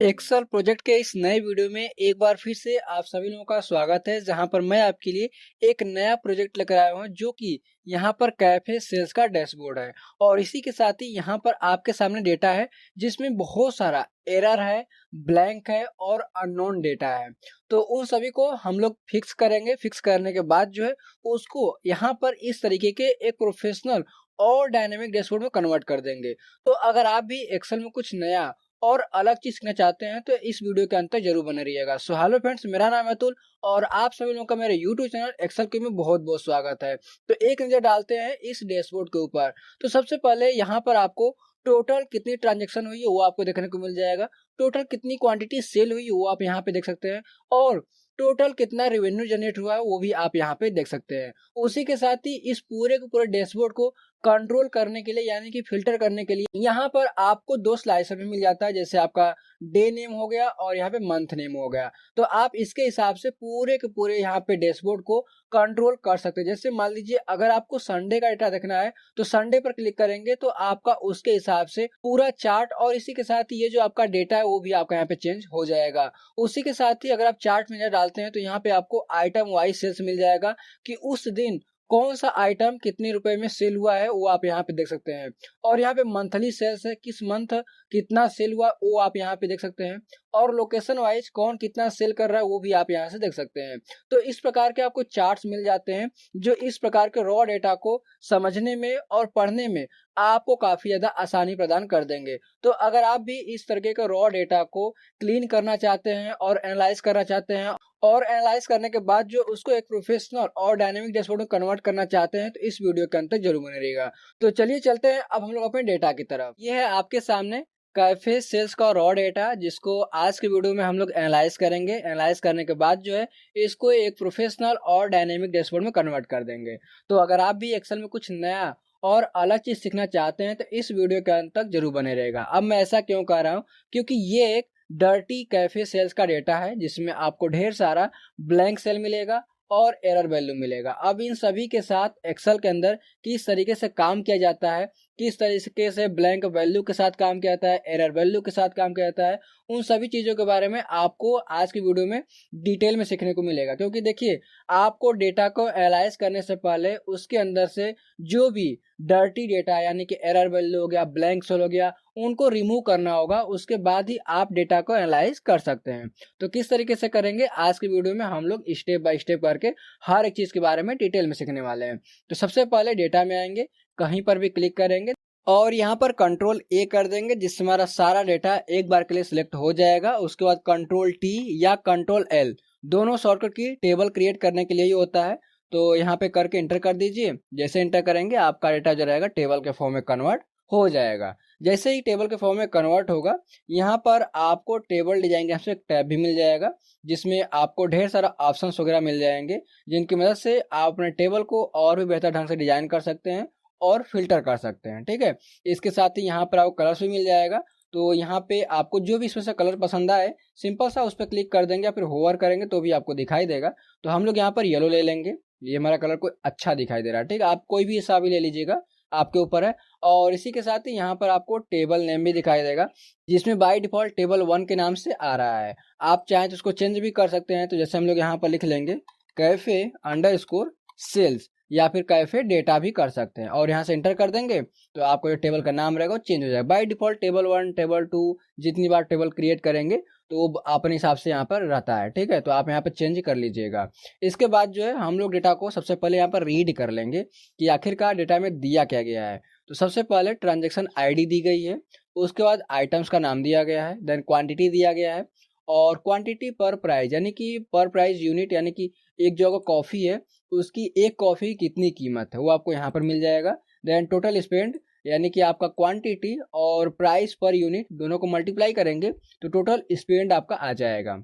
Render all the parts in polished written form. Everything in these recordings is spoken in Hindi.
एक्सेल प्रोजेक्ट के इस नए वीडियो में एक बार फिर से आप सभी लोगों का स्वागत है, जहां पर मैं आपके लिए एक नया प्रोजेक्ट लेकर आया हूं जो कि यहां पर कैफे सेल्स का डैशबोर्ड है। और इसी के साथ ही यहां पर आपके सामने डेटा है जिसमें बहुत सारा एरर है, ब्लैंक है और अननोन डेटा है। तो उन सभी को हम लोग फिक्स करेंगे। फिक्स करने के बाद जो है उसको यहाँ पर इस तरीके के एक प्रोफेशनल और डायनेमिक डैशबोर्ड में कन्वर्ट कर देंगे। तो अगर आप भी एक्सेल में कुछ नया और अलग चीज सीखना चाहते हैं तो इस वीडियो के अंत तक जरूर बने रहिएगा। सो हेलो फ्रेंड्स, मेरा नाम है अतुल और आप सभी लोगों का मेरे यूट्यूब चैनल एक्सेल के में बहुत बहुत स्वागत है। तो एक नजर डालते हैं इस डैशबोर्ड के ऊपर। तो सबसे पहले यहाँ पर आपको टोटल कितनी ट्रांजेक्शन हुई है वो आपको देखने को मिल जाएगा। टोटल कितनी क्वांटिटी सेल हुई है वो आप यहाँ पे देख सकते हैं। और टोटल कितना रेवेन्यू जनरेट हुआ है वो भी आप यहाँ पे देख सकते हैं। उसी के साथ ही इस पूरे के पूरे डैशबोर्ड को कंट्रोल करने के लिए यानी कि फिल्टर करने के लिए यहाँ पर आपको दो स्लाइसर भी मिल जाता है, जैसे आपका डे नेम हो गया और यहाँ पे मंथ नेम हो गया। तो आप इसके हिसाब से पूरे के पूरे यहाँ पे डैशबोर्ड को कंट्रोल कर सकते हैं। जैसे मान लीजिए अगर आपको संडे का डेटा देखना है तो संडे पर क्लिक करेंगे तो आपका उसके हिसाब से पूरा चार्ट और इसी के साथ ही ये जो आपका डेटा है वो भी आपका यहाँ पे चेंज हो जाएगा। उसी के साथ ही अगर आप चार्ट में डालते हैं तो यहाँ पे आपको आइटम वाइज सेल्स मिल जाएगा कि उस दिन कौन सा आइटम कितने रुपए में सेल हुआ है वो आप यहाँ पे देख सकते हैं। और यहाँ पे मंथली सेल्स है, किस मंथ कितना सेल हुआ वो आप यहाँ पे देख सकते हैं। और लोकेशन वाइज कौन कितना सेल कर रहा है वो भी आप यहाँ से देख सकते हैं। तो इस प्रकार के आपको चार्ट्स मिल जाते हैं जो इस प्रकार के रॉ डेटा को समझने में और पढ़ने में आपको काफी ज्यादा आसानी प्रदान कर देंगे। तो अगर आप भी इस तरीके के रॉ डेटा को क्लीन करना चाहते हैं और एनालाइज करना चाहते हैं और एनालाइज करने के बाद जो उसको एक प्रोफेशनल और डायनेमिक डैशबोर्ड में कन्वर्ट करना चाहते हैं तो इस वीडियो के अंत तक जरूर बने रहिएगा। तो चलिए चलते हैं अब हम लोग अपने डेटा की तरफ। ये है आपके सामने कैफे सेल्स का रॉ डेटा जिसको आज के वीडियो में हम लोग एनालाइज करेंगे। एनालाइज करने के बाद जो है इसको एक प्रोफेशनल और डायनेमिक डैशबोर्ड में कन्वर्ट कर देंगे। तो अगर आप भी एक्सेल में कुछ नया और अलग चीज सीखना चाहते हैं तो इस वीडियो के अंत तक जरूर बने रहेगा। अब मैं ऐसा क्यों कह रहा हूँ, क्योंकि ये एक डर्टी कैफे सेल्स का डेटा है जिसमें आपको ढेर सारा ब्लैंक सेल मिलेगा और एरर वैल्यू मिलेगा। अब इन सभी के साथ एक्सेल के अंदर किस तरीके से काम किया जाता है, किस तरीके से ब्लैंक वैल्यू के साथ काम किया जाता है, एरर वैल्यू के साथ काम किया जाता है, उन सभी चीजों के बारे में आपको आज की वीडियो में डिटेल में सीखने को मिलेगा। क्योंकि देखिए, आपको डेटा को एनालाइज करने से पहले उसके अंदर से जो भी डर्टी डेटा यानी कि एरर वैल्यू हो गया, ब्लैंक सेल हो गया, उनको रिमूव करना होगा। उसके बाद ही आप डेटा को एनालाइज कर सकते हैं। तो किस तरीके से करेंगे आज की वीडियो में हम लोग स्टेप बाय स्टेप करके हर एक चीज के बारे में डिटेल में सीखने वाले हैं। तो सबसे पहले डेटा में आएंगे, कहीं पर भी क्लिक करेंगे और यहाँ पर कंट्रोल ए कर देंगे जिससे हमारा सारा डेटा एक बार के लिए सिलेक्ट हो जाएगा। उसके बाद कंट्रोल टी या कंट्रोल एल, दोनों शॉर्टकट की टेबल क्रिएट करने के लिए ही होता है। तो यहाँ पे करके इंटर कर दीजिए। जैसे इंटर करेंगे आपका डेटा जो रहेगा टेबल के फॉर्म में कन्वर्ट हो जाएगा। जैसे ही टेबल के फॉर्म में कन्वर्ट होगा यहाँ पर आपको टेबल डिजाइन के से एक टैब भी मिल जाएगा जिसमें आपको ढेर सारा ऑप्शंस वगैरह मिल जाएंगे जिनकी मदद से आप अपने टेबल को और भी बेहतर ढंग से डिजाइन कर सकते हैं और फिल्टर कर सकते हैं। ठीक है, इसके साथ ही यहाँ पर आपको कलर्स भी मिल जाएगा। तो यहाँ पे आपको जो भी इसमें से कलर पसंद आए सिंपल सा उस पर क्लिक कर देंगे या फिर होवर करेंगे तो भी आपको दिखाई देगा। तो हम लोग यहाँ पर येलो ले लेंगे, ये हमारा कलर कोई अच्छा दिखाई दे रहा है। ठीक है, आप कोई भी हिसाब भी ले लीजिएगा, आपके ऊपर है। और इसी के साथ ही यहाँ पर आपको टेबल नेम भी दिखाई देगा जिसमें बाय डिफॉल्ट टेबल 1 के नाम से आ रहा है। आप चाहें तो उसको चेंज भी कर सकते हैं। तो जैसे हम लोग यहाँ पर लिख लेंगे कैफे अंडरस्कोर सेल्स या फिर कैफे डेटा भी कर सकते हैं और यहाँ से एंटर कर देंगे तो आपको जो टेबल का नाम रहेगा वो चेंज हो जाएगा। बाय डिफॉल्ट टेबल 1 टेबल 2 जितनी बार टेबल क्रिएट करेंगे तो वो अपने हिसाब से यहाँ पर रहता है। ठीक है, तो आप यहाँ पर चेंज कर लीजिएगा। इसके बाद जो है हम लोग डेटा को सबसे पहले यहाँ पर रीड कर लेंगे कि आखिरकार डेटा में दिया क्या गया है। तो सबसे पहले ट्रांजेक्शन आईडी दी गई है, उसके बाद आइटम्स का नाम दिया गया है, देन क्वांटिटी दिया गया है और क्वांटिटी पर प्राइस यानी कि पर प्राइस यूनिट यानी कि एक जो कॉफी है उसकी एक कॉफी की कितनी कीमत है वो आपको यहाँ पर मिल जाएगा। देन टोटल स्पेंड यानी कि आपका क्वांटिटी और प्राइस पर यूनिट दोनों को मल्टीप्लाई करेंगे तो टोटल स्पेंड आपका आ जाएगा।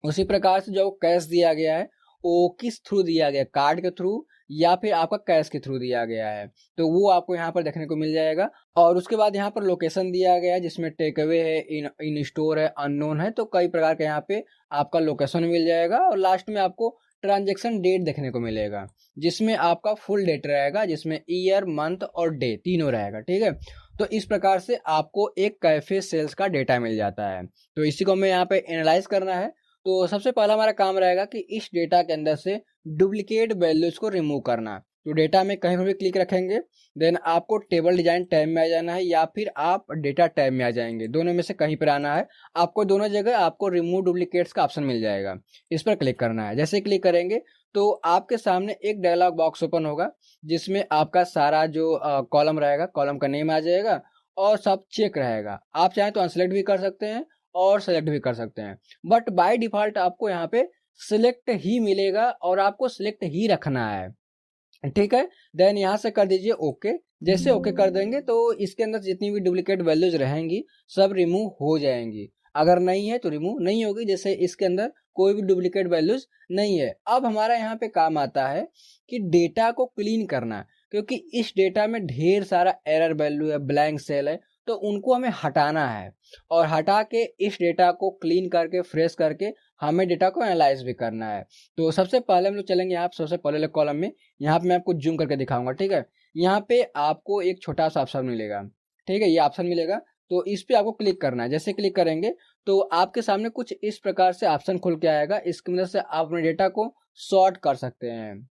उसी प्रकार से जो कैश दिया गया है वो किस थ्रू दिया गया, कार्ड के थ्रू या फिर आपका कैश के थ्रू दिया गया है, तो वो आपको यहाँ पर देखने को मिल जाएगा। और उसके बाद यहाँ पर लोकेशन दिया गया है जिसमें टेक अवे है, इन स्टोर है, अननोन है, तो कई प्रकार के यहाँ पे आपका लोकेशन मिल जाएगा। और लास्ट में आपको ट्रांजैक्शन डेट देखने को मिलेगा, जिसमें आपका फुल डेट रहेगा, जिसमें ईयर, मंथ और डे तीनों रहेगा। ठीक है, तो इस प्रकार से आपको एक कैफे सेल्स का डेटा मिल जाता है। तो इसी को हमें यहाँ पे एनालाइज करना है। तो सबसे पहला हमारा काम रहेगा कि इस डेटा के अंदर से डुप्लीकेट वैल्यूज को रिमूव करना। तो डेटा में कहीं पर भी क्लिक रखेंगे, देन आपको टेबल डिजाइन टैब में आ जाना है या फिर आप डेटा टैब में आ जाएंगे, दोनों में से कहीं पर आना है। आपको दोनों जगह आपको रिमूव डुप्लीकेट्स का ऑप्शन मिल जाएगा, इस पर क्लिक करना है। जैसे क्लिक करेंगे तो आपके सामने एक डायलॉग बॉक्स ओपन होगा, जिसमें आपका सारा जो कॉलम रहेगा, कॉलम का नेम आ जाएगा और सब चेक रहेगा। आप चाहें तो अनसेलेक्ट भी कर सकते हैं और सेलेक्ट भी कर सकते हैं, बट बाय डिफॉल्ट आपको यहाँ पे सिलेक्ट ही मिलेगा और आपको सिलेक्ट ही रखना है। ठीक है, देन यहाँ से कर दीजिए ओके। जैसे ओके कर देंगे तो इसके अंदर जितनी भी डुप्लीकेट वैल्यूज रहेंगी सब रिमूव हो जाएंगी। अगर नहीं है तो रिमूव नहीं होगी, जैसे इसके अंदर कोई भी डुप्लीकेट वैल्यूज नहीं है। अब हमारा यहाँ पे काम आता है कि डेटा को क्लीन करना, क्योंकि इस डेटा में ढेर सारा एरर वैल्यू है, ब्लैंक सेल है, तो उनको हमें हटाना है। और हटा के इस डेटा को क्लीन करके फ्रेश करके हमें डेटा को एनालाइज भी करना है। तो सबसे पहले हम लोग चलेंगे यहाँ सबसे पहले कॉलम में। यहाँ पे मैं आपको जूम करके दिखाऊंगा। ठीक है, यहाँ पे आपको एक छोटा सा ऑप्शन मिलेगा। ठीक है, ये ऑप्शन मिलेगा, तो इस पे आपको क्लिक करना है। जैसे क्लिक करेंगे तो आपके सामने कुछ इस प्रकार से ऑप्शन खुल के आएगा। इसकी मदद से आप अपने डेटा को सॉर्ट कर सकते हैं।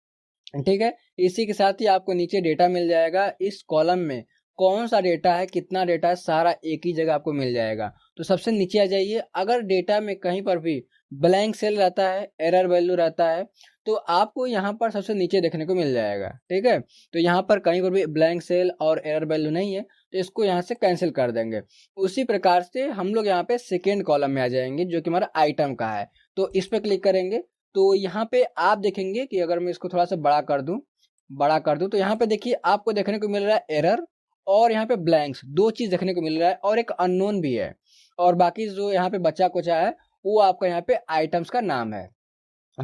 ठीक है, इसी के साथ ही आपको नीचे डेटा मिल जाएगा। इस कॉलम में कौन सा डेटा है, कितना डेटा है, सारा एक ही जगह आपको मिल जाएगा। तो सबसे नीचे आ जाइए। अगर डेटा में कहीं पर भी ब्लैंक सेल रहता है, एरर वैल्यू रहता है, तो आपको यहाँ पर सबसे नीचे देखने को मिल जाएगा। ठीक है, तो यहाँ पर कहीं पर भी ब्लैंक सेल और एरर वैल्यू नहीं है, तो इसको यहाँ से कैंसिल कर देंगे। उसी प्रकार से हम लोग यहाँ पे सेकेंड कॉलम में आ जाएंगे, जो कि हमारा आइटम का है। तो इस पर क्लिक करेंगे तो यहाँ पे आप देखेंगे कि अगर मैं इसको थोड़ा सा बड़ा कर दूं तो यहाँ पे देखिए आपको देखने को मिल रहा है एरर और यहाँ पे ब्लैंक्स, दो चीज देखने को मिल रहा है, और एक अननोन भी है। और बाकी जो यहाँ पे बचा कुचा है वो आपका यहाँ पे आइटम्स का नाम है।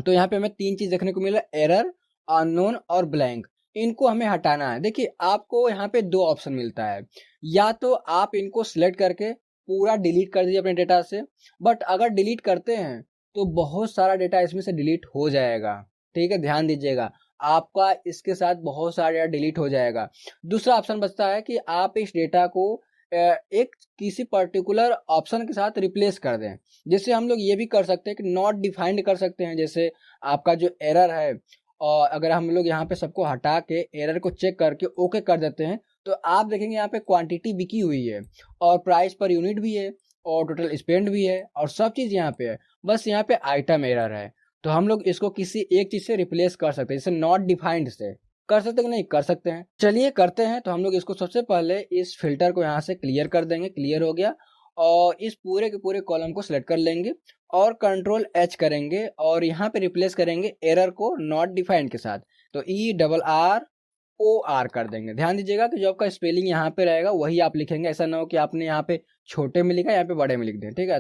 तो यहाँ पे हमें तीन चीज देखने को मिल रहा है, एरर, अननोन और ब्लैंक। इनको हमें हटाना है। देखिए आपको यहाँ पे दो ऑप्शन मिलता है, या तो आप इनको सिलेक्ट करके पूरा डिलीट कर दीजिए अपने डेटा से, बट अगर डिलीट करते हैं तो बहुत सारा डेटा इसमें से डिलीट हो जाएगा। ठीक है, ध्यान दीजिएगा, आपका इसके साथ बहुत सारा डेटा डिलीट हो जाएगा। दूसरा ऑप्शन बचता है कि आप इस डेटा को एक किसी पर्टिकुलर ऑप्शन के साथ रिप्लेस कर दें। जैसे हम लोग ये भी कर सकते हैं कि नॉट डिफाइंड कर सकते हैं। जैसे आपका जो एरर है, और अगर हम लोग यहाँ पे सबको हटा के एरर को चेक करके ओके कर देते हैं, तो आप देखेंगे यहाँ पे क्वांटिटी बिकी हुई है और प्राइस पर यूनिट भी है और टोटल स्पेंड भी है और सब चीज यहाँ पे है। बस यहाँ पे आइटम एरर है। तो हम लोग इसको किसी एक चीज से रिप्लेस कर सकते हैं, जैसे नॉट डिफाइंड से कर सकते हैं कि नहीं कर सकते हैं। चलिए करते हैं। तो हम लोग इसको सबसे पहले इस फिल्टर को यहाँ से क्लियर कर देंगे। क्लियर हो गया, और इस पूरे के पूरे कॉलम को सिलेक्ट कर लेंगे और कंट्रोल एच करेंगे और यहाँ पे रिप्लेस करेंगे एरर को नॉट डिफाइंड के साथ। तो ERROR कर देंगे। ध्यान दीजिएगा कि जो आपका स्पेलिंग यहाँ पे रहेगा वही आप लिखेंगे। ऐसा ना हो कि आपने यहाँ पे छोटे में लिखा, यहाँ पे बड़े में लिख दें। ठीक है,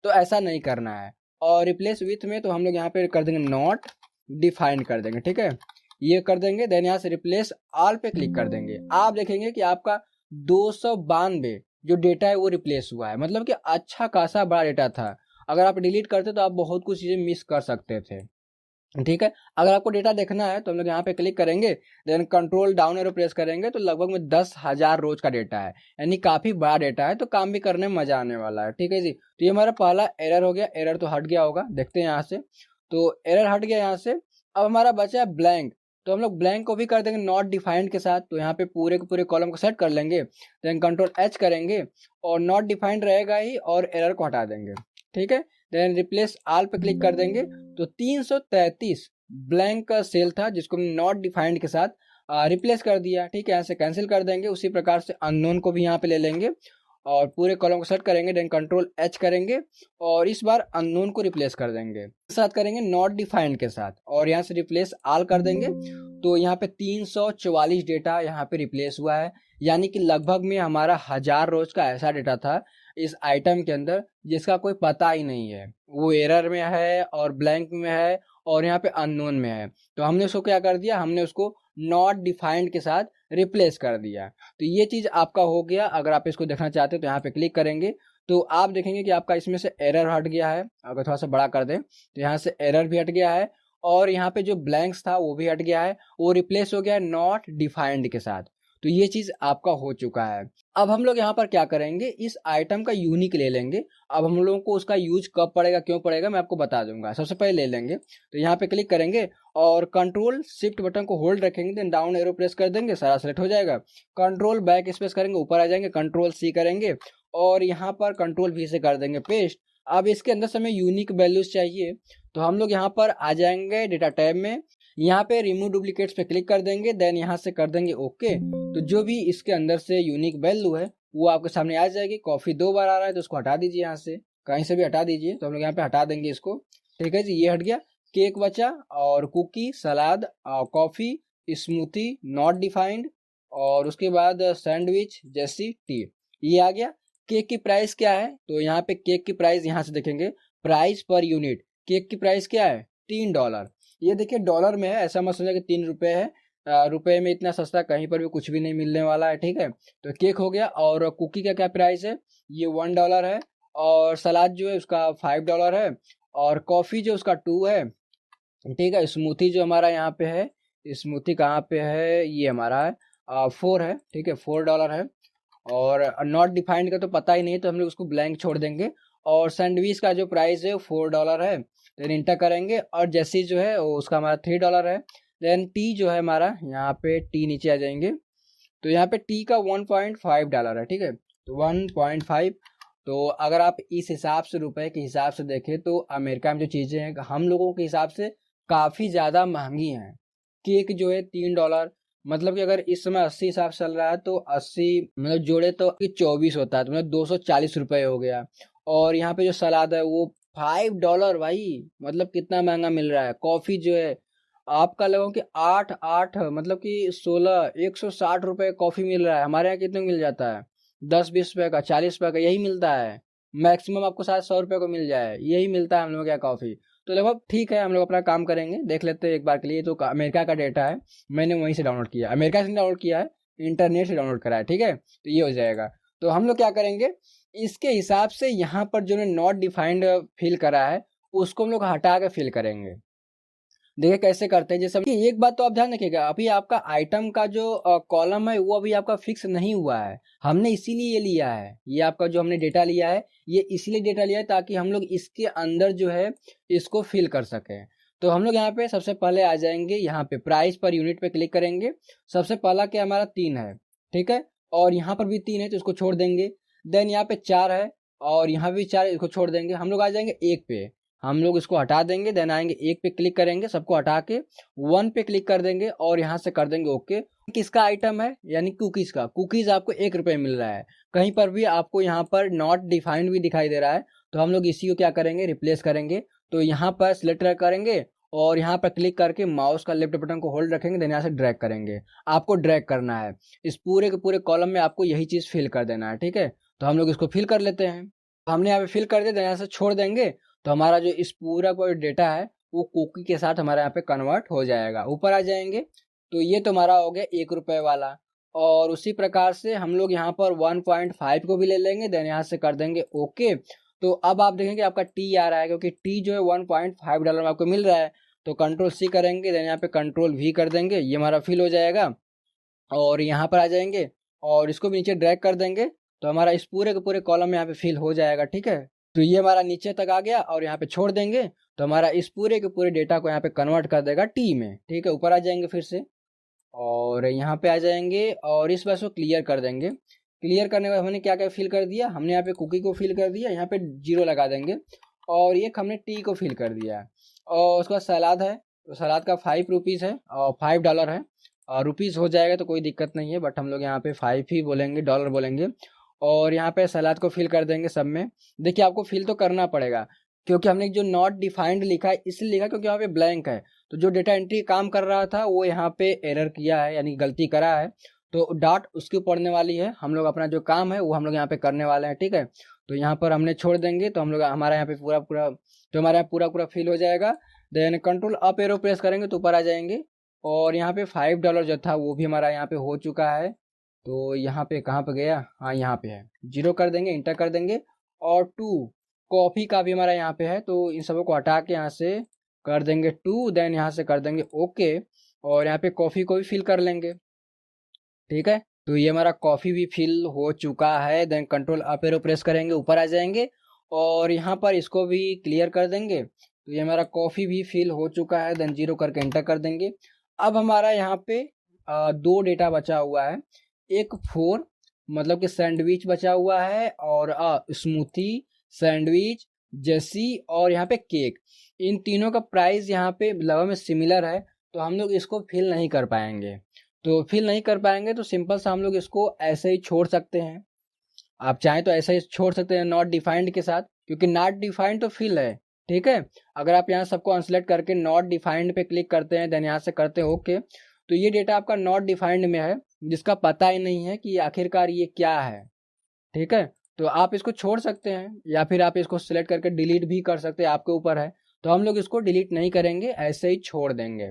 तो ऐसा नहीं करना है। और रिप्लेस विथ में तो हम लोग यहाँ पे कर देंगे नॉट डिफाइंड कर देंगे। ठीक है, ये कर देंगे। देन यहाँ से रिप्लेस ऑल पे क्लिक कर देंगे। आप देखेंगे कि आपका 292 जो डेटा है वो रिप्लेस हुआ है, मतलब कि अच्छा खासा बड़ा डेटा था। अगर आप डिलीट करते तो आप बहुत कुछ चीजें मिस कर सकते थे। ठीक है, अगर आपको डेटा देखना है तो हम लोग यहाँ पे क्लिक करेंगे, then control down arrow press करेंगे तो लगभग में 10,000 रोज का डेटा है, यानी काफी बड़ा डेटा है। तो काम भी करने में मजा आने वाला है। ठीक है जी, तो ये हमारा पहला एरर हो गया। एरर तो हट गया होगा, देखते हैं यहाँ से। तो एरर हट गया यहाँ से। अब हमारा बचा है ब्लैंक, तो हम लोग ब्लैंक को भी कर देंगे नॉट डिफाइंड के साथ। तो यहाँ पे पूरे के पूरे कॉलम को सेट कर लेंगे, देन कंट्रोल एच करेंगे और नॉट डिफाइंड रहेगा ही और एरर को हटा देंगे। ठीक है, देन रिप्लेस ऑल पे क्लिक कर देंगे। तो 333 ब्लैंक का सेल था जिसको हमने नॉट डिफाइंड के साथ रिप्लेस कर दिया। ठीक है, यहाँ से कैंसिल कर देंगे। उसी प्रकार से अननोन को भी यहाँ पे ले लेंगे और पूरे कॉलम को सेट करेंगे, देन कंट्रोल एच करेंगे और इस बार अननोन को रिप्लेस कर देंगे। साथ करेंगे नॉट डिफाइंड के साथ और यहाँ से रिप्लेस ऑल कर देंगे। तो यहाँ पे 344 डेटा यहाँ पे रिप्लेस हुआ है, यानी कि लगभग में हमारा 1000 रोज का ऐसा डेटा था इस आइटम के अंदर जिसका कोई पता ही नहीं है, वो एरर में है और ब्लैंक में है और यहाँ पे अननोन में है। तो हमने उसको क्या कर दिया, हमने उसको नॉट डिफाइंड के साथ रिप्लेस कर दिया। तो ये चीज आपका हो गया। अगर आप इसको देखना चाहते हो तो यहाँ पे क्लिक करेंगे तो आप देखेंगे कि आपका इसमें से एरर हट गया है। अगर थोड़ा सा बड़ा कर दें तो यहाँ से एरर भी हट गया है और यहाँ पे जो ब्लैंक्स था वो भी हट गया है, वो रिप्लेस हो गया है नॉट डिफाइंड के साथ। तो ये चीज आपका हो चुका है। अब हम लोग यहाँ पर क्या करेंगे, इस आइटम का यूनिक ले लेंगे। अब हम लोगों को उसका यूज कब पड़ेगा, क्यों पड़ेगा, मैं आपको बता दूंगा। सबसे पहले ले लेंगे तो यहाँ पे क्लिक करेंगे और कंट्रोल शिफ्ट बटन को होल्ड रखेंगे, देन डाउन एरो प्रेस कर देंगे, सारा सेलेक्ट हो जाएगा। कंट्रोल बैक स्पेस करेंगे, ऊपर आ जाएंगे, कंट्रोल सी करेंगे और यहाँ पर कंट्रोल वी से कर देंगे पेस्ट। अब इसके अंदर से हमें यूनिक वैल्यूज चाहिए, तो हम लोग यहाँ पर आ जाएंगे डेटा टैब में, यहाँ पे रिमूव डुप्लीकेट्स पे क्लिक कर देंगे, देन यहाँ से कर देंगे ओके। तो जो भी इसके अंदर से यूनिक वैल्यू है वो आपके सामने आ जाएगी। कॉफी 2 बार आ रहा है तो उसको हटा दीजिए, यहाँ से कहीं से भी हटा दीजिए। तो हम लोग यहाँ पे हटा देंगे इसको, ठीक है जी, ये हट गया। केक बचा और cookie, salad, coffee, smoothie not defined और उसके बाद सैंडविच जैसी टी, ये आ गया। केक की प्राइस क्या है, तो यहाँ पे केक की प्राइस यहाँ से देखेंगे, प्राइस पर यूनिट केक की प्राइस क्या है, $3। ये देखिए डॉलर में है, ऐसा मत समझिए कि 3 रुपए है। रुपए में इतना सस्ता कहीं पर भी कुछ भी नहीं मिलने वाला है, ठीक है। तो केक हो गया। और कुकी का क्या प्राइस है, ये $1 है। और सलाद जो है उसका $5 है। और कॉफी जो उसका 2 है, ठीक है। स्मूथी जो हमारा यहाँ पे है, स्मूथी कहाँ पे है, ये हमारा है 4 है, ठीक है, $4 है। और नॉट डिफाइंड का तो पता ही नहीं, तो हम लोग उसको ब्लैंक छोड़ देंगे। और सैंडविच का जो प्राइस है वो $4 है, देन इंटर करेंगे। और जैसी जो है वो उसका हमारा $3 है। देन टी जो है हमारा, यहाँ पे टी नीचे आ जाएंगे, तो यहाँ पे टी का $1.5 है, ठीक है, तो 1.5। तो अगर आप इस हिसाब से रुपए के हिसाब से देखें तो अमेरिका में जो चीज़ें हैं हम लोगों के हिसाब से काफ़ी ज़्यादा महंगी हैं। केक जो है $3, मतलब कि अगर इस समय 80 हिसाब से चल रहा है तो 80 मतलब जोड़े तो 24 होता है, तो मतलब $240 हो गया। और यहाँ पे जो सलाद है वो $5 भाई, मतलब कितना महंगा मिल रहा है। कॉफी जो है आपका लगो कि 8 मतलब कि 160 रुपए कॉफी मिल रहा है, हमारे यहाँ कितने मिल जाता है, 10-20 रुपए का, 40 रुपए का, यही मिलता है। मैक्सिमम आपको शायद 100 रुपए को मिल जाए, यही मिलता है हम लोग क्या कॉफी। तो लगभग ठीक है, हम लोग अपना काम करेंगे, देख लेते हैं एक बार के लिए। तो अमेरिका का डेटा है, मैंने वहीं से डाउनलोड किया, अमेरिका से डाउनलोड किया है, इंटरनेट से डाउनलोड करा है, ठीक है। तो ये हो जाएगा। तो हम लोग क्या करेंगे, इसके हिसाब से यहाँ पर जो नॉट डिफाइंड फिल करा है उसको हम लोग हटा के फिल करेंगे। देखिए कैसे करते हैं, जैसे कि एक बात तो आप ध्यान रखिएगा, अभी आपका आइटम का जो कॉलम है वो अभी आपका फिक्स नहीं हुआ है, हमने इसीलिए ये लिया है। ये आपका जो हमने डेटा लिया है ये इसीलिए डेटा लिया है ताकि हम लोग इसके अंदर जो है इसको फिल कर सकें। तो हम लोग यहाँ पे सबसे पहले आ जाएंगे, यहाँ पे प्राइस पर यूनिट पे क्लिक करेंगे। सबसे पहला क्या हमारा 3 है, ठीक है, और यहाँ पर भी 3 है तो इसको छोड़ देंगे। देन यहाँ पे 4 है और यहाँ भी 4 है, इसको छोड़ देंगे। हम लोग आ जाएंगे 1 पे, हम लोग इसको हटा देंगे। देन आएंगे 1 पे क्लिक करेंगे, सबको हटा के 1 पे क्लिक कर देंगे और यहाँ से कर देंगे ओके। किसका आइटम है, यानी कुकीज का, कुकीज आपको ₹1 मिल रहा है। कहीं पर भी आपको यहाँ पर नॉट डिफाइंड भी दिखाई दे रहा है, तो हम लोग इसी को क्या करेंगे, रिप्लेस करेंगे। तो यहाँ पर सिलेक्ट करेंगे और यहाँ पर क्लिक करके माउस का लेफ्ट बटन को होल्ड रखेंगे, देन यहाँ से ड्रैग करेंगे। आपको ड्रैग करना है, इस पूरे के पूरे कॉलम में आपको यही चीज फिल कर देना है, ठीक है। तो हम लोग इसको फिल कर लेते हैं। हमने यहाँ पे फिल कर दिया, यहाँ से छोड़ देंगे। तो हमारा जो इस पूरा कोई डेटा है वो कुकी के साथ हमारे यहाँ पे कन्वर्ट हो जाएगा। ऊपर आ जाएंगे तो ये तो हमारा हो गया ₹1 वाला। और उसी प्रकार से हम लोग यहाँ पर 1.5 को भी ले लेंगे, देन यहाँ से कर देंगे ओके। तो अब आप देखेंगे आपका टी आ रहा है, क्योंकि टी जो है $1.5 में आपको मिल रहा है। तो कंट्रोल सी करेंगे, देन यहाँ पे कंट्रोल वी कर देंगे, ये हमारा फिल हो जाएगा। और यहाँ पर आ जाएंगे और इसको भी नीचे ड्रैग कर देंगे, तो हमारा इस पूरे के पूरे कॉलम में यहाँ पे फिल हो जाएगा, ठीक है। तो ये हमारा नीचे तक आ गया और यहाँ पे छोड़ देंगे, तो हमारा इस पूरे के पूरे डेटा को यहाँ पे कन्वर्ट कर देगा टी में, ठीक है। ऊपर आ जाएंगे फिर से और यहाँ पे आ जाएंगे और इस बार को क्लियर कर देंगे। क्लियर करने के बाद हमने क्या क्या फिल कर दिया, हमने यहाँ पे कुकी को फिल कर दिया, यहाँ पे 0 लगा देंगे। और ये हमने टी को फिल कर दिया। और उसका सलाद है, तो सलाद का ₹5 है और $5 है। और रुपीज़ हो जाएगा तो कोई दिक्कत नहीं है, बट हम लोग यहाँ पे 5 ही बोलेंगे, डॉलर बोलेंगे। और यहाँ पे सलाद को फिल कर देंगे सब में। देखिए आपको फिल तो करना पड़ेगा, क्योंकि हमने जो नॉट डिफाइंड लिखा है इसलिए लिखा क्योंकि यहाँ पे ब्लैंक है। तो जो डेटा एंट्री काम कर रहा था वो यहाँ पे एरर किया है, यानी गलती करा है। तो डॉट उसके पढ़ने वाली है, हम लोग अपना जो काम है वो हम लोग यहाँ पे करने वाले हैं, ठीक है। तो यहाँ पर हमने छोड़ देंगे, तो हम लोग हमारा यहाँ पे पूरा पूरा तो हमारा यहाँ पूरा पूरा फिल हो जाएगा। Then control up arrow press करेंगे तो ऊपर आ जाएंगे। और यहाँ पे $5 जो था वो भी हमारा यहाँ पे हो चुका है। तो यहाँ पे कहाँ पे गया, हाँ यहाँ पे है, 0 कर देंगे, इंटर कर देंगे। और 2 कॉफ़ी का भी हमारा यहाँ पे है, तो इन सबों को हटा के यहाँ से कर देंगे 2, देन यहाँ से कर देंगे ओके, और यहाँ पे कॉफ़ी को भी फिल कर लेंगे। ठीक है, तो ये हमारा कॉफ़ी भी फिल हो चुका है। Then control up arrow press करेंगे, ऊपर आ जाएंगे और यहाँ पर इसको भी क्लियर कर देंगे। तो ये हमारा कॉफ़ी भी फिल हो चुका है। देन 0 करके एंटर कर देंगे। अब हमारा यहाँ पे 2 डेटा बचा हुआ है, एक 4 मतलब कि सैंडविच बचा हुआ है, और स्मूथी, सैंडविच, जेसी और यहाँ पे केक। इन तीनों का प्राइस यहाँ पे लगभग में सिमिलर है, तो हम लोग इसको फिल नहीं कर पाएंगे। तो फिल नहीं कर पाएंगे तो सिंपल सा हम लोग इसको ऐसे ही छोड़ सकते हैं। आप चाहें तो ऐसे ही छोड़ सकते हैं नॉट डिफाइंड के साथ, क्योंकि नॉट डिफाइंड तो फिल है। ठीक है, अगर आप यहाँ सबको अनसेलेक्ट करके नॉट डिफाइंड पे क्लिक करते हैं, देन यहाँ से करते हैं ओके, तो ये डेटा आपका नॉट डिफाइंड में है, जिसका पता ही नहीं है कि आखिरकार ये क्या है। ठीक है, तो आप इसको छोड़ सकते हैं या फिर आप इसको सिलेक्ट करके डिलीट भी कर सकते हैं, आपके ऊपर है। तो हम लोग इसको डिलीट नहीं करेंगे, ऐसे ही छोड़ देंगे।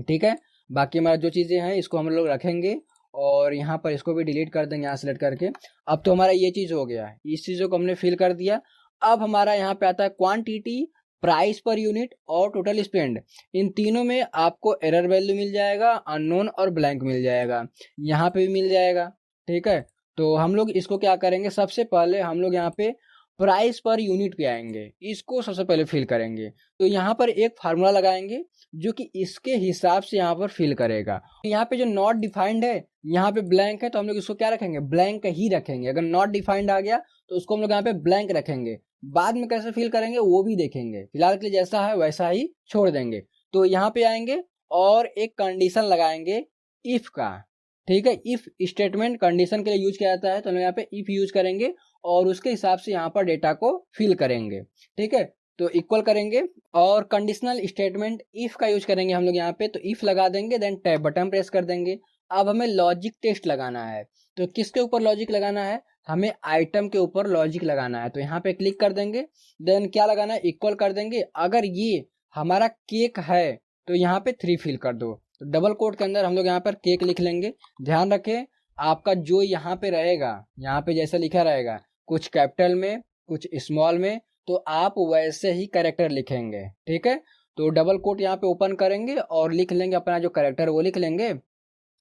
ठीक है, बाकी हमारा जो चीज़ें हैं इसको हम लोग रखेंगे और यहाँ पर इसको भी डिलीट कर देंगे यहाँ सेलेक्ट करके। अब तो हमारा ये चीज़ हो गया है, इस चीज़ों को हमने फिल कर दिया। अब हमारा यहाँ पे आता है क्वांटिटी, प्राइस पर यूनिट और टोटल स्पेंड। इन तीनों में आपको एरर वैल्यू मिल जाएगा, अननोन और ब्लैंक मिल जाएगा, यहाँ पे भी मिल जाएगा। ठीक है, तो हम लोग इसको क्या करेंगे, सबसे पहले हम लोग यहाँ पे प्राइस पर यूनिट पे आएंगे, इसको सबसे पहले फिल करेंगे। तो यहाँ पर एक फार्मूला लगाएंगे जो कि इसके हिसाब से यहाँ पर फिल करेगा। यहाँ पे जो नॉट डिफाइंड है, यहाँ पे ब्लैंक है, तो हम लोग इसको क्या रखेंगे, ब्लैंक ही रखेंगे। अगर नॉट डिफाइंड आ गया तो उसको हम लोग यहाँ पे ब्लैंक रखेंगे, बाद में कैसे फिल करेंगे वो भी देखेंगे। फिलहाल के लिए जैसा है वैसा ही छोड़ देंगे। तो यहाँ पे आएंगे और एक कंडीशन लगाएंगे इफ का। ठीक है, इफ स्टेटमेंट कंडीशन के लिए यूज किया जाता है, तो हम यहाँ पे इफ यूज करेंगे और उसके हिसाब से यहाँ पर डेटा को फिल करेंगे। ठीक है, तो इक्वल करेंगे और कंडीशनल स्टेटमेंट इफ का यूज करेंगे हम लोग यहाँ पे। तो इफ लगा देंगे, देन टैब बटन प्रेस कर देंगे। अब हमें लॉजिक टेस्ट लगाना है, तो किसके ऊपर लॉजिक लगाना है, हमें आइटम के ऊपर लॉजिक लगाना है। तो यहाँ पे क्लिक कर देंगे, देन क्या लगाना है, इक्वल कर देंगे। अगर ये हमारा केक है तो यहाँ पे 3 फिल कर दो। तो डबल कोट के अंदर हम लोग यहाँ पर केक लिख लेंगे। ध्यान रखें आपका जो यहाँ पे रहेगा, यहाँ पे जैसा लिखा रहेगा, कुछ कैपिटल में कुछ स्मॉल में, तो आप वैसे ही कैरेक्टर लिखेंगे। ठीक है, तो डबल कोट यहाँ पे ओपन करेंगे और लिख लेंगे अपना जो कैरेक्टर वो लिख लेंगे।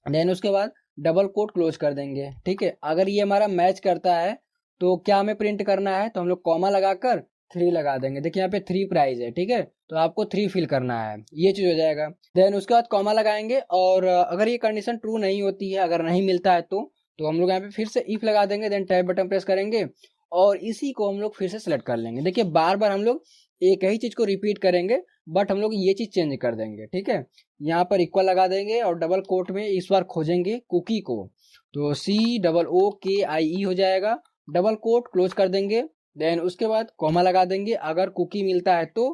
देन उसके बाद डबल कोट क्लोज कर देंगे। ठीक है, अगर ये हमारा मैच करता है तो क्या हमें प्रिंट करना है, तो हम लोग कॉमा लगाकर 3 लगा देंगे। देखिए यहाँ पे 3 प्राइस है। ठीक है, तो आपको 3 फिल करना है, ये चीज हो जाएगा। देन उसके बाद कॉमा लगाएंगे और अगर ये कंडीशन ट्रू नहीं होती है, अगर नहीं मिलता है तो हम लोग यहाँ पे फिर से इफ लगा देंगे, देन टैब बटन प्रेस करेंगे और इसी को हम लोग फिर से सिलेक्ट कर लेंगे। देखिए बार बार हम लोग एक ही चीज को रिपीट करेंगे, बट हम लोग ये चीज चेंज कर देंगे। ठीक है, यहाँ पर इक्वल लगा देंगे और डबल कोट में इस बार खोजेंगे कुकी को, तो COOKIE हो जाएगा। डबल कोट क्लोज कर देंगे, देन उसके बाद कॉमा लगा देंगे। अगर कुकी मिलता है तो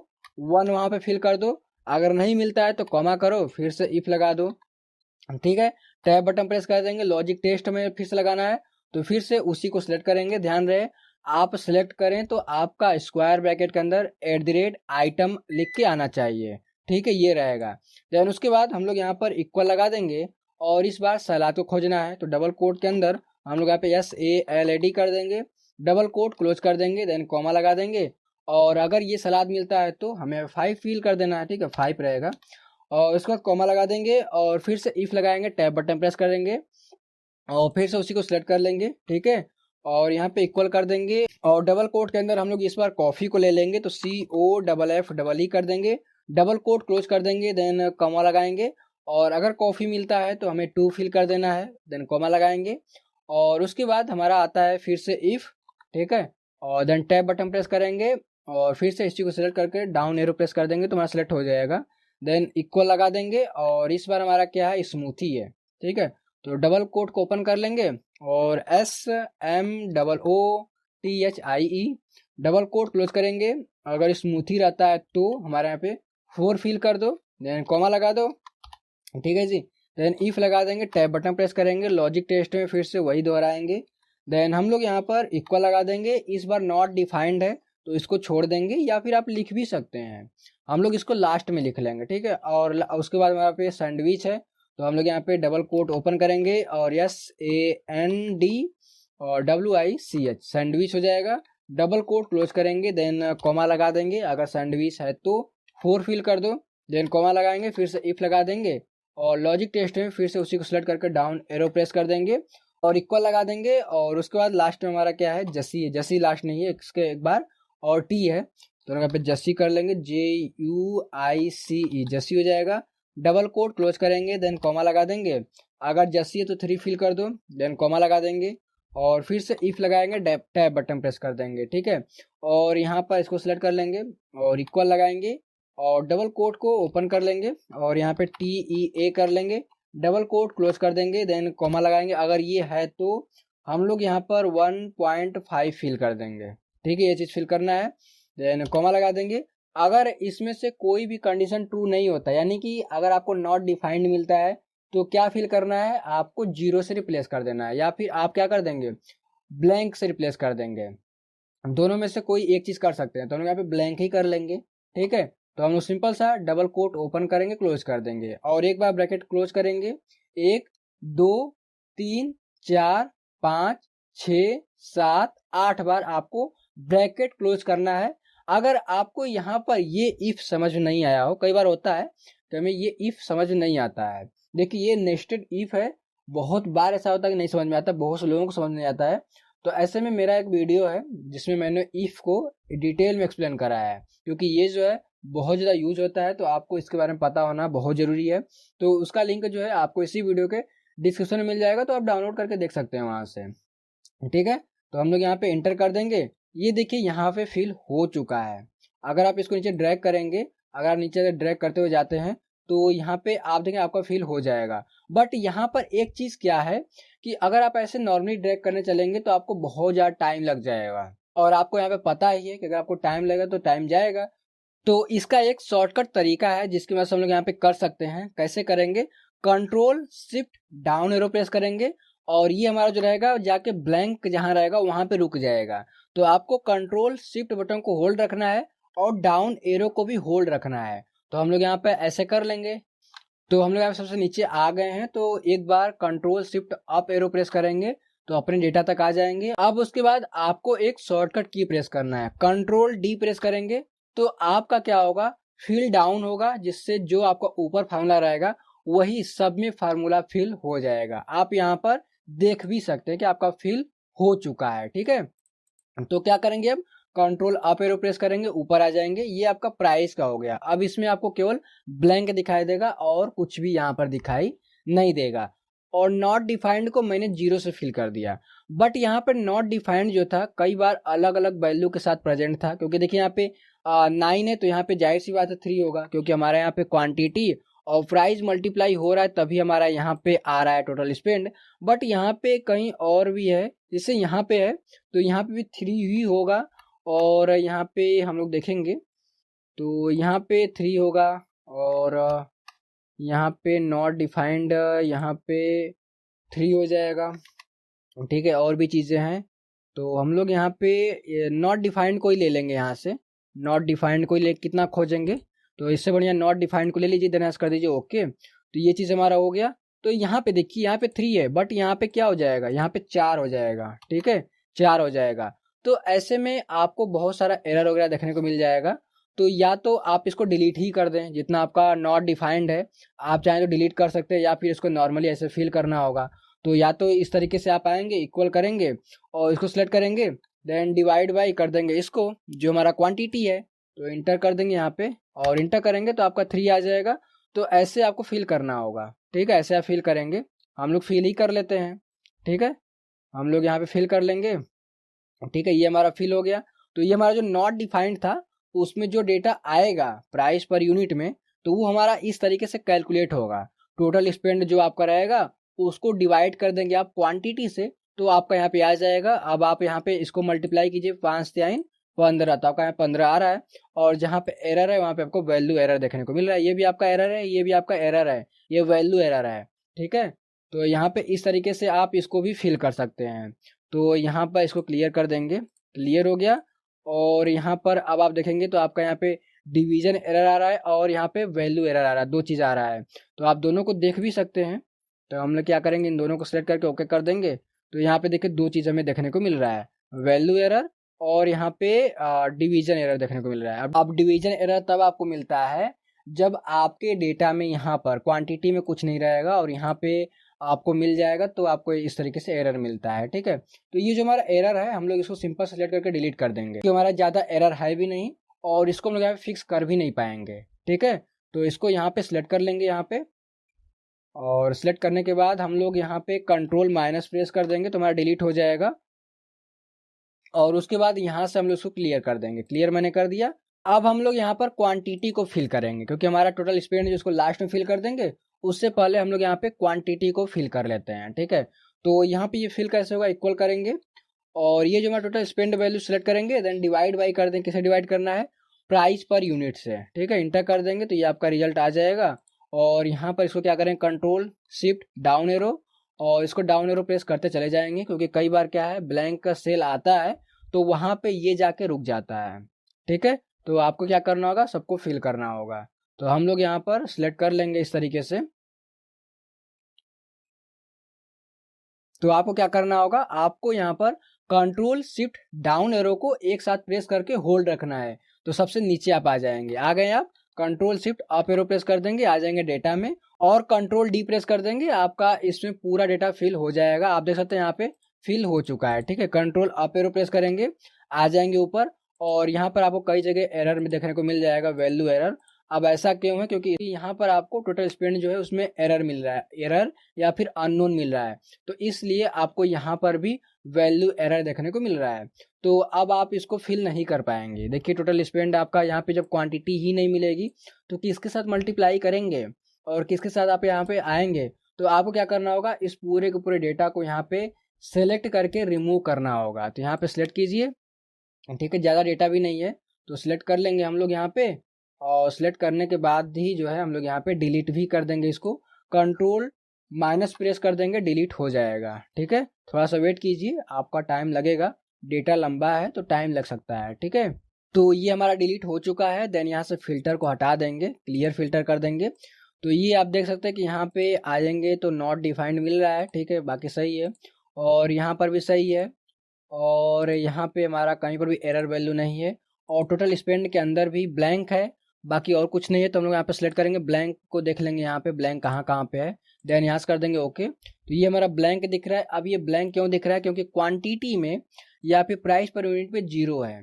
1 वहां पे फिल कर दो, अगर नहीं मिलता है तो कॉमा करो, फिर से इफ लगा दो। ठीक है, टैब बटन प्रेस कर देंगे। लॉजिक टेस्ट में फिर से लगाना है, तो फिर से उसी को सिलेक्ट करेंगे। ध्यान रहे आप सिलेक्ट करें तो आपका स्क्वायर ब्रैकेट के अंदर @item लिख के आना चाहिए। ठीक है, ये रहेगा। देन उसके बाद हम लोग यहाँ पर इक्वल लगा देंगे और इस बार सलाद को खोजना है, तो डबल कोट के अंदर हम लोग यहाँ पे SALAD कर देंगे, डबल कोट क्लोज कर देंगे, देन कॉमा लगा देंगे। और अगर ये सलाद मिलता है तो हमें 5 फिल कर देना है। ठीक है, 5 रहेगा और उसके बाद कॉमा लगा देंगे और फिर से इफ लगाएंगे, टैब बटन प्रेस करेंगे और फिर से उसी को सिलेक्ट कर लेंगे। ठीक है, और यहाँ पे इक्वल कर देंगे और डबल कोट के अंदर हम लोग इस बार कॉफी को ले लेंगे, तो COFFEE कर देंगे, डबल कोट क्लोज कर देंगे, देन कॉमा लगाएंगे। और अगर कॉफी मिलता है तो हमें 2 फिल कर देना है, देन कॉमा लगाएंगे और उसके बाद हमारा आता है फिर से इफ। ठीक है, और देन टैब बटन प्रेस करेंगे और फिर से इसी को सिलेक्ट करके डाउन एरो प्रेस कर देंगे तो हमारा सिलेक्ट हो जाएगा। देन इक्वल लगा देंगे और इस बार हमारा क्या है, स्मूथी है। ठीक है, तो डबल कोट को ओपन कर लेंगे और SMOOTHIE डबल कोट क्लोज करेंगे। अगर स्मूथी रहता है तो हमारे यहाँ पे 4 फिल कर दो, देन कॉमा लगा दो। ठीक है जी, देन इफ लगा देंगे, टैब बटन प्रेस करेंगे, लॉजिक टेस्ट में फिर से वही दोहराएंगे। देन हम लोग यहाँ पर इक्वल लगा देंगे। इस बार नॉट डिफाइंड है तो इसको छोड़ देंगे, या फिर आप लिख भी सकते हैं, हम लोग इसको लास्ट में लिख लेंगे। ठीक है, और उसके बाद हमारे पे सैंडविच है, तो हम लोग यहाँ पे डबल कोट ओपन करेंगे और SAND और WICH सैंडविच हो जाएगा। डबल कोट क्लोज करेंगे, देन कॉमा लगा देंगे अगर सैंडविच है तो, 4 फिल कर दो, देन कॉमा लगाएंगे, फिर से इफ लगा देंगे और लॉजिक टेस्ट में फिर से उसी को सेलेक्ट करके डाउन एरो प्रेस कर देंगे और इक्वल लगा देंगे। और उसके बाद लास्ट में हमारा क्या है, जसी है, जसी लास्ट नहीं है इसके एक बार, और टी है तो यहाँ पे जसी कर लेंगे, JUICE, जसी हो जाएगा। डबल कोट क्लोज करेंगे, देन कॉमा लगा देंगे। अगर जसी है तो 3 फिल कर दो, देन कॉमा लगा देंगे और फिर से इफ लगाएंगे, टैब बटन प्रेस कर देंगे, ठीक है। और यहाँ पर इसको सिलेक्ट कर लेंगे और इक्वल लगाएंगे और डबल कोट को ओपन कर लेंगे और यहाँ पे TEA कर लेंगे, डबल कोट क्लोज कर देंगे, देन कॉमा लगाएंगे। अगर ये है तो हम लोग यहाँ पर 1.5 फिल कर देंगे, ठीक है, ये चीज़ फिल करना है, देन कॉमा लगा देंगे। अगर इसमें से कोई भी कंडीशन ट्रू नहीं होता, यानी कि अगर आपको नॉट डिफाइंड मिलता है तो क्या फिल करना है, आपको 0 से रिप्लेस कर देना है, या फिर आप क्या कर देंगे, ब्लैंक से रिप्लेस कर देंगे। दोनों में से कोई एक चीज कर सकते हैं, तो हम यहाँ पे ब्लैंक ही कर लेंगे, ठीक है। तो हम लोग सिंपल सा डबल कोट ओपन करेंगे, क्लोज कर देंगे और एक बार ब्रैकेट क्लोज करेंगे। 1 2 3 4 5 6 7 8 बार आपको ब्रैकेट क्लोज करना है। अगर आपको यहाँ पर ये इफ समझ नहीं आया हो, कई बार होता है कि हमें ये इफ समझ नहीं आता है, देखिए ये नेस्टेड इफ है, बहुत बार ऐसा होता है कि नहीं समझ में आता, बहुत से लोगों को समझ नहीं आता है। तो ऐसे में मेरा एक वीडियो है जिसमें मैंने इफ को डिटेल में एक्सप्लेन करा है, क्योंकि ये जो है बहुत ज़्यादा यूज होता है, तो आपको इसके बारे में पता होना बहुत ज़रूरी है। तो उसका लिंक जो है आपको इसी वीडियो के डिस्क्रिप्शन में मिल जाएगा, तो आप डाउनलोड करके देख सकते हैं वहाँ से, ठीक है। तो हम लोग यहाँ पे एंटर कर देंगे, ये देखिए यहाँ पे फिल हो चुका है। अगर आप इसको नीचे ड्रैग करेंगे, अगर आप नीचे से ड्रैग करते हुए जाते हैं तो यहाँ पे आप देखेंगे आपका फिल हो जाएगा। बट यहाँ पर एक चीज क्या है कि अगर आप ऐसे नॉर्मली ड्रैग करने चलेंगे तो आपको बहुत ज्यादा टाइम लग जाएगा, और आपको यहाँ पे पता ही है कि अगर आपको टाइम लगेगा तो टाइम जाएगा। तो इसका एक शॉर्टकट तरीका है जिसकी वजह से हम लोग यहाँ पे कर सकते हैं। कैसे करेंगे, control shift down arrow press करेंगे और ये हमारा जो रहेगा जाके ब्लैंक जहां रहेगा वहां पे रुक जाएगा। तो आपको कंट्रोल शिफ्ट बटन को होल्ड रखना है और डाउन एरो को भी होल्ड रखना है। तो हम लोग यहाँ पे ऐसे कर लेंगे। तो हम लोग यहाँ सबसे नीचे आ गए हैं, तो एक बार control shift up arrow press करेंगे तो अपने डेटा तक आ जाएंगे। अब उसके बाद आपको एक शॉर्टकट की प्रेस करना है, कंट्रोल डी प्रेस करेंगे तो आपका क्या होगा, फिल डाउन होगा, जिससे जो आपका ऊपर फार्मूला रहेगा वही सब में फार्मूला फिल हो जाएगा। आप यहाँ पर देख भी सकते हैं कि आपका फिल हो चुका है, ठीक है। तो क्या करेंगे, अब कंट्रोल अप एरो प्रेस करेंगे, ऊपर आ जाएंगे, ये आपका प्राइस का हो गया। अब इसमें आपको केवल ब्लैंक दिखाई देगा और कुछ भी यहाँ पर दिखाई नहीं देगा। और नॉट डिफाइंड को मैंने 0 से फिल कर दिया, बट यहाँ पर नॉट डिफाइंड जो था कई बार अलग अलग वैल्यू के साथ प्रेजेंट था, क्योंकि देखिए यहाँ पे 9 है तो यहाँ पे जाहिर सी बात है 3 होगा, क्योंकि हमारे यहाँ पे क्वांटिटी और प्राइस मल्टीप्लाई हो रहा है तभी हमारा यहाँ पे आ रहा है टोटल स्पेंड। बट यहाँ पे कहीं और भी है, जैसे यहाँ पे है तो यहाँ पे भी 3 ही होगा, और यहाँ पे हम लोग देखेंगे तो यहाँ पे 3 होगा, और यहाँ पे नॉट डिफाइंड यहाँ पे 3 हो जाएगा, ठीक है। और भी चीज़ें हैं तो हम लोग यहाँ पे नॉट डिफाइंड कोई ले लेंगे, यहाँ से नॉट डिफाइंड कोई ले, कितना खोजेंगे, तो इससे बढ़िया नॉट डिफाइंड को ले लीजिए, देन कर दीजिए ओके। तो ये चीज़ हमारा हो गया। तो यहाँ पे देखिए यहाँ पे 3 है, बट यहाँ पे क्या हो जाएगा, यहाँ पे 4 हो जाएगा, ठीक है, 4 हो जाएगा। तो ऐसे में आपको बहुत सारा एरर वगैरह देखने को मिल जाएगा। तो या तो आप इसको डिलीट ही कर दें, जितना आपका नॉट डिफाइंड है आप चाहें तो डिलीट कर सकते हैं, या फिर इसको नॉर्मली ऐसे फिल करना होगा। तो या तो इस तरीके से आप आएंगे, इक्वल करेंगे और इसको सिलेक्ट करेंगे, देन डिवाइड बाई कर देंगे इसको जो हमारा क्वांटिटी है, तो इंटर कर देंगे यहाँ पे और इंटर करेंगे तो आपका 3 आ जाएगा। तो ऐसे आपको फिल करना होगा, ठीक है, ऐसे आप फिल करेंगे। हम लोग फिल ही कर लेते हैं, ठीक है, हम लोग यहाँ पे फिल कर लेंगे, ठीक है, ये हमारा फिल हो गया। तो ये हमारा जो नॉट डिफाइंड था उसमें जो डेटा आएगा प्राइस पर यूनिट में, तो वो हमारा इस तरीके से कैलकुलेट होगा। टोटल स्पेंड जो आपका रहेगा उसको डिवाइड कर देंगे आप क्वांटिटी से, तो आपका यहाँ पे आ जाएगा। अब आप यहाँ पे इसको मल्टीप्लाई कीजिए, 5 3 15, तो आपका यहाँ 15 आ रहा है। और जहाँ पे एरर है वहाँ पे आपको वैल्यू एरर देखने को मिल रहा है, ये भी आपका एरर है, ये भी आपका एरर है, ये वैल्यू एरर है, ठीक है। तो यहाँ पे इस तरीके से आप इसको भी फिल कर सकते हैं। तो यहाँ पर इसको क्लियर कर देंगे, क्लियर हो गया। और यहाँ पर अब आप देखेंगे तो आपका यहाँ पे डिवीजन एरर आ रहा है और यहाँ पे वैल्यू एरर आ रहा है, 2 चीज़ आ रहा है। तो आप दोनों को देख भी सकते हैं। तो हम लोग क्या करेंगे, इन दोनों को सिलेक्ट करके ओके कर देंगे। तो यहाँ पे देखिए 2 चीज़ हमें देखने को मिल रहा है, वैल्यू एरर और यहाँ पे डिवीजन एरर देखने को मिल रहा है। अब डिवीजन एरर तब आपको मिलता है जब आपके डेटा में यहाँ पर क्वांटिटी में कुछ नहीं रहेगा और यहाँ पे आपको मिल जाएगा, तो आपको इस तरीके से एरर मिलता है। ठीक है, तो ये जो हमारा एरर है हम लोग इसको सिंपल सेलेक्ट करके डिलीट कर देंगे, क्योंकि हमारा ज़्यादा एरर है भी नहीं और इसको हम लोग यहाँ पे फिक्स कर भी नहीं पाएंगे। ठीक है, तो इसको यहाँ पे सिलेक्ट कर लेंगे यहाँ पे, और सिलेक्ट करने के बाद हम लोग यहाँ पे कंट्रोल माइनस प्रेस कर देंगे तो हमारा डिलीट हो जाएगा। और उसके बाद यहाँ से हम लोग उसको क्लियर कर देंगे। क्लियर मैंने कर दिया। अब हम लोग यहाँ पर क्वांटिटी को फिल करेंगे, क्योंकि हमारा टोटल स्पेंड जिसको लास्ट में फिल कर देंगे, उससे पहले हम लोग यहाँ पे क्वांटिटी को फिल कर लेते हैं। ठीक है, तो यहाँ पे ये फिल कैसे होगा, इक्वल करेंगे और ये जो हमारा टोटल स्पेंड वैल्यू सेलेक्ट करेंगे, देन डिवाइड बाई कर देंगे। किसे डिवाइड करना है, प्राइस पर यूनिट से। ठीक है, इंटर कर देंगे तो ये आपका रिजल्ट आ जाएगा। और यहाँ पर इसको क्या करेंगे, कंट्रोल शिफ्ट डाउन एरो, और इसको डाउन एरो प्रेस करते चले जाएंगे, क्योंकि कई बार क्या है ब्लैंक का सेल आता है तो वहां पे ये जाके रुक जाता है। ठीक है, तो आपको क्या करना होगा, सबको फिल करना होगा। तो हम लोग यहाँ पर सिलेक्ट कर लेंगे इस तरीके से। तो आपको क्या करना होगा, आपको यहाँ पर कंट्रोल शिफ्ट डाउन एरो को एक साथ प्रेस करके होल्ड रखना है। तो सबसे नीचे आप आ जाएंगे, आ गए आप, control shift up arrow press कर देंगे, आ जाएंगे डेटा में, और कंट्रोल डी प्रेस कर देंगे, आपका इसमें पूरा डेटा फिल हो जाएगा। आप देख सकते हैं यहाँ पे फिल हो चुका है। ठीक है, कंट्रोल अप एरो प्रेस करेंगे, आ जाएंगे ऊपर, और यहाँ पर आपको कई जगह एरर में देखने को मिल जाएगा, वैल्यू एरर। अब ऐसा क्यों है, क्योंकि यहाँ पर आपको टोटल स्पेंड जो है उसमें एरर मिल रहा है, एरर या फिर अननोन मिल रहा है, तो इसलिए आपको यहाँ पर भी वैल्यू एरर देखने को मिल रहा है। तो अब आप इसको फिल नहीं कर पाएंगे। देखिए टोटल स्पेंड आपका यहाँ पे जब क्वांटिटी ही नहीं मिलेगी तो किसके साथ मल्टीप्लाई करेंगे और किसके साथ आप यहाँ पे आएंगे। तो आपको क्या करना होगा, इस पूरे के पूरे डेटा को यहाँ पे सेलेक्ट करके रिमूव करना होगा। तो यहाँ पे सिलेक्ट कीजिए। ठीक है, ज़्यादा डेटा भी नहीं है तो सिलेक्ट कर लेंगे हम लोग यहाँ पे, और सिलेक्ट करने के बाद ही जो है हम लोग यहाँ पे डिलीट भी कर देंगे इसको, कंट्रोल माइनस प्रेस कर देंगे, डिलीट हो जाएगा। ठीक है, थोड़ा सा वेट कीजिए, आपका टाइम लगेगा, डेटा लंबा है तो टाइम लग सकता है। ठीक है, तो ये हमारा डिलीट हो चुका है। देन यहाँ से फिल्टर को हटा देंगे, क्लियर फिल्टर कर देंगे। तो ये आप देख सकते हैं कि यहाँ पे आ जाएंगे तो नॉट डिफाइंड मिल रहा है। ठीक है, बाकी सही है, और यहाँ पर भी सही है, और यहाँ पे हमारा कहीं पर भी एरर वैल्यू नहीं है, और टोटल स्पेंड के अंदर भी ब्लैंक है, बाकी और कुछ नहीं है। तो हम लोग यहाँ पे सिलेक्ट करेंगे, ब्लैंक को देख लेंगे यहाँ पे ब्लैंक कहाँ कहाँ पे है, देन यहाँ से कर देंगे ओके। तो ये हमारा ब्लैंक दिख रहा है। अब ये ब्लैंक क्यों दिख रहा है, क्योंकि क्वांटिटी में या फिर प्राइस पर यूनिट पे 0 है।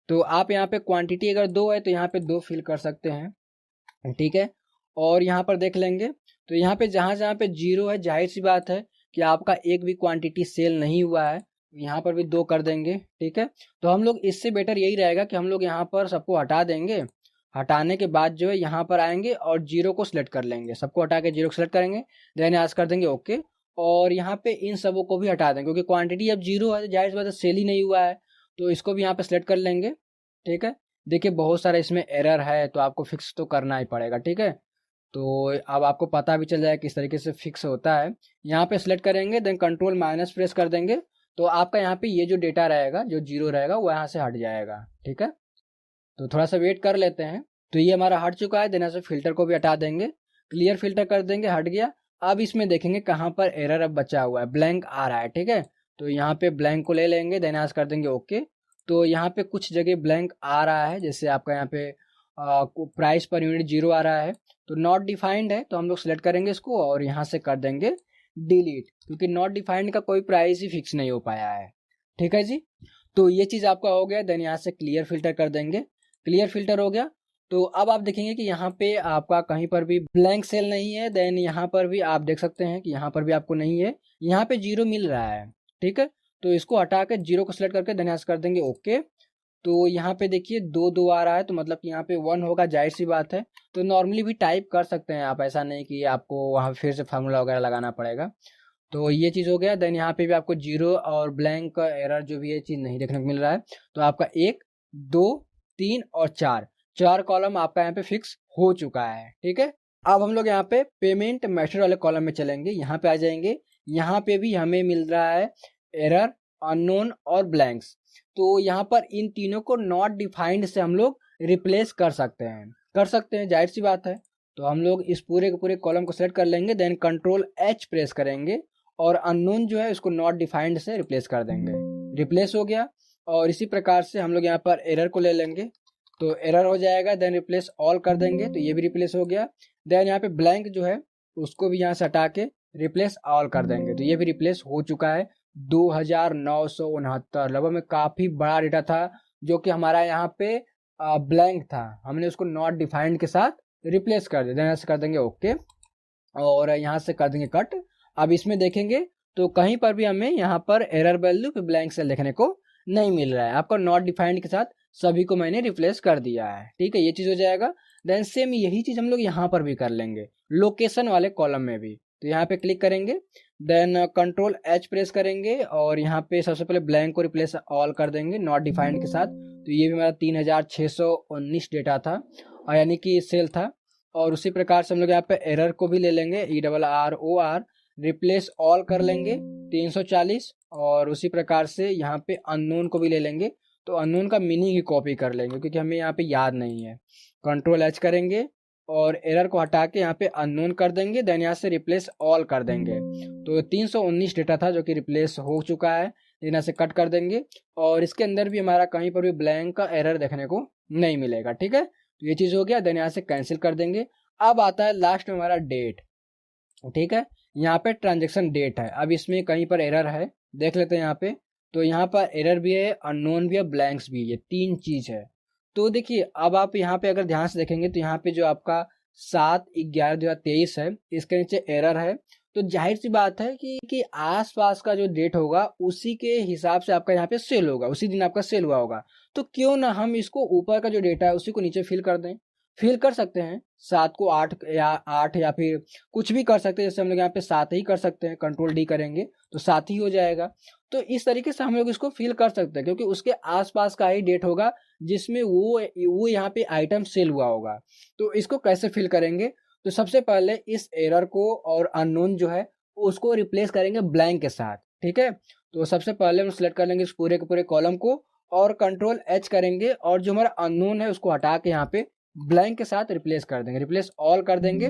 तो आप यहाँ पे क्वांटिटी अगर 2 है तो यहाँ पे 2 फिल कर सकते हैं। ठीक है, और यहाँ पर देख लेंगे तो यहाँ पे जहाँ जहाँ पे 0 है, जाहिर सी बात है कि आपका एक भी क्वांटिटी सेल नहीं हुआ है, यहाँ पर भी 2 कर देंगे। ठीक है, तो हम लोग इससे बेटर यही रहेगा कि हम लोग यहाँ पर सबको हटा देंगे। हटाने के बाद जो है यहाँ पर आएंगे और 0 को सिलेक्ट कर लेंगे, सबको हटा के 0 को सिलेक्ट करेंगे, देन आज कर देंगे ओके। और यहाँ पे इन सबों को भी हटा देंगे, क्योंकि क्वांटिटी अब 0 है, जाहिर सी बात है सेल ही नहीं हुआ है, तो इसको भी यहाँ पे सिलेक्ट कर लेंगे। ठीक है, देखिए बहुत सारा इसमें एरर है तो आपको फिक्स तो करना ही पड़ेगा। ठीक है, तो अब आपको पता भी चल जाएगा किस तरीके से फिक्स होता है। यहाँ पे सिलेक्ट करेंगे, देन कंट्रोल माइनस प्रेस कर देंगे, तो आपका यहाँ पे ये जो डेटा रहेगा जो 0 रहेगा वो यहाँ से हट जाएगा। ठीक है, तो थोड़ा सा वेट कर लेते हैं। तो ये हमारा हट चुका है, देन यहाँ से फिल्टर को भी हटा देंगे, क्लियर फिल्टर कर देंगे, हट गया। अब इसमें देखेंगे कहाँ पर एरर अब बचा हुआ है, ब्लैंक आ रहा है। ठीक है, तो यहाँ पे ब्लैंक को ले लेंगे, देन यहाँ से कर देंगे ओके। तो यहाँ पे कुछ जगह ब्लैंक आ रहा है, जैसे आपका यहाँ पे प्राइस पर यूनिट 0 आ रहा है, तो नॉट डिफाइंड है, तो हम लोग सिलेक्ट करेंगे इसको और यहाँ से कर देंगे डिलीट, क्योंकि नॉट डिफाइंड का कोई प्राइस ही फिक्स नहीं हो पाया है। ठीक है जी, तो ये चीज़ आपका हो गया। देन यहाँ से क्लियर फिल्टर कर देंगे, क्लियर फिल्टर हो गया। तो अब आप देखेंगे कि यहाँ पे आपका कहीं पर भी ब्लैंक सेल नहीं है। देन यहाँ पर भी आप देख सकते हैं कि यहाँ पर भी आपको नहीं है, यहाँ पे 0 मिल रहा है। ठीक है, तो इसको हटा के 0 को सिलेक्ट करके देन यहाँ से कर देंगे ओके। तो यहाँ पे देखिए 2 आ रहा है, तो मतलब कि यहाँ पे 1 होगा, जाहिर सी बात है। तो नॉर्मली भी टाइप कर सकते हैं आप, ऐसा नहीं कि आपको वहाँ फिर से फार्मूला वगैरह लगाना पड़ेगा। तो ये चीज़ हो गया। देन यहाँ पे भी आपको 0 और ब्लैंक का एरर जो भी है चीज़ नहीं देखने को मिल रहा है। तो आपका 1 2 3 और 4 कॉलम आपका यहाँ पे फिक्स हो चुका है। ठीक है, अब हम लोग यहाँ पे पेमेंट मेथड वाले कॉलम में चलेंगे, यहाँ पे आ जाएंगे। यहाँ पे भी हमें मिल रहा है एरर, अननोन और ब्लैंक्स। तो यहाँ पर इन तीनों को नॉट डिफाइंड से हम लोग रिप्लेस कर सकते हैं, जाहिर सी बात है। तो हम लोग इस पूरे के पूरे कॉलम को सेलेक्ट कर लेंगे, देन कंट्रोल H प्रेस करेंगे और अननोन जो है उसको नॉट डिफाइंड से रिप्लेस कर देंगे। रिप्लेस हो गया। और इसी प्रकार से हम लोग यहाँ पर एरर को ले लेंगे, तो एरर हो जाएगा। देन रिप्लेस ऑल कर देंगे, तो ये भी रिप्लेस हो गया। देन यहाँ पे ब्लैंक जो है उसको भी यहाँ से हटा के रिप्लेस ऑल कर देंगे, तो ये भी रिप्लेस हो चुका है। 2969 लगभग में काफी बड़ा डेटा था जो कि हमारा यहाँ पे ब्लैंक था, हमने उसको नॉट डिफाइंड के साथ रिप्लेस कर दिया। देन यहाँ से कर देंगे ओके, और यहाँ से कर देंगे कट। अब इसमें देखेंगे तो कहीं पर भी हमें यहाँ पर एरर वैल्यू पे ब्लैंक सेल देखने को नहीं मिल रहा है। आपका नॉट डिफाइंड के साथ सभी को मैंने रिप्लेस कर दिया है, ठीक है, ये चीज हो जाएगा। देन सेम यही चीज हम लोग यहाँ पर भी कर लेंगे लोकेशन वाले कॉलम में भी। तो यहाँ पे क्लिक करेंगे, देन कंट्रोल एच प्रेस करेंगे और यहाँ पे सबसे पहले ब्लैंक को रिप्लेस ऑल कर देंगे नॉट डिफाइंड के साथ। तो ये भी हमारा 3619 डेटा था, यानी कि सेल था। और उसी प्रकार से हम लोग यहाँ पे एरर को भी ले लेंगे, ERROR रिप्लेस ऑल कर लेंगे 340। और उसी प्रकार से यहाँ पे अननोन को भी ले लेंगे, तो अननोन का मीनिंग ही कॉपी कर लेंगे क्योंकि हमें यहाँ पे याद नहीं है। कंट्रोल एच करेंगे और एरर को हटा के यहाँ पे अननोन कर देंगे, देन यहाँ से रिप्लेस ऑल कर देंगे। तो 319 डेटा था जो कि रिप्लेस हो चुका है, यहाँ से कट कर देंगे। और इसके अंदर भी हमारा कहीं पर भी ब्लैंक का एरर देखने को नहीं मिलेगा, ठीक है। तो ये चीज हो गया, देन यहाँ से कैंसिल कर देंगे। अब आता है लास्ट में हमारा डेट, ठीक है। यहाँ पे ट्रांजेक्शन डेट है, अब इसमें कहीं पर एरर है, देख लेते हैं यहाँ पे। तो यहाँ पर एरर भी है, अननोन भी है, ब्लैंक्स भी है, 3 चीज है। तो देखिए अब आप यहाँ पे अगर ध्यान से देखेंगे तो यहाँ पे जो आपका 7/11/2023 है, इसके नीचे एरर है। तो जाहिर सी बात है कि आसपास का जो डेट होगा उसी के हिसाब से आपका यहाँ पे सेल होगा, उसी दिन आपका सेल हुआ होगा। तो क्यों ना हम इसको ऊपर का जो डेटा है उसी को नीचे फिल कर दें। फिल कर सकते हैं 7 को 8 या फिर कुछ भी कर सकते हैं, जैसे हम लोग यहाँ पे 7 ही कर सकते हैं, कंट्रोल डी करेंगे तो 7 ही हो जाएगा। तो इस तरीके से हम लोग इसको फिल कर सकते हैं क्योंकि उसके आसपास का ही डेट होगा जिसमें वो यहाँ पे आइटम सेल हुआ होगा। तो इसको कैसे फिल करेंगे, तो सबसे पहले इस एरर को और अननोन जो है उसको रिप्लेस करेंगे ब्लैंक के साथ, ठीक है। तो सबसे पहले हम सिलेक्ट कर लेंगे इस पूरे के पूरे कॉलम को और कंट्रोल एच करेंगे और जो हमारा अननोन है उसको हटा के यहाँ पे ब्लैंक के साथ रिप्लेस कर देंगे, रिप्लेस ऑल कर देंगे।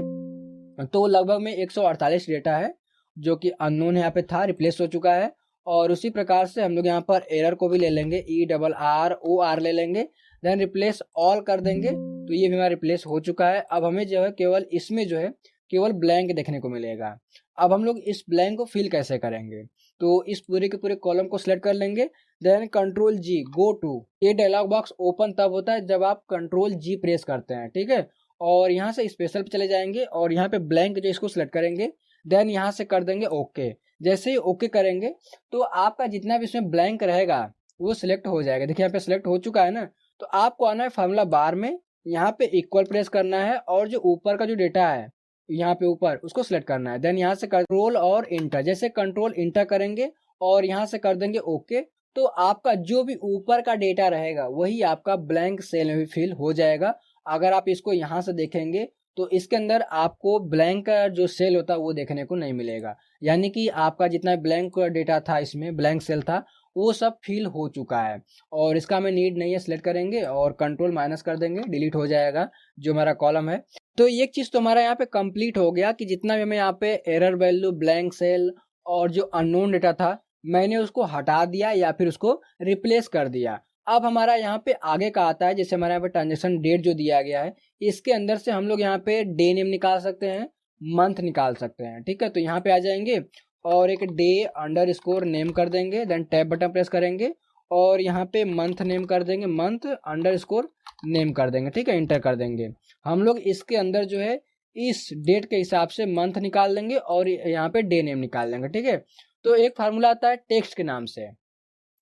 तो लगभग में 148 डेटा है जो कि अननोन यहाँ पे था, रिप्लेस हो चुका है। और उसी प्रकार से हम लोग यहाँ पर एरर को भी ले लेंगे, ERROR ले लेंगे, देन रिप्लेस ऑल कर देंगे। तो ये भी हमारा रिप्लेस हो चुका है। अब हमें जो है केवल इसमें जो है केवल ब्लैंक देखने को मिलेगा। अब हम लोग इस ब्लैंक को फिल कैसे करेंगे, तो इस पूरे के पूरे कॉलम को सिलेक्ट कर लेंगे, then control G go to. ये डायलॉग बॉक्स ओपन तब होता है जब आप कंट्रोल जी प्रेस करते हैं, ठीक है। और यहाँ से स्पेशल पे चले जाएंगे और यहाँ पे ब्लैंक जो इसको सिलेक्ट करेंगे, देन यहाँ से कर देंगे ओके। जैसे ही ओके करेंगे तो आपका जितना भी इसमें ब्लैंक रहेगा वो सिलेक्ट हो जाएगा। देखिए यहाँ पे सिलेक्ट हो चुका है ना। तो आपको आना है फार्मूला बार में, यहाँ पे इक्वल प्रेस करना है और जो ऊपर का जो डेटा है यहाँ पे ऊपर उसको सिलेक्ट करना है। देन यहाँ से कंट्रोल और इंटर, जैसे कंट्रोल इंटर करेंगे और यहाँ से कर देंगे ओके, तो आपका जो भी ऊपर का डेटा रहेगा वही आपका ब्लैंक सेल में भी फिल हो जाएगा। अगर आप इसको यहाँ से देखेंगे तो इसके अंदर आपको ब्लैंक का जो सेल होता है वो देखने को नहीं मिलेगा, यानी कि आपका जितना ब्लैंक डेटा था इसमें ब्लैंक सेल था वो सब फिल हो चुका है और इसका हमें नीड नहीं है। सिलेक्ट करेंगे और कंट्रोल माइनस कर देंगे, डिलीट हो जाएगा जो हमारा कॉलम है। तो एक चीज तो हमारा यहाँ पे कंप्लीट हो गया कि जितना भी हमें यहाँ पे एरर वैल्यू, ब्लैंक सेल और जो अननोन डेटा था मैंने उसको हटा दिया या फिर उसको रिप्लेस कर दिया। अब हमारा यहाँ पे आगे का आता है, जैसे हमारे यहाँ पे ट्रांजेक्शन डेट जो दिया गया है इसके अंदर से हम लोग यहाँ पे डे नेम निकाल सकते हैं, मंथ निकाल सकते हैं, ठीक है। तो यहाँ पे आ जाएंगे और एक डे नेम कर देंगे, देन टैब बटन प्रेस करेंगे और यहाँ पे मंथ नेम कर देंगे, मंथ नेम कर देंगे, ठीक है, इंटर कर देंगे। हम लोग इसके अंदर जो है इस डेट के हिसाब से मंथ निकाल देंगे और यहाँ पे डे नेम निकाल देंगे, ठीक है। तो एक फार्मूला आता है टेक्स्ट के नाम से,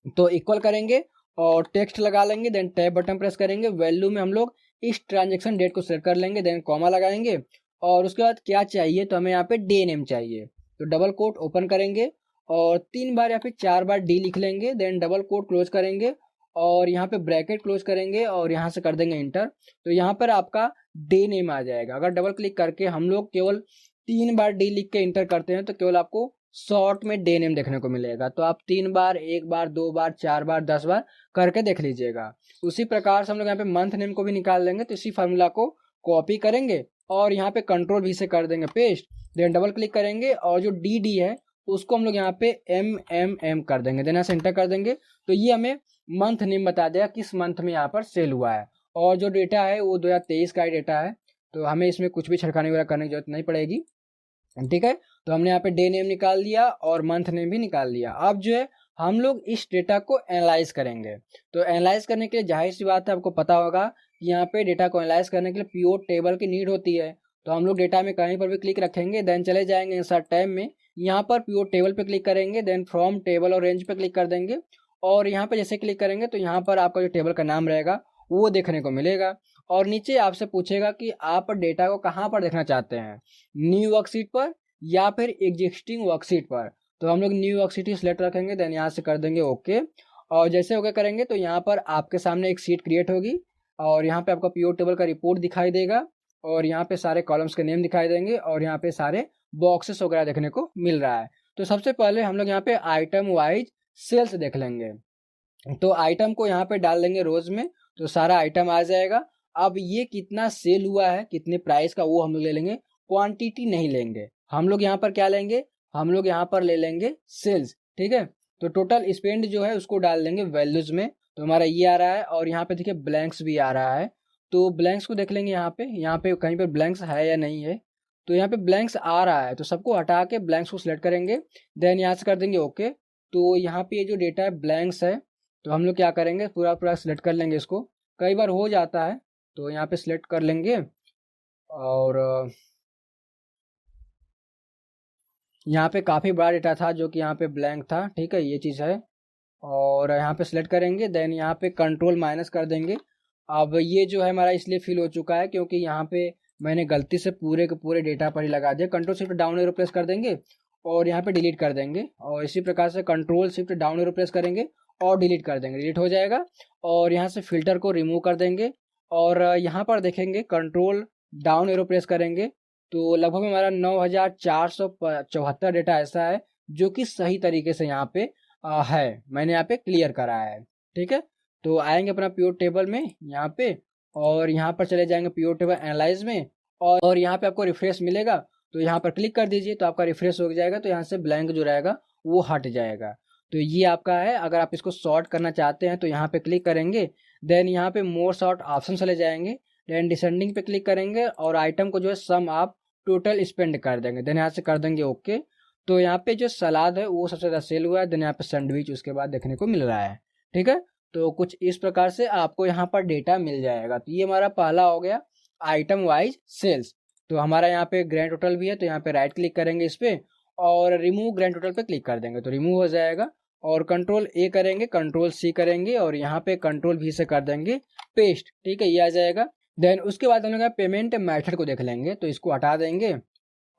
तो इक्वल करेंगे और टेक्स्ट लगा लेंगे, देन टैब बटन प्रेस करेंगे। वैल्यू में हम लोग इस ट्रांजेक्शन डेट को सेलेक्ट कर लेंगे, देन कॉमा लगाएंगे और उसके बाद क्या चाहिए, तो हमें यहाँ पे डे नेम चाहिए। तो डबल कोट ओपन करेंगे और 3 बार या फिर 4 बार डी लिख लेंगे, देन डबल कोट क्लोज करेंगे और यहाँ पे ब्रैकेट क्लोज करेंगे और यहाँ से कर देंगे इंटर। तो यहाँ पर आपका डे नेम आ जाएगा। अगर डबल क्लिक करके हम लोग केवल 3 बार डी लिख के इंटर करते हैं तो केवल आपको शॉर्ट में डे नेम देखने को मिलेगा। तो आप 3 बार, 1 बार, 2 बार, 4 बार, 10 बार करके देख लीजिएगा। उसी प्रकार से हम लोग यहाँ पे मंथ नेम को भी निकाल लेंगे। तो इसी फार्मूला को कॉपी करेंगे और यहाँ पे कंट्रोल भी से कर देंगे पेस्ट, देन डबल क्लिक करेंगे और जो डी है उसको हम लोग यहाँ पे MM कर देंगे, देन यहाँ से एंटर कर देंगे। तो ये हमें मंथ नेम बता देगा किस मंथ में यहाँ पर सेल हुआ है। और जो डेटा है वो 2023 का ही डेटा है, तो हमें इसमें कुछ भी छिड़काने वगैरह करने की जरूरत नहीं पड़ेगी। ठीक है, तो हमने यहाँ पे डे नेम निकाल दिया और मंथ नेम भी निकाल दिया। अब जो है हम लोग इस डेटा को एनालाइज करेंगे। तो एनालाइज करने के लिए जाहिर सी बात है, आपको पता होगा कि यहाँ पे डेटा को एनालाइज करने के लिए प्योर टेबल की नीड होती है। तो हम लोग डेटा में कहीं पर भी क्लिक रखेंगे, देन चले जाएंगे इंसर्ट टैब में, यहाँ पर प्योर टेबल पे क्लिक करेंगे, देन फ्रॉम टेबल और रेंज पे क्लिक कर देंगे। और यहाँ पे जैसे क्लिक करेंगे तो यहाँ पर आपका जो टेबल का नाम रहेगा वो देखने को मिलेगा। और नीचे आपसे पूछेगा कि आप डेटा को कहाँ पर देखना चाहते हैं, न्यू वर्कशीट पर या फिर एग्जिस्टिंग वर्कशीट पर। तो हम लोग न्यू वर्कशीट ही सिलेक्ट रखेंगे, देन यहाँ से कर देंगे ओके। और जैसे ओके करेंगे तो यहाँ पर आपके सामने एक शीट क्रिएट होगी और यहाँ पे आपका पीओ टेबल का रिपोर्ट दिखाई देगा और यहाँ पे सारे कॉलम्स के नेम दिखाई देंगे और यहाँ पे सारे बॉक्सेस वगैरह देखने को मिल रहा है। तो सबसे पहले हम लोग यहाँ पे आइटम वाइज सेल्स देख लेंगे। तो आइटम को यहाँ पे डाल देंगे रोज में, तो सारा आइटम आ जाएगा। अब ये कितना सेल हुआ है, कितने प्राइस का, वो हम लोग ले लेंगे, क्वांटिटी नहीं लेंगे। हम लोग यहाँ पर क्या लेंगे, हम लोग यहाँ पर ले लेंगे सेल्स। ठीक है, तो टोटल स्पेंड जो है उसको डाल देंगे वैल्यूज में, तो हमारा ये आ रहा है। और यहाँ पे देखिए ब्लैंक्स भी आ रहा है, तो ब्लैंक्स को देख लेंगे यहाँ पे कहीं पे ब्लैंक्स है या नहीं है। तो यहाँ पे ब्लैंक्स आ रहा है, तो सबको हटा के ब्लैंक्स को सिलेक्ट करेंगे, देन यहाँ से कर देंगे ओके। तो यहाँ पे ये जो डेटा है ब्लैंक्स है, तो हम लोग क्या करेंगे, पूरा पूरा सिलेक्ट कर लेंगे इसको। कई बार हो जाता है, तो यहाँ पे सिलेक्ट कर लेंगे और यहाँ पे काफ़ी बड़ा डेटा था जो कि यहाँ पे ब्लैंक था। ठीक है, ये चीज़ है। और यहाँ पे सिलेक्ट करेंगे, देन यहाँ पे कंट्रोल माइनस कर देंगे। अब ये जो है हमारा इसलिए फिल हो चुका है क्योंकि यहाँ पे मैंने गलती से पूरे के पूरे डेटा पर ही लगा दिया। Control shift down arrow press कर देंगे और यहाँ पे डिलीट कर देंगे, और इसी प्रकार से control shift down arrow press करेंगे और डिलीट कर देंगे, डिलीट हो जाएगा। और यहाँ से फिल्टर को रिमूव कर देंगे और यहाँ पर देखेंगे कंट्रोल डाउन एरो प्रेस करेंगे तो लगभग हमारा 9474 डेटा ऐसा है जो कि सही तरीके से यहाँ पे है, मैंने यहाँ पे क्लियर करा है। ठीक है, तो आएंगे अपना प्योर टेबल में यहाँ पे, और यहाँ पर चले जाएंगे प्योर टेबल एनालाइज में, और यहाँ पे आपको रिफ्रेश मिलेगा, तो यहाँ पर क्लिक कर दीजिए तो आपका रिफ्रेश हो जाएगा। तो यहाँ से ब्लैंक जो रहेगा वो हट जाएगा। तो ये आपका है। अगर आप इसको शॉर्ट करना चाहते हैं तो यहाँ पे क्लिक करेंगे, देन यहाँ पे मोर शॉर्ट ऑप्शन चले जाएंगे, देन डिसेंडिंग पे क्लिक करेंगे और आइटम को जो है सम आप टोटल स्पेंड कर देंगे, देन यहाँ से कर देंगे ओके। तो यहाँ पे जो सलाद है वो सबसे ज़्यादा सेल हुआ है, देन यहाँ पे सैंडविच उसके बाद देखने को मिल रहा है। ठीक है, तो कुछ इस प्रकार से आपको यहाँ पर डेटा मिल जाएगा। तो ये हमारा पहला हो गया आइटम वाइज सेल्स। तो हमारा यहाँ पे ग्रैंड टोटल भी है, तो यहाँ पे राइट क्लिक करेंगे इस पे और रिमूव ग्रैंड टोटल पे क्लिक कर देंगे तो रिमूव हो जाएगा। और कंट्रोल ए करेंगे, कंट्रोल सी करेंगे और यहाँ पे कंट्रोल भी से कर देंगे पेस्ट। ठीक है, ये आ जाएगा। देन उसके बाद हम लोग पेमेंट मेथड को देख लेंगे, तो इसको हटा देंगे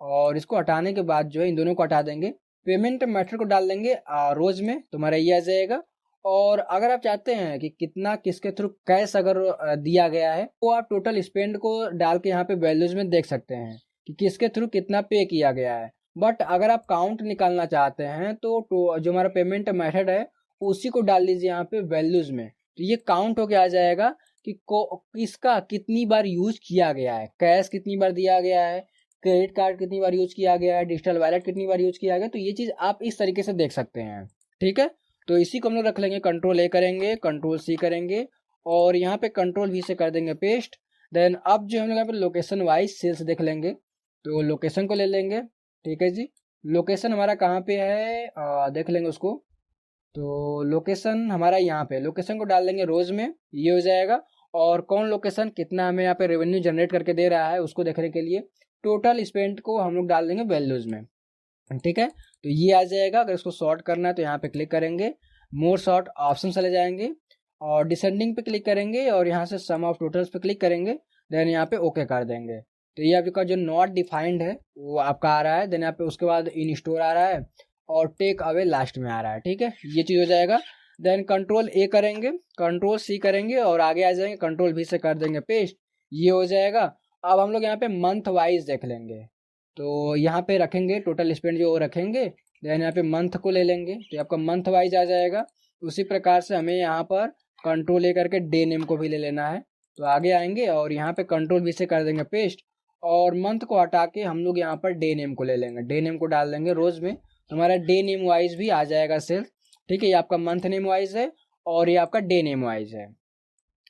और इसको हटाने के बाद जो है इन दोनों को हटा देंगे, पेमेंट मेथड को डाल देंगे रोज में, तुम्हारा ये आ जाएगा। और अगर आप चाहते हैं कि कितना किसके थ्रू कैश अगर दिया गया है, तो आप टोटल स्पेंड को डाल के यहाँ पे वैल्यूज में देख सकते हैं कि किसके थ्रू कितना पे किया गया है। बट अगर आप काउंट निकालना चाहते हैं तो जो हमारा पेमेंट मेथड है उसी को डाल दीजिए यहाँ पे वैल्यूज में, तो ये काउंट होके आ जाएगा कि किसका कितनी बार यूज किया गया है, कैश कितनी बार दिया गया है, क्रेडिट कार्ड कितनी बार यूज किया गया है, डिजिटल वॉलेट कितनी बार यूज किया गया। तो ये चीज आप इस तरीके से देख सकते हैं। ठीक है, तो इसी को हम लोग रख लेंगे, कंट्रोल ए करेंगे, कंट्रोल सी करेंगे और यहाँ पे कंट्रोल भी से कर देंगे पेस्ट। देन अब जो हम लोग यहाँ पे लोकेशन वाइज सेल्स देख लेंगे, तो लोकेशन को ले लेंगे। ठीक है जी, लोकेशन हमारा कहाँ पे है देख लेंगे उसको। तो लोकेशन हमारा यहाँ पे, लोकेशन को डाल देंगे रोज में, ये हो जाएगा। और कौन लोकेशन कितना हमें यहाँ पे रेवेन्यू जनरेट करके दे रहा है उसको देखने के लिए टोटल स्पेंड को हम लोग डाल देंगे वैल्यूज में। ठीक है, तो ये आ जाएगा। अगर इसको सॉर्ट करना है तो यहाँ पे क्लिक करेंगे, मोर सॉर्ट ऑप्शन चले जाएंगे और डिसेंडिंग पे क्लिक करेंगे और यहाँ से सम ऑफ टोटल्स पे क्लिक करेंगे, देन यहाँ पे ओके कर देंगे। तो ये आपका जो नॉट डिफाइंड है वो आपका आ रहा है, देन यहाँ पे उसके बाद इन स्टोर आ रहा है और टेक अवे लास्ट में आ रहा है। ठीक है, ये चीज़ हो जाएगा। देन कंट्रोल ए करेंगे, कंट्रोल सी करेंगे और आगे आ जाएंगे, कंट्रोल भी से कर देंगे पेस्ट, ये हो जाएगा। अब हम लोग यहाँ पे मंथ वाइज देख लेंगे, तो यहाँ पे रखेंगे टोटल स्पेंड जो रखेंगे, देन यहाँ पे मंथ को ले लेंगे तो आपका मंथ वाइज आ जाएगा। उसी प्रकार से हमें यहाँ पर कंट्रोल ए करके डे नेम को भी ले लेना है, तो आगे आएंगे और यहाँ पे कंट्रोल भी से कर देंगे पेस्ट और मंथ को हटा के हम लोग यहाँ पर डे नेम को ले लेंगे, डे नेम को डाल देंगे रोज में, तो हमारा डे नेम वाइज भी आ जाएगा सेल्स। ठीक है, ये आपका मंथ नेम वाइज है और ये आपका डे नेम वाइज है।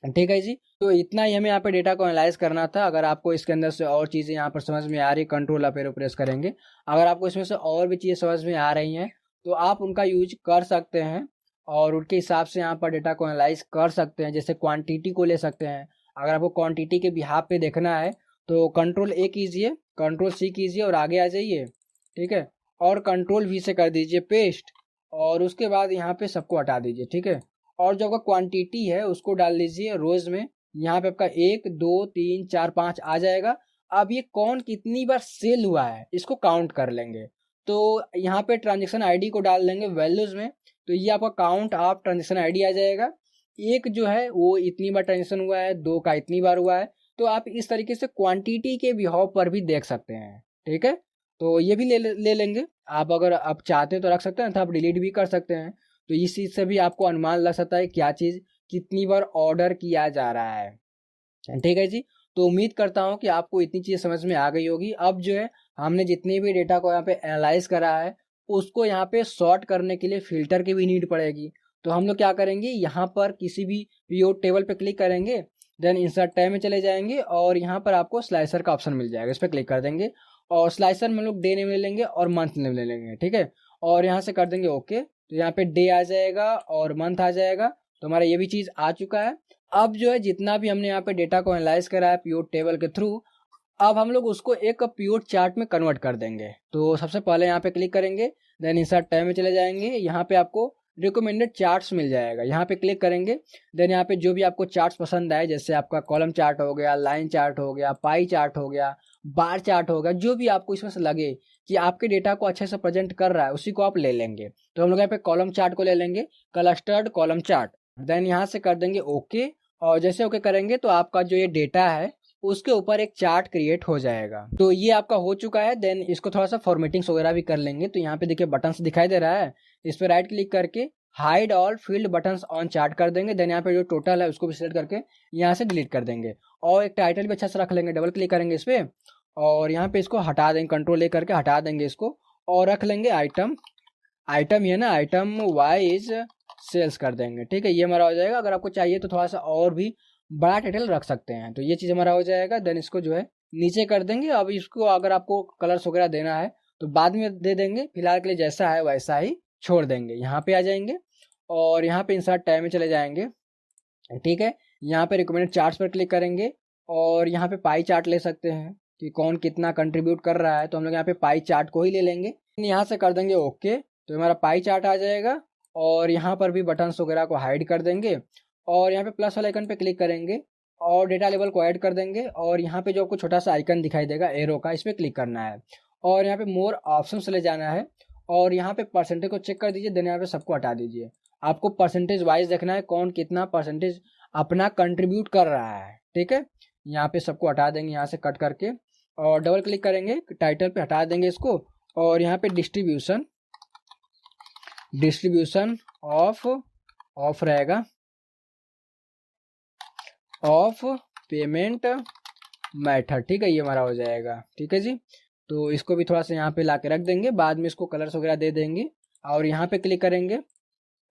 ठीक है जी, तो इतना ही हमें यहाँ पे डेटा को एनालाइज करना था। अगर आपको इसके अंदर से और चीज़ें यहाँ पर समझ में आ रही, कंट्रोल अप एरो प्रेस करेंगे। अगर आपको इसमें से और भी चीज़ें समझ में आ रही हैं तो आप उनका यूज कर सकते हैं और उनके हिसाब से यहाँ पर डेटा को एनालाइज कर सकते हैं। जैसे क्वांटिटी को ले सकते हैं। अगर आपको क्वांटिटी के बिहाफ पे देखना है तो कंट्रोल ए कीजिए, कंट्रोल सी कीजिए और आगे आ जाइए। ठीक है, और कंट्रोल वी से कर दीजिए पेस्ट और उसके बाद यहाँ पे सबको हटा दीजिए। ठीक है, और जो आपका क्वांटिटी है उसको डाल लीजिए रोज में। यहाँ पे आपका 1 2 3 4 5 आ जाएगा। अब ये कौन कितनी बार सेल हुआ है इसको काउंट कर लेंगे। तो यहाँ पे ट्रांजेक्शन आईडी को डाल देंगे वैल्यूज में, तो ये आपका काउंट ऑफ ट्रांजेक्शन आईडी आ जाएगा। एक जो है वो इतनी बार ट्रांजेक्शन हुआ है, दो का इतनी बार हुआ है। तो आप इस तरीके से क्वांटिटी के बिहाव पर भी देख सकते हैं। ठीक है, तो ये भी ले लेंगे आप। अगर आप चाहते हैं तो रख सकते हैं, तो आप डिलीट भी कर सकते हैं। तो इस चीज़ से भी आपको अनुमान लग सकता है क्या चीज़ कितनी बार ऑर्डर किया जा रहा है। ठीक है जी, तो उम्मीद करता हूँ कि आपको इतनी चीज़ समझ में आ गई होगी। अब जो है हमने जितने भी डेटा को यहाँ पे एनालाइज करा है उसको यहाँ पे सॉर्ट करने के लिए फिल्टर की भी नीड पड़ेगी। तो हम लोग क्या करेंगे, यहाँ पर किसी भी पीओ टेबल पे क्लिक करेंगे, देन इंसर्ट टैब में चले जाएंगे और यहाँ पर आपको स्लाइसर का ऑप्शन मिल जाएगा, इस पर क्लिक कर देंगे और स्लाइसर में हम लोग डे नेम ले लेंगे और मंथ नेम ले लेंगे। ठीक है, और यहाँ से कर देंगे ओके। तो यहाँ पे डे आ जाएगा और मंथ आ जाएगा। तो हमारा ये भी चीज़ आ चुका है। अब जो है जितना भी हमने यहाँ पे डेटा को एनालाइज करा है पीओ टेबल के थ्रू, अब हम लोग उसको एक पीओ चार्ट में कन्वर्ट कर देंगे। तो सबसे पहले यहाँ पे क्लिक करेंगे, देन इंसर्ट टैब में चले जाएंगे। यहाँ पे आपको रिकमेंडेड चार्ट्स मिल जाएगा, यहाँ पे क्लिक करेंगे। देन यहाँ पे जो भी आपको चार्ट्स पसंद आए, जैसे आपका कॉलम चार्ट हो गया, लाइन चार्ट हो गया, पाई चार्ट हो गया, बार चार्ट हो गया, जो भी आपको इसमें से लगे कि आपके डेटा को अच्छे से प्रेजेंट कर रहा है उसी को आप ले लेंगे। तो हम लोग यहाँ पे कॉलम चार्ट को ले लेंगे, क्लस्टर्ड कॉलम चार्ट। देन यहाँ से कर देंगे ओके, और जैसे ओके करेंगे तो आपका जो ये डेटा है उसके ऊपर एक चार्ट क्रिएट हो जाएगा। तो ये आपका हो चुका है। देन इसको थोड़ा सा फॉर्मेटिंग्स वगैरह भी कर लेंगे। तो यहाँ पे देखिए बटन्स दिखाई दे रहा है, इस पर राइट क्लिक करके hide all field buttons on chart कर देंगे। देन यहाँ पे जो टोटल है उसको भी सिलेक्ट करके यहाँ से डिलीट कर देंगे और एक टाइटल भी अच्छा से रख लेंगे। डबल क्लिक करेंगे इस पर और यहाँ पे इसको हटा देंगे, कंट्रोल ले करके हटा देंगे इसको और रख लेंगे आइटम। आइटम ये ना आइटम वाइज सेल्स कर देंगे। ठीक है, ये हमारा हो जाएगा। अगर आपको चाहिए तो थोड़ा सा और भी बड़ा टाइटल रख सकते हैं। तो ये चीज़ हमारा हो जाएगा। देन इसको जो है नीचे कर देंगे। अब इसको अगर आपको कलर्स वगैरह देना है तो बाद में दे देंगे, फिलहाल के लिए जैसा है वैसा ही छोड़ देंगे। यहाँ पे आ जाएंगे और यहाँ पे इंसर्ट टैब में चले जाएंगे। ठीक है, यहाँ पे रिकमेंडेड चार्ट्स पर क्लिक करेंगे और यहाँ पे पाई चार्ट ले सकते हैं कि कौन कितना कंट्रीब्यूट कर रहा है। तो हम लोग यहाँ पे पाई चार्ट को ही ले लेंगे। यहाँ से कर देंगे ओके, तो हमारा पाई चार्ट आ जाएगा। और यहाँ पर भी बटन्स वगैरह को हाइड कर देंगे और यहाँ पे प्लस वाले आइकन पे क्लिक करेंगे और डेटा लेवल को ऐड कर देंगे। और यहाँ पे जो आपको छोटा सा आइकन दिखाई देगा एरो का, इस पर क्लिक करना है और यहाँ पे मोर ऑप्शन ले जाना है और यहाँ पे परसेंटेज को चेक कर दीजिए। देन यहाँ पे सबको हटा दीजिए। आपको परसेंटेज वाइज देखना है कौन कितना परसेंटेज अपना कंट्रीब्यूट कर रहा है। ठीक है, यहाँ पे सबको हटा देंगे यहाँ से कट करके और डबल क्लिक करेंगे, टाइटल पे हटा देंगे इसको और यहाँ पे डिस्ट्रीब्यूशन ऑफ रहेगा, ऑफ पेमेंट मेथड। ठीक है, ये हमारा हो जाएगा। ठीक है जी, तो इसको भी थोड़ा सा यहाँ पे ला के रख देंगे, बाद में इसको कलर्स वगैरह दे देंगे और यहाँ पे क्लिक करेंगे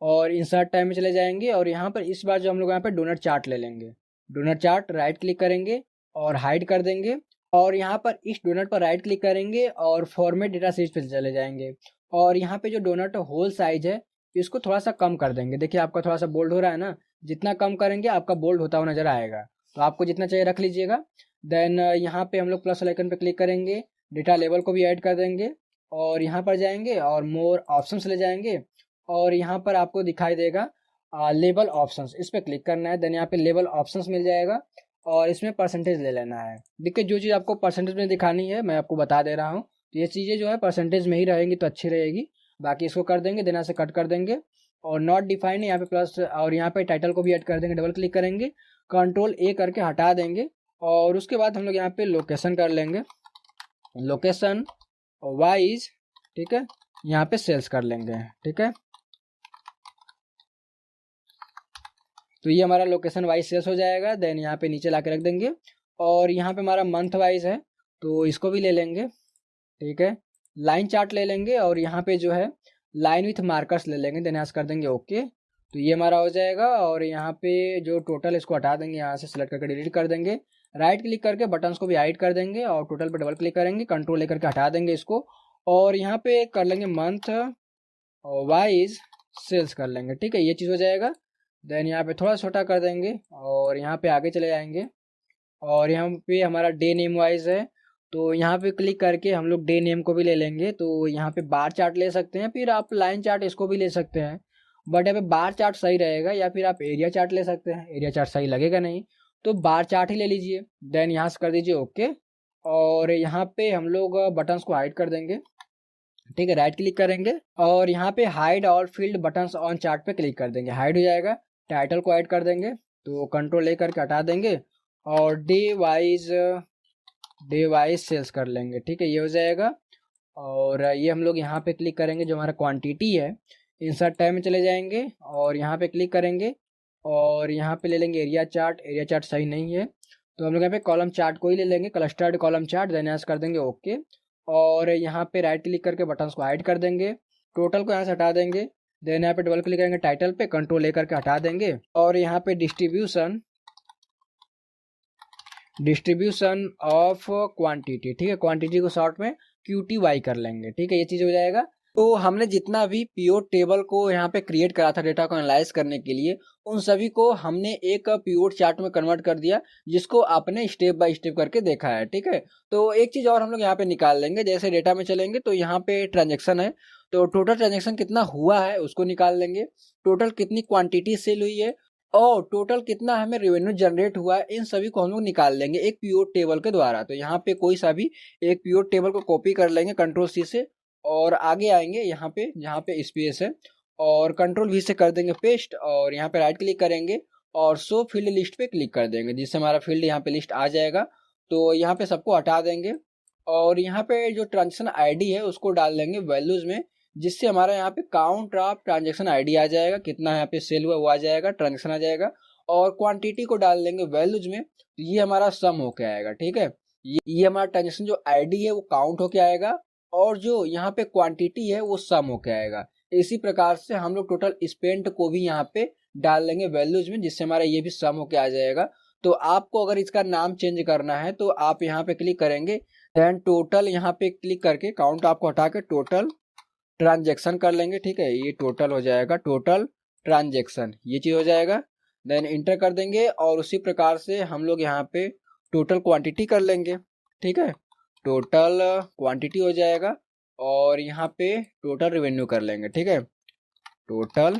और इंसर्ट टाइम में चले जाएंगे और यहाँ पर इस बार जो हम लोग यहाँ पे डोनट चार्ट ले लेंगे। डोनट चार्ट राइट क्लिक करेंगे और हाइड कर देंगे और यहाँ पर इस डोनट पर राइट क्लिक करेंगे और फॉर्मेट डेटा सीरीज पे चले जाएंगे और यहाँ पे जो डोनट होल साइज है इसको थोड़ा सा कम कर देंगे। देखिए आपका थोड़ा सा बोल्ड हो रहा है ना, जितना कम करेंगे आपका बोल्ड होता हुआ नजर आएगा। तो आपको जितना चाहिए रख लीजिएगा। देन यहाँ पे हम लोग प्लस आइकन पे क्लिक करेंगे, डेटा लेवल को भी ऐड कर देंगे और यहाँ पर जाएंगे और मोर ऑप्शंस ले जाएंगे और यहाँ पर आपको दिखाई देगा लेबल ऑप्शंस, इस पर क्लिक करना है। देन यहाँ पे लेबल ऑप्शंस मिल जाएगा और इसमें परसेंटेज ले लेना है। देखिए जो चीज़ आपको परसेंटेज में दिखानी है मैं आपको बता दे रहा हूँ। तो ये चीज़ें जो है परसेंटेज में ही रहेंगी तो अच्छी रहेगी। बाकी इसको कर देंगे, देना से कट कर देंगे और नॉट डिफाइंड यहाँ पे प्लस और यहाँ पे टाइटल को भी ऐड कर देंगे। डबल क्लिक करेंगे, कंट्रोल ए करके हटा देंगे और उसके बाद हम लोग यहाँ पे लोकेशन कर लेंगे, लोकेशन वाइज। ठीक है, यहाँ पे सेल्स कर लेंगे। ठीक है, तो ये हमारा लोकेशन वाइज सेल्स हो जाएगा। देन यहाँ पे नीचे ला के रख देंगे और यहाँ पे हमारा मंथ वाइज है तो इसको भी ले लेंगे। ठीक है, लाइन चार्ट ले लेंगे और यहाँ पे जो है लाइन विथ मार्कर्स ले लेंगे। देन यहाँ से कर देंगे ओके तो ये हमारा हो जाएगा। और यहाँ पे जो टोटल इसको हटा देंगे, यहाँ से सिलेक्ट करके डिलीट कर देंगे। राइट क्लिक करके बटन्स को भी हाइड कर देंगे और टोटल पे डबल क्लिक करेंगे, कंट्रोल लेकर के हटा देंगे इसको। और यहाँ पे कर लेंगे मंथ वाइज सेल्स कर लेंगे, ठीक है, ये चीज़ हो जाएगा। देन यहाँ पे थोड़ा छोटा कर देंगे और यहाँ पे आगे चले जाएंगे। और यहाँ पे हमारा डे नेम वाइज है, तो यहाँ पे क्लिक करके हम लोग डे नेम को भी ले लेंगे। तो यहाँ पे बार चार्ट ले सकते हैं, फिर आप लाइन चार्ट इसको भी ले सकते हैं, बट यहाँ पे बार चार्ट सही रहेगा। या फिर आप एरिया चार्ट ले सकते हैं, एरिया चार्ट सही लगेगा नहीं, तो बार चार्ट ही ले लीजिए। देन यहाँ से कर दीजिए ओके। और यहाँ पे हम लोग बटन्स को हाइड कर देंगे, ठीक है, राइट क्लिक करेंगे और यहाँ पे hide all field buttons on chart पे क्लिक कर देंगे, हाइड हो जाएगा। टाइटल को हाइड कर देंगे, तो कंट्रोल ले करके हटा देंगे और डे वाइज सेल्स कर लेंगे, ठीक है, ये हो जाएगा। और ये हम लोग यहाँ पे क्लिक करेंगे, जो हमारा क्वांटिटी है, इंसर्ट टैब में चले जाएंगे और यहाँ पे क्लिक करेंगे और यहाँ पे ले लेंगे एरिया चार्ट। एरिया चार्ट सही नहीं है, तो हम लोग यहाँ पे कॉलम चार्ट को ही ले लेंगे, क्लस्टर्ड कॉलम चार्ट। देन यहाँ से कर देंगे ओके। और यहाँ पे राइट क्लिक करके बटन्स को हाइड कर देंगे, टोटल को यहाँ से हटा देंगे। देन यहाँ पे डबल क्लिक करेंगे टाइटल पे, कंट्रोल लेकर के हटा देंगे। और यहाँ पे डिस्ट्रीब्यूशन ऑफ क्वांटिटी, ठीक है, क्वांटिटी को शॉर्ट में QTY कर लेंगे, ठीक है, ये चीज़ हो जाएगा। तो हमने जितना भी पीओट टेबल को यहाँ पे क्रिएट करा था डेटा को एनालाइज करने के लिए, उन सभी को हमने एक पीओट चार्ट में कन्वर्ट कर दिया, जिसको आपने स्टेप बाय स्टेप करके देखा है, ठीक है। तो एक चीज़ और हम लोग यहाँ पे निकाल लेंगे, जैसे डेटा में चलेंगे तो यहाँ पे ट्रांजेक्शन है, तो टोटल ट्रांजेक्शन कितना हुआ है उसको निकाल लेंगे, टोटल कितनी क्वांटिटी सेल हुई है और टोटल कितना हमें रेवेन्यू जनरेट हुआ है, इन सभी को हम लोग निकाल लेंगे एक पीओट टेबल के द्वारा। तो यहाँ पे कोई सा भी एक पीओट टेबल को कॉपी कर लेंगे कंट्रोल-C से और आगे आएंगे यहाँ पे जहाँ पे स्पेस है और कंट्रोल-V से कर देंगे पेस्ट और यहाँ पे राइट क्लिक करेंगे और शो फील्ड लिस्ट पे क्लिक कर देंगे, जिससे हमारा फील्ड यहाँ पे लिस्ट आ जाएगा। तो यहाँ पे सबको हटा देंगे और यहाँ पे जो ट्रांजेक्शन आईडी है उसको डाल देंगे वैल्यूज में, जिससे हमारा यहाँ पे काउंट ऑफ ट्रांजेक्शन आईडी आ जाएगा, कितना यहाँ पे सेल हुआ वो आ जाएगा, ट्रांजेक्शन आ जाएगा। और क्वांटिटी को डाल देंगे वैल्यूज में, तो ये हमारा सम होके आएगा, ठीक है। ये हमारा ट्रांजेक्शन जो आईडी है वो काउंट होके आएगा और जो यहाँ पे क्वांटिटी है वो सम होके आएगा। इसी प्रकार से हम लोग टोटल स्पेंड को भी यहाँ पे डाल लेंगे वैल्यूज में, जिससे हमारा ये भी सम होके आ जाएगा। तो आपको अगर इसका नाम चेंज करना है तो आप यहाँ पे क्लिक करेंगे, देन टोटल यहाँ पे क्लिक करके काउंट आपको हटा के टोटल ट्रांजेक्शन कर लेंगे, ठीक है, ये टोटल हो जाएगा, टोटल ट्रांजेक्शन, ये चीज हो जाएगा। देन इंटर कर देंगे और उसी प्रकार से हम लोग यहाँ पे टोटल क्वांटिटी कर लेंगे, ठीक है, टोटल क्वांटिटी हो जाएगा। और यहाँ पे टोटल रेवेन्यू कर लेंगे, ठीक है, टोटल,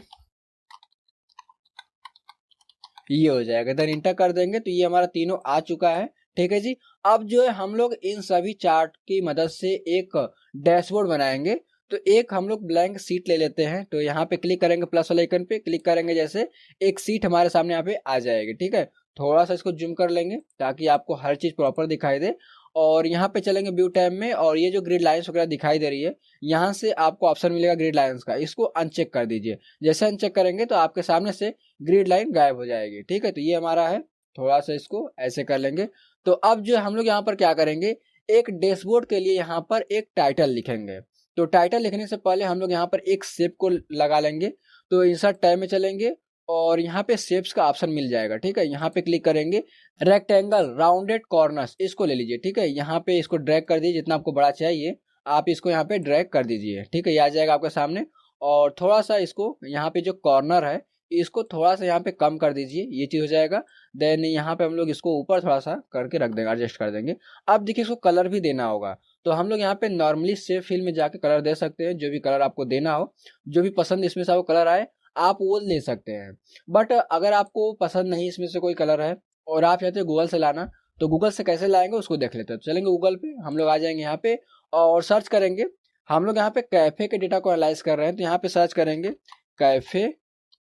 ये हो जाएगा। देन इंटर कर देंगे तो ये हमारा तीनों आ चुका है, ठीक है जी। अब जो है हम लोग इन सभी चार्ट की मदद से एक डैशबोर्ड बनाएंगे। तो एक हम लोग ब्लैंक सीट ले लेते हैं, तो यहाँ पे क्लिक करेंगे, प्लस वाले आइकन पे क्लिक करेंगे, जैसे एक सीट हमारे सामने यहाँ पे आ जाएगी, ठीक है। थोड़ा सा इसको जूम कर लेंगे ताकि आपको हर चीज प्रॉपर दिखाई दे। और यहाँ पे चलेंगे व्यू टैब में और ये जो ग्रिड लाइंस वगैरह दिखाई दे रही है, यहाँ से आपको ऑप्शन मिलेगा ग्रिड लाइंस का, इसको अनचेक कर दीजिए। जैसे अनचेक करेंगे तो आपके सामने से ग्रिड लाइन गायब हो जाएगी, ठीक है। तो ये हमारा है, थोड़ा सा इसको ऐसे कर लेंगे। तो अब जो हम लोग यहाँ पर क्या करेंगे, एक डैशबोर्ड के लिए यहाँ पर एक टाइटल लिखेंगे। तो टाइटल लिखने से पहले हम लोग यहाँ पर एक शेप को लगा लेंगे। तो इंसर्ट टैब में चलेंगे और यहाँ पे शेप्स का ऑप्शन मिल जाएगा, ठीक है, यहाँ पे क्लिक करेंगे, रेक्टेंगल राउंडेड कॉर्नर्स इसको ले लीजिए, ठीक है। यहाँ पे इसको ड्रैग कर दीजिए, जितना आपको बड़ा चाहिए आप इसको यहाँ पे ड्रैग कर दीजिए, ठीक है, ये आ जाएगा आपके सामने। और थोड़ा सा इसको यहाँ पे जो कॉर्नर है इसको थोड़ा सा यहाँ पे कम कर दीजिए, ये चीज हो जाएगा। देन यहाँ पे हम लोग इसको ऊपर थोड़ा सा करके रख देंगे, एडजस्ट कर देंगे। अब देखिए इसको कलर भी देना होगा, तो हम लोग यहाँ पे नॉर्मली सेव फिल में जाके कलर दे सकते हैं, जो भी कलर आपको देना हो, जो भी पसंद इसमें से आपको कलर आए आप वो ले सकते हैं। बट अगर आपको पसंद नहीं इसमें से कोई कलर है और आप चाहते हैं गूगल से लाना, तो गूगल से कैसे लाएंगे उसको देख लेते हैं। तो चलेंगे गूगल पे, हम लोग आ जाएंगे यहाँ पे और सर्च करेंगे। हम लोग यहाँ पे कैफे के डेटा को एनालाइज कर रहे हैं, तो यहाँ पे सर्च करेंगे कैफे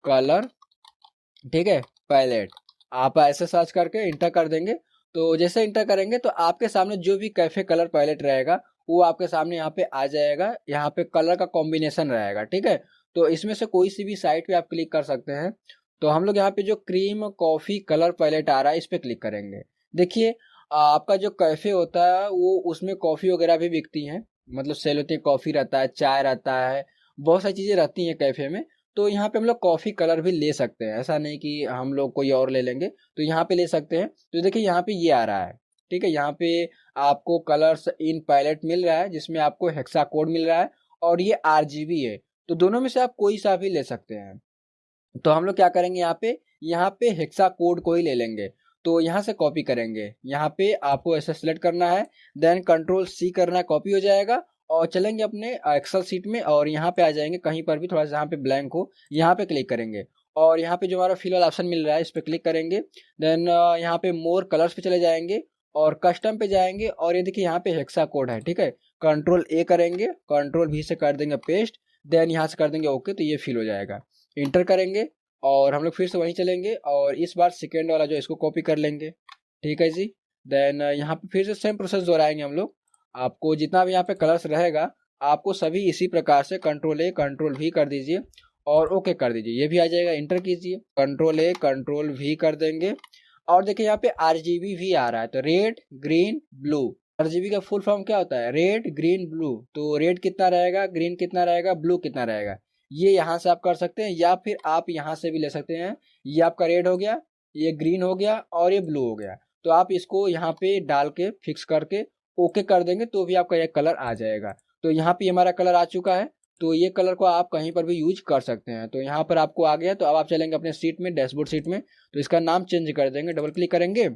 कलर, ठीक है, पैलेट। आप ऐसे सर्च करके इंटर कर देंगे। तो जैसे इंटर करेंगे तो आपके सामने जो भी कैफे कलर पैलेट रहेगा वो आपके सामने यहाँ पे आ जाएगा, यहाँ पे कलर का कॉम्बिनेशन रहेगा, ठीक है। तो इसमें से कोई सी भी साइट पे आप क्लिक कर सकते हैं। तो हम लोग यहाँ पे जो क्रीम कॉफी कलर पैलेट आ रहा है इस पे क्लिक करेंगे। देखिए आपका जो कैफे होता है वो उसमें कॉफी वगैरह भी बिकती हैं, मतलब सेल होती है, कॉफी रहता है, चाय रहता है, बहुत सारी चीजें रहती हैं कैफे में। तो यहाँ पे हम लोग कॉफ़ी कलर भी ले सकते हैं, ऐसा नहीं कि हम लोग कोई और ले लेंगे, तो यहाँ पे ले सकते हैं। तो देखिए यहाँ पे ये आ रहा है, ठीक है। यहाँ पे आपको कलर्स इन पैलेट मिल रहा है जिसमें आपको हेक्सा कोड मिल रहा है और ये RGB है। तो दोनों में से आप कोई सा भी ले सकते हैं। तो हम लोग क्या करेंगे, यहाँ पे हेक्सा कोड को ही ले लेंगे। तो यहाँ से कॉपी करेंगे, यहाँ पे आपको ऐसे सिलेक्ट करना है, देन कंट्रोल C करना है, कॉपी हो जाएगा। और चलेंगे अपने एक्सेल सीट में और यहाँ पे आ जाएंगे, कहीं पर भी थोड़ा सा जहाँ पे ब्लैंक हो यहाँ पे क्लिक करेंगे और यहाँ पे जो हमारा फिल वाला ऑप्शन मिल रहा है इस पे क्लिक करेंगे। देन यहाँ पे मोर कलर्स पे चले जाएंगे और कस्टम पे जाएंगे और ये देखिए यहाँ पे हेक्सा कोड है, ठीक है। कंट्रोल A करेंगे, कंट्रोल V से कर देंगे पेस्ट, देन यहाँ से कर देंगे ओके, तो ये फिल हो जाएगा। इंटर करेंगे और हम लोग फिर से वहीं चलेंगे और इस बार सेकेंड वाला जो इसको कॉपी कर लेंगे, ठीक है जी। देन यहाँ पे फिर से सेम प्रोसेस दोहराएंगे हम लोग। आपको जितना भी यहाँ पे कलर्स रहेगा आपको सभी इसी प्रकार से कंट्रोल A कंट्रोल V कर दीजिए और ओके कर दीजिए, ये भी आ जाएगा। इंटर कीजिए, कंट्रोल A कंट्रोल V कर देंगे और देखिए यहाँ पे RGB भी आ रहा है, तो रेड ग्रीन ब्लू। RGB का फुल फॉर्म क्या होता है, रेड ग्रीन ब्लू। तो रेड कितना रहेगा, ग्रीन कितना रहेगा, ब्लू कितना रहेगा, ये यहाँ से आप कर सकते हैं या फिर आप यहाँ से भी ले सकते हैं। ये आपका रेड हो गया, ये ग्रीन हो गया और ये ब्लू हो गया। तो आप इसको यहाँ पे डाल के फिक्स करके ओके कर देंगे तो भी आपका ये कलर आ जाएगा। तो यहाँ पे हमारा कलर आ चुका है, तो ये कलर को आप कहीं पर भी यूज कर सकते हैं। तो यहाँ पर आपको आ गया, तो अब आप चलेंगे अपने सीट में, डैशबोर्ड सीट में, तो इसका नाम चेंज कर देंगे, डबल क्लिक करेंगे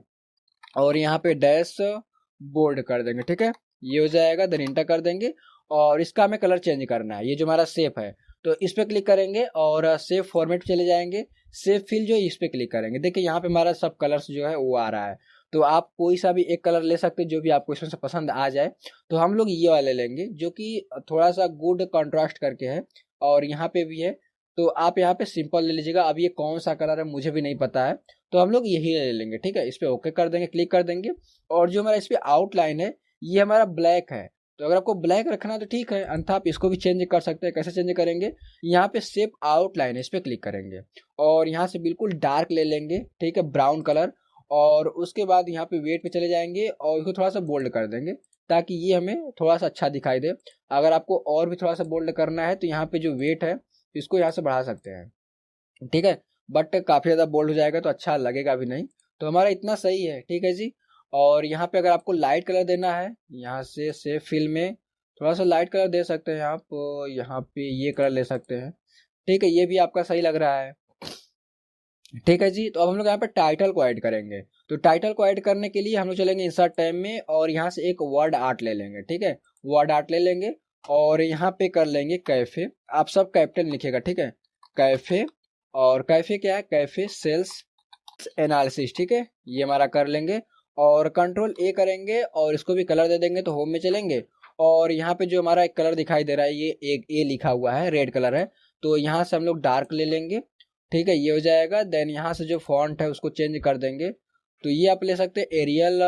और यहाँ पे डैश बोर्ड कर देंगे, ठीक है। ये हो जाएगा, देन इंटर कर देंगे और इसका हमें कलर चेंज करना है। ये जो हमारा शेप है तो इस पे क्लिक करेंगे और सेव फॉर्मेट चले जाएंगे, सेव फिल जो इस पे क्लिक करेंगे। देखिए यहाँ पे हमारा सब कलर्स जो है वो आ रहा है। तो आप कोई सा भी एक कलर ले सकते हैं जो भी आपको इसमें से पसंद आ जाए। तो हम लोग ये वाले लेंगे जो कि थोड़ा सा गुड कंट्रास्ट करके है और यहाँ पे भी है। तो आप यहाँ पे सिंपल ले लीजिएगा। अब ये कौन सा कलर है मुझे भी नहीं पता है, तो हम लोग यही ले लेंगे, ठीक है। इस पे ओके कर देंगे, क्लिक कर देंगे और जो हमारा इस पे आउटलाइन है ये हमारा ब्लैक है। तो अगर आपको ब्लैक रखना है तो ठीक है, अन्यथा आप इसको भी चेंज कर सकते हैं। कैसे चेंज करेंगे, यहाँ पे शेप आउटलाइन है इस पे क्लिक करेंगे और यहाँ से बिल्कुल डार्क ले लेंगे, ठीक है, ब्राउन कलर। और उसके बाद यहाँ पे वेट पे चले जाएंगे और इसको थोड़ा सा बोल्ड कर देंगे ताकि ये हमें थोड़ा सा अच्छा दिखाई दे। अगर आपको और भी थोड़ा सा बोल्ड करना है तो यहाँ पे जो वेट है इसको यहाँ से बढ़ा सकते हैं, ठीक है। बट काफ़ी ज़्यादा बोल्ड हो जाएगा तो अच्छा लगेगा भी नहीं। तो हमारा इतना सही है, ठीक है जी। और यहाँ पे अगर आपको लाइट कलर देना है, यहाँ से सेव फिल में थोड़ा सा लाइट कलर दे सकते हैं आप। यहाँ पे ये कलर ले सकते हैं, ठीक है, ये भी आपका सही लग रहा है, ठीक है जी। तो अब हम लोग यहाँ पे टाइटल को ऐड करेंगे। तो टाइटल को ऐड करने के लिए हम लोग चलेंगे इंसर्ट टैब में और यहाँ से एक वर्ड आर्ट ले लेंगे, ठीक है। वर्ड आर्ट ले लेंगे और यहाँ पे कर लेंगे कैफे। आप सब कैपिटल लिखेगा, ठीक है, कैफे। और कैफे क्या है, कैफे सेल्स एनालिसिस, ठीक है, ये हमारा कर लेंगे और कंट्रोल A करेंगे और इसको भी कलर दे देंगे। तो होम में चलेंगे और यहाँ पे जो हमारा एक कलर दिखाई दे रहा है ये एक A लिखा हुआ है, रेड कलर है, तो यहाँ से हम लोग डार्क ले लेंगे, ठीक है, ये हो जाएगा। देन यहाँ से जो फॉन्ट है उसको चेंज कर देंगे। तो ये आप ले सकते हैं एरियल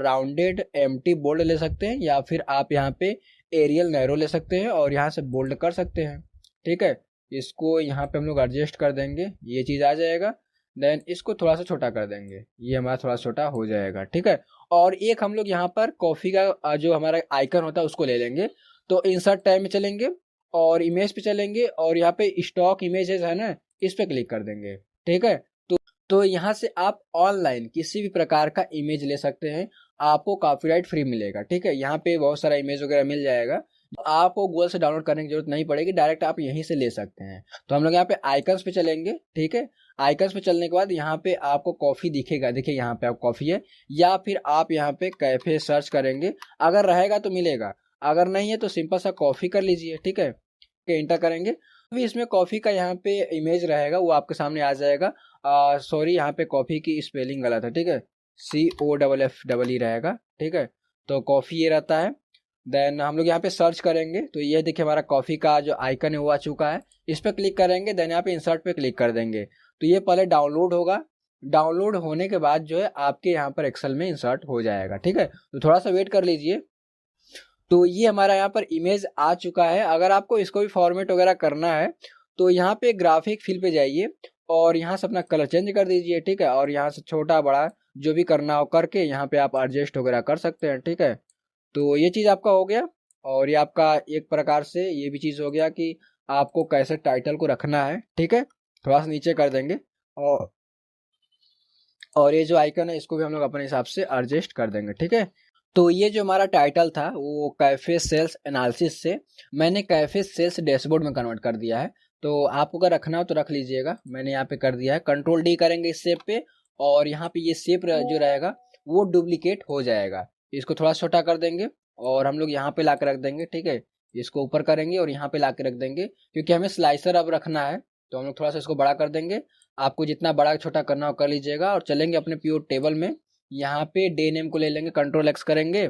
राउंडेड एम्प्टी बोल्ड ले सकते हैं या फिर आप यहाँ पे एरियल नैरो ले सकते हैं और यहाँ से बोल्ड कर सकते हैं, ठीक है। इसको यहाँ पे हम लोग एडजस्ट कर देंगे, ये चीज़ आ जाएगा। देन इसको थोड़ा सा छोटा कर देंगे, ये हमारा थोड़ा छोटा हो जाएगा, ठीक है। और एक हम लोग यहाँ पर कॉफ़ी का जो हमारा आइकन होता है उसको ले लेंगे। तो इंसर्ट टैब में चलेंगे और इमेज पे चलेंगे और यहाँ पे स्टॉक इमेजेस है ना, इस पे क्लिक कर देंगे, ठीक है। तो यहाँ से आप ऑनलाइन किसी भी प्रकार का इमेज ले सकते हैं, आपको कॉपीराइट फ्री मिलेगा, ठीक है। यहाँ पे बहुत सारा इमेज वगैरह मिल जाएगा, आपको गूगल से डाउनलोड करने की जरूरत नहीं पड़ेगी, डायरेक्ट आप यहीं से ले सकते हैं। तो हम लोग यहाँ पे आइकन्स पे चलेंगे, ठीक है। आइकन्स पे चलने के बाद यहाँ पे आपको कॉफ़ी दिखेगा, देखिए यहाँ पे आप कॉफ़ी है, या फिर आप यहाँ पे कैफे सर्च करेंगे, अगर रहेगा तो मिलेगा, अगर नहीं है तो सिंपल सा कॉफ़ी कर लीजिए, ठीक है, इंटर करेंगे। अभी इसमें कॉफ़ी का यहाँ पे इमेज रहेगा वो आपके सामने आ जाएगा। सॉरी, यहाँ पे कॉफ़ी की स्पेलिंग गलत है, ठीक है, COFF रहेगा, ठीक है। तो कॉफ़ी ये रहता है। देन हम लोग यहाँ पे सर्च करेंगे तो ये देखिए हमारा कॉफ़ी का जो आइकन है वो आ चुका है, इस पर क्लिक करेंगे। देन यहाँ पे इंसर्ट पे क्लिक कर देंगे। तो ये पहले डाउनलोड होगा, डाउनलोड होने के बाद जो है आपके यहाँ पर एक्सेल में इंसर्ट हो जाएगा, ठीक है। तो थोड़ा सा वेट कर लीजिए। तो ये हमारा यहाँ पर इमेज आ चुका है। अगर आपको इसको भी फॉर्मेट वगैरह करना है तो यहाँ पे ग्राफिक फिल पे जाइए और यहाँ से अपना कलर चेंज कर दीजिए, ठीक है। और यहाँ से छोटा बड़ा जो भी करना हो करके यहाँ पे आप एडजस्ट वगैरह कर सकते हैं, ठीक है। तो ये चीज़ आपका हो गया और ये आपका एक प्रकार से ये भी चीज़ हो गया कि आपको कैसे टाइटल को रखना है, ठीक है। थोड़ा सा नीचे कर देंगे और ये जो आइकन है इसको भी हम लोग अपने हिसाब से एडजस्ट कर देंगे, ठीक है। तो ये जो हमारा टाइटल था वो कैफे सेल्स एनालिसिस से मैंने कैफे सेल्स डैशबोर्ड में कन्वर्ट कर दिया है। तो आपको अगर रखना हो तो रख लीजिएगा, मैंने यहाँ पे कर दिया है। कंट्रोल डी करेंगे इस शेप पे और यहाँ पे ये शेप जो रहेगा वो डुप्लीकेट हो जाएगा। इसको थोड़ा छोटा कर देंगे और हम लोग यहाँ पे ला के रख देंगे, ठीक है। इसको ऊपर करेंगे और यहाँ पे ला के रख देंगे, क्योंकि हमें स्लाइसर अब रखना है तो हम लोग थोड़ा सा इसको बड़ा कर देंगे। आपको जितना बड़ा छोटा करना हो कर लीजिएगा और चलेंगे अपने प्योर टेबल में। यहाँ पे डे नेम को ले लेंगे, कंट्रोल एक्स करेंगे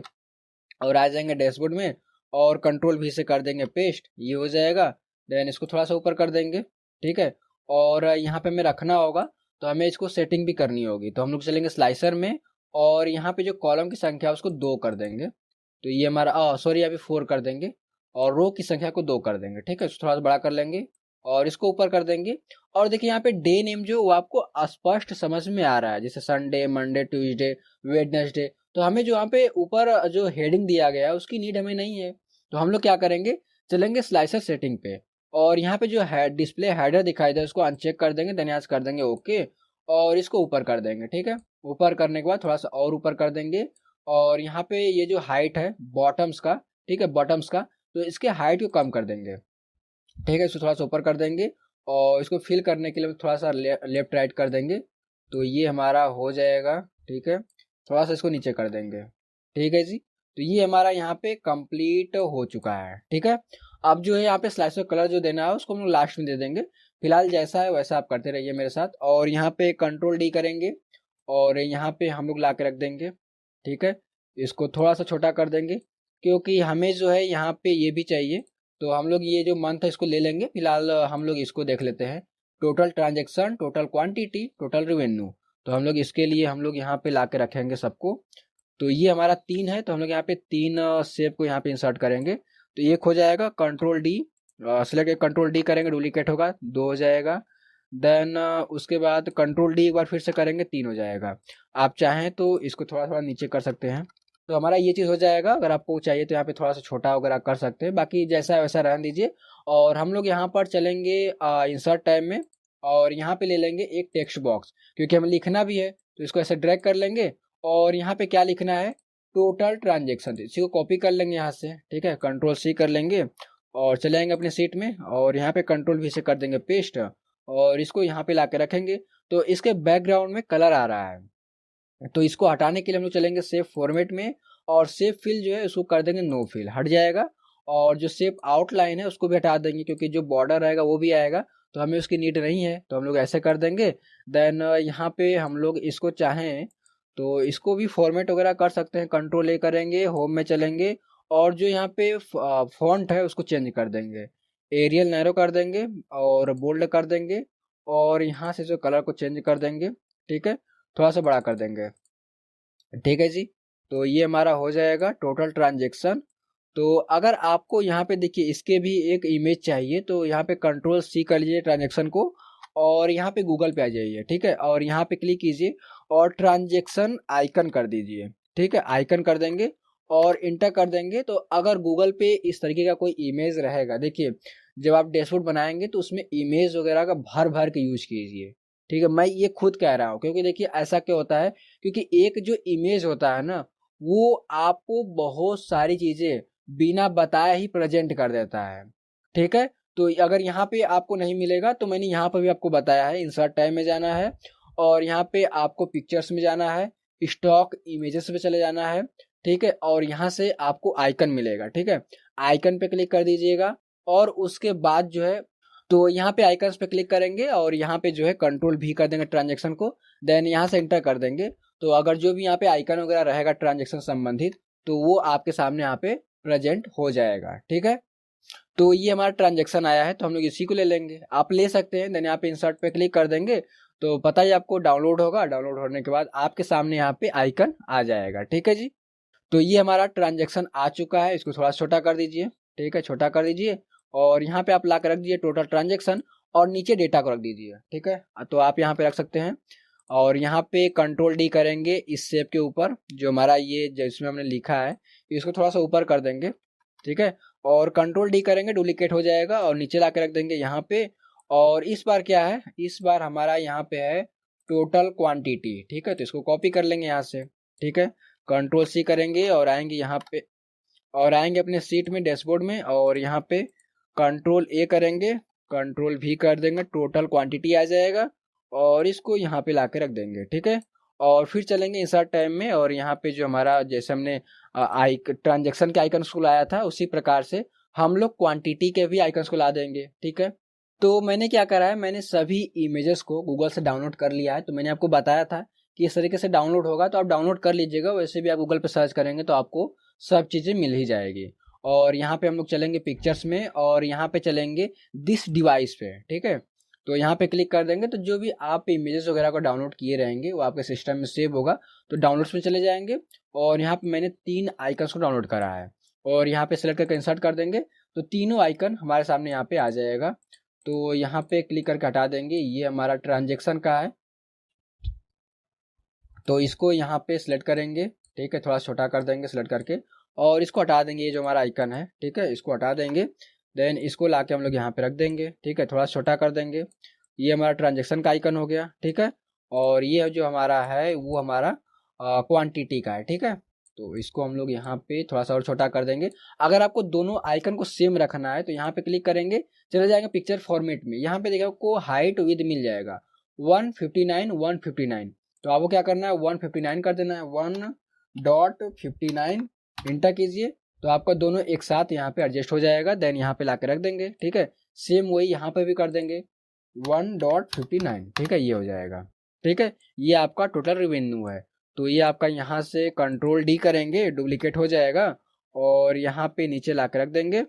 और आ जाएंगे डैशबोर्ड में और कंट्रोल भी से कर देंगे पेस्ट, ये हो जाएगा। देन इसको थोड़ा सा ऊपर कर देंगे, ठीक है। और यहाँ पे हमें रखना होगा तो हमें इसको सेटिंग भी करनी होगी, तो हम लोग चलेंगे स्लाइसर में और यहाँ पे जो कॉलम की संख्या है उसको 2 कर देंगे। तो ये हमारा सॉरी अभी 4 कर देंगे और रो की संख्या को 2 कर देंगे, ठीक है। इसको थोड़ा सा बड़ा कर लेंगे और इसको ऊपर कर देंगे। और देखिए यहाँ पे डे नेम जो वो आपको स्पष्ट समझ में आ रहा है, जैसे संडे, मंडे, ट्यूसडे, वेडनेसडे। तो हमें जो यहाँ पे ऊपर जो हेडिंग दिया गया है उसकी नीड हमें नहीं है। तो हम लोग क्या करेंगे, चलेंगे स्लाइसर सेटिंग पे और यहाँ पे जो है डिस्प्ले हेडर दिखाई दे उसको अनचेक कर देंगे, धन्यवाद कर देंगे ओके और इसको ऊपर कर देंगे, ठीक है। ऊपर करने के बाद थोड़ा सा और ऊपर कर देंगे और यहाँ पे ये जो हाइट है बॉटम्स का, ठीक है, बॉटम्स का, तो इसके हाइट को कम कर देंगे, ठीक है। इसको थोड़ा सा ऊपर कर देंगे और इसको फिल करने के लिए थोड़ा सा लेफ्ट राइट कर देंगे। तो ये हमारा हो जाएगा, ठीक है। थोड़ा सा इसको नीचे कर देंगे, ठीक है जी। तो ये हमारा यहाँ पे कंप्लीट हो चुका है, ठीक है। अब जो है यहाँ पे स्लाइसर कलर जो देना है उसको हम लोग लास्ट में दे देंगे। फिलहाल जैसा है वैसा आप करते रहिए मेरे साथ। और यहाँ पे कंट्रोल डी करेंगे और यहाँ पे हम लोग ला के रख देंगे, ठीक है। इसको थोड़ा सा छोटा कर देंगे क्योंकि हमें जो है यहाँ पे ये भी चाहिए। तो हम लोग ये जो मंथ है इसको ले लेंगे। फिलहाल हम लोग इसको देख लेते हैं, total transaction, total quantity, total revenue. तो हम लोग इसके लिए हम लोग यहाँ पे ला के रखेंगे सबको। तो ये हमारा 3 है तो हम लोग यहाँ पे 3 शेप को यहाँ पे इंसर्ट करेंगे। तो एक हो जाएगा, control D select, control D करेंगे डुप्लीकेट होगा, 2 हो जाएगा। देन उसके बाद कंट्रोल डी एक बार फिर से करेंगे, 3 हो जाएगा। आप चाहें तो इसको थोड़ा थोड़ा नीचे कर सकते हैं। तो हमारा ये चीज़ हो जाएगा। अगर आपको चाहिए तो यहाँ पे थोड़ा सा छोटा वगैरह कर सकते हैं, बाकी जैसा है वैसा रहने दीजिए। और हम लोग यहाँ पर चलेंगे इंसर्ट टैब में और यहाँ पे ले लेंगे एक टेक्स्ट बॉक्स, क्योंकि हमें लिखना भी है। तो इसको ऐसे ड्रैग कर लेंगे और यहाँ पे क्या लिखना है, टोटल ट्रांजेक्शन। इसी को कॉपी कर लेंगे यहाँ से, ठीक है। कंट्रोल सी कर लेंगे और चले जाएंगे अपने सीट में और यहाँ पे कंट्रोल वी से कर देंगे पेस्ट और इसको यहाँ पे ला के रखेंगे। तो इसके बैकग्राउंड में कलर आ रहा है, तो इसको हटाने के लिए हम लोग चलेंगे सेव फॉर्मेट में और सेव फिल जो है उसको कर देंगे नो फिल, हट जाएगा। और जो सेव आउटलाइन है उसको भी हटा देंगे क्योंकि जो बॉर्डर रहेगा वो भी आएगा, तो हमें उसकी नीड नहीं है। तो हम लोग ऐसे कर देंगे। देन यहाँ पे हम लोग इसको चाहें तो इसको भी फॉर्मेट वगैरह कर सकते हैं। कंट्रोल ए करेंगे, होम में चलेंगे और जो यहाँ पे फॉन्ट है उसको चेंज कर देंगे, एरियल नैरो कर देंगे और बोल्ड कर देंगे और यहाँ से जो कलर को चेंज कर देंगे, ठीक है, थोड़ा सा बड़ा कर देंगे, ठीक है जी। तो ये हमारा हो जाएगा टोटल ट्रांजेक्शन। तो अगर आपको यहाँ पे देखिए इसके भी एक इमेज चाहिए तो यहाँ पे कंट्रोल सी कर लीजिए ट्रांजेक्शन को और यहाँ पे गूगल पे आ जाइए, ठीक है। और यहाँ पे क्लिक कीजिए और ट्रांजेक्शन आइकन कर दीजिए, ठीक है, आइकन कर देंगे और इंटर कर देंगे। तो अगर गूगल पे इस तरीके का कोई इमेज रहेगा, देखिए जब आप डैशबोर्ड बनाएंगे तो उसमें इमेज वगैरह का भर भर के यूज कीजिए, ठीक है। मैं ये खुद कह रहा हूँ क्योंकि देखिए ऐसा क्या होता है, क्योंकि एक जो इमेज होता है ना वो आपको बहुत सारी चीजें बिना बताए ही प्रेजेंट कर देता है, ठीक है। तो अगर यहाँ पे आपको नहीं मिलेगा तो मैंने यहाँ पर भी आपको बताया है, इंसर्ट टैब में जाना है और यहाँ पे आपको पिक्चर्स में जाना है, स्टॉक इमेजेस पे चले जाना है, ठीक है। और यहाँ से आपको आइकन मिलेगा, ठीक है, आइकन पे क्लिक कर दीजिएगा और उसके बाद जो है तो यहाँ पे आइकन्स पे क्लिक करेंगे और यहाँ पे जो है कंट्रोल भी कर देंगे ट्रांजेक्शन को। देन यहाँ से एंटर कर देंगे। तो अगर जो भी यहाँ पे आइकन वगैरह रहेगा ट्रांजेक्शन संबंधित तो वो आपके सामने यहाँ पे प्रेजेंट हो जाएगा, ठीक है। तो ये हमारा ट्रांजेक्शन आया है तो हम लोग इसी को ले लेंगे, आप ले सकते हैं। देन यहाँ पे इंसर्ट पे क्लिक कर देंगे तो पता ही आपको डाउनलोड होगा, डाउनलोड होने के बाद आपके सामने यहाँ पे आइकन आ जाएगा, ठीक है जी। तो ये हमारा ट्रांजेक्शन आ चुका है, इसको थोड़ा छोटा कर दीजिए, ठीक है, छोटा कर दीजिए और यहाँ पे आप ला कर रख दीजिए टोटल ट्रांजेक्शन और नीचे डेटा को रख दीजिए, ठीक है। तो आप यहाँ पे रख सकते हैं और यहाँ पे कंट्रोल डी करेंगे इस शेप के ऊपर जो हमारा ये जिसमें हमने लिखा है इसको थोड़ा सा ऊपर कर देंगे, ठीक है। और कंट्रोल डी करेंगे, डुप्लीकेट हो जाएगा और नीचे ला के रख देंगे यहाँ पे। और इस बार क्या है, इस बार हमारा यहाँ पे है टोटल क्वांटिटी, ठीक है। तो इसको कॉपी कर लेंगे यहाँ से, ठीक है। कंट्रोल सी करेंगे और आएंगे यहाँ पे, और आएंगे अपने सीट में, डैशबोर्ड में, और यहाँ पे कंट्रोल ए करेंगे, कंट्रोल भी कर देंगे, टोटल क्वांटिटी आ जाएगा। और इसको यहाँ पे ला के रख देंगे, ठीक है। और फिर चलेंगे इंसर्ट टाइम में, और यहाँ पे जो हमारा जैसे हमने ट्रांजेक्शन के आइकन को लाया था उसी प्रकार से हम लोग क्वांटिटी के भी आइकन्स को ला देंगे, ठीक है। तो मैंने क्या करा है, मैंने सभी इमेजेस को गूगल से डाउनलोड कर लिया है। तो मैंने आपको बताया था कि इस तरीके से डाउनलोड होगा, तो आप डाउनलोड कर लीजिएगा। वैसे भी आप गूगल पे सर्च करेंगे तो आपको सब चीज़ें मिल ही जाएगी। और यहाँ पे हम लोग चलेंगे पिक्चर्स में, और यहाँ पे चलेंगे दिस डिवाइस पे, ठीक है। तो यहाँ पे क्लिक कर देंगे तो जो भी आप इमेजेस वगैरह को डाउनलोड किए रहेंगे वो आपके सिस्टम में सेव होगा। तो डाउनलोड्स में चले जाएंगे, और यहाँ पे मैंने 3 आइकन्स को डाउनलोड करा है, और यहाँ पे सेलेक्ट करके इंसर्ट कर देंगे तो तीनों आइकन हमारे सामने यहाँ पे आ जाएगा। तो यहाँ पे क्लिक करके हटा देंगे, ये हमारा ट्रांजेक्शन का है। तो इसको यहाँ पे सिलेक्ट करेंगे, ठीक है, थोड़ा छोटा कर देंगे सिलेक्ट करके, और इसको हटा देंगे, ये जो हमारा आइकन है, ठीक है, इसको हटा देंगे। देन इसको लाके हम लोग यहाँ पे रख देंगे, ठीक है, थोड़ा छोटा कर देंगे। ये हमारा ट्रांजेक्शन का आइकन हो गया, ठीक है। और ये जो हमारा है वो हमारा क्वांटिटी का है, ठीक है। तो इसको हम लोग यहाँ पे थोड़ा सा और छोटा कर देंगे। अगर आपको दोनों आइकन को सेम रखना है तो यहाँ पे क्लिक करेंगे, चले जाएंगे पिक्चर फॉर्मेट में। यहाँ पे देखिए आपको हाइट विद मिल जाएगा 159 159। तो आपको क्या करना है, 159 कर देना है, 1.59 इंटर कीजिए। तो आपका दोनों एक साथ यहाँ पे एडजस्ट हो जाएगा। देन यहाँ पे ला के रख देंगे, ठीक है। सेम वही यहाँ पे भी कर देंगे 1.59, ठीक है, ये हो जाएगा, ठीक है। ये आपका टोटल रेवेन्यू है। तो ये आपका यहाँ से कंट्रोल डी करेंगे, डुप्लीकेट हो जाएगा, और यहाँ पे नीचे ला के रख देंगे,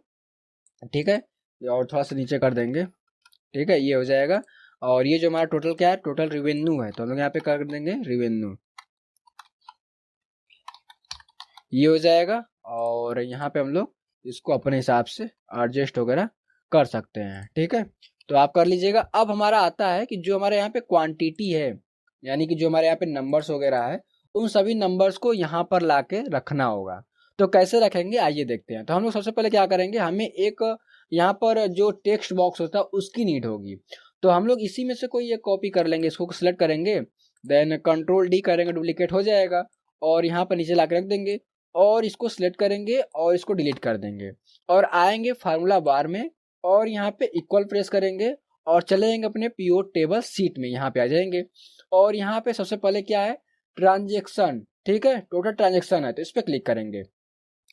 ठीक है, और थोड़ा सा नीचे कर देंगे, ठीक है, ये हो जाएगा। और ये जो हमारा टोटल क्या है, टोटल रेवेन्यू है, तो हम लोग यहाँ पे कर देंगे रेवेन्यू, ये हो जाएगा। और यहाँ पे हम लोग इसको अपने हिसाब से एडजस्ट वगैरह कर सकते हैं, ठीक है। तो आप कर लीजिएगा। अब हमारा आता है कि जो हमारे यहाँ पे क्वांटिटी है, यानी कि जो हमारे यहाँ पे नंबर्स वगैरह है, उन सभी नंबर्स को यहाँ पर ला के रखना होगा। तो कैसे रखेंगे आइए देखते हैं। तो हम लोग सबसे पहले क्या करेंगे, हमें एक यहाँ पर जो टेक्स्ट बॉक्स होता है उसकी नीड होगी। तो हम लोग इसी में से कोई एक कॉपी कर लेंगे, इसको सिलेक्ट करेंगे, देन कंट्रोल डी करेंगे, डुप्लीकेट हो जाएगा, और यहाँ पर नीचे ला के रख देंगे, और इसको सिलेक्ट करेंगे और इसको डिलीट कर देंगे, और आएंगे फार्मूला बार में, और यहाँ पे इक्वल प्रेस करेंगे, और चले जाएंगे अपने पीओ टेबल सीट में, यहाँ पे आ जाएंगे। और यहाँ पे सबसे पहले क्या है, ट्रांजेक्शन, ठीक है, टोटल ट्रांजेक्शन है, तो इस पर क्लिक करेंगे।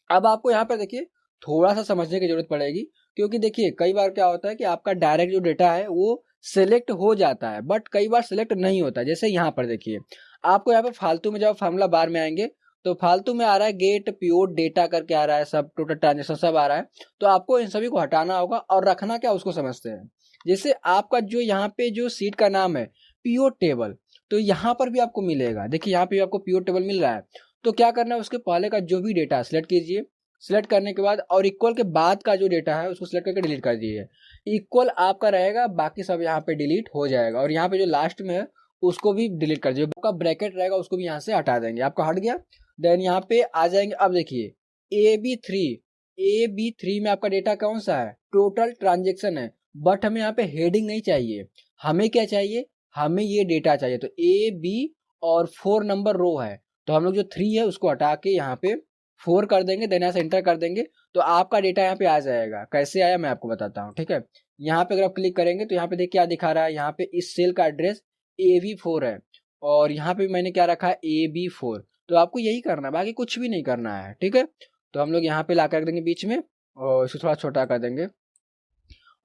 अब आपको यहाँ पे देखिए थोड़ा सा समझने की जरूरत पड़ेगी, क्योंकि देखिए कई बार क्या होता है कि आपका डायरेक्ट जो डेटा है वो सिलेक्ट हो जाता है, बट कई बार सिलेक्ट नहीं होता। जैसे यहाँ पर देखिए, आपको यहाँ पे फालतू में जब फार्मूला बार में आएंगे तो फालतू में आ रहा है गेट प्योर डेटा करके आ रहा है, सब टोटल ट्रांजेक्शन सब आ रहा है। तो आपको इन सभी को हटाना होगा, और रखना क्या उसको समझते हैं। जैसे आपका जो यहाँ पे जो सीट का नाम है प्योर टेबल, तो यहाँ पर भी आपको मिलेगा, देखिए यहाँ पे भी आपको प्योर टेबल मिल रहा है। तो क्या करना है, उसके पहले का जो भी डेटा सिलेक्ट कीजिए, सिलेक्ट करने के बाद और इक्वल के बाद का जो डेटा है उसको सिलेक्ट करके डिलीट कर दीजिए। इक्वल आपका रहेगा, बाकी सब यहाँ पे डिलीट हो जाएगा, और यहाँ पे जो लास्ट में है उसको भी डिलीट कर दीजिए। आपका ब्रैकेट रहेगा उसको भी यहाँ से हटा देंगे, आपका हट गया। देन यहाँ पे आ जाएंगे, अब देखिए AB3 में आपका डेटा कौन सा है, टोटल ट्रांजेक्शन है, बट हमें यहाँ पे हेडिंग नहीं चाहिए, हमें क्या चाहिए, हमें ये डेटा चाहिए। तो AB और 4 नंबर रो है, तो हम लोग जो 3 है उसको हटा के यहाँ पे 4 कर देंगे, देन यहाँ से एंटर कर देंगे, तो आपका डेटा यहाँ पे आ जाएगा। कैसे आया मैं आपको बताता हूँ, ठीक है। यहाँ पे अगर आप क्लिक करेंगे तो यहाँ पे देखिए क्या दिखा रहा है, यहाँ पे इस सेल का एड्रेस AB4 है, और यहाँ पे मैंने क्या रखा है AB4। तो आपको यही करना है, बाकी कुछ भी नहीं करना है, ठीक है। तो हम लोग यहाँ पे ला कर रख देंगे बीच में, और इसको थोड़ा छोटा कर देंगे,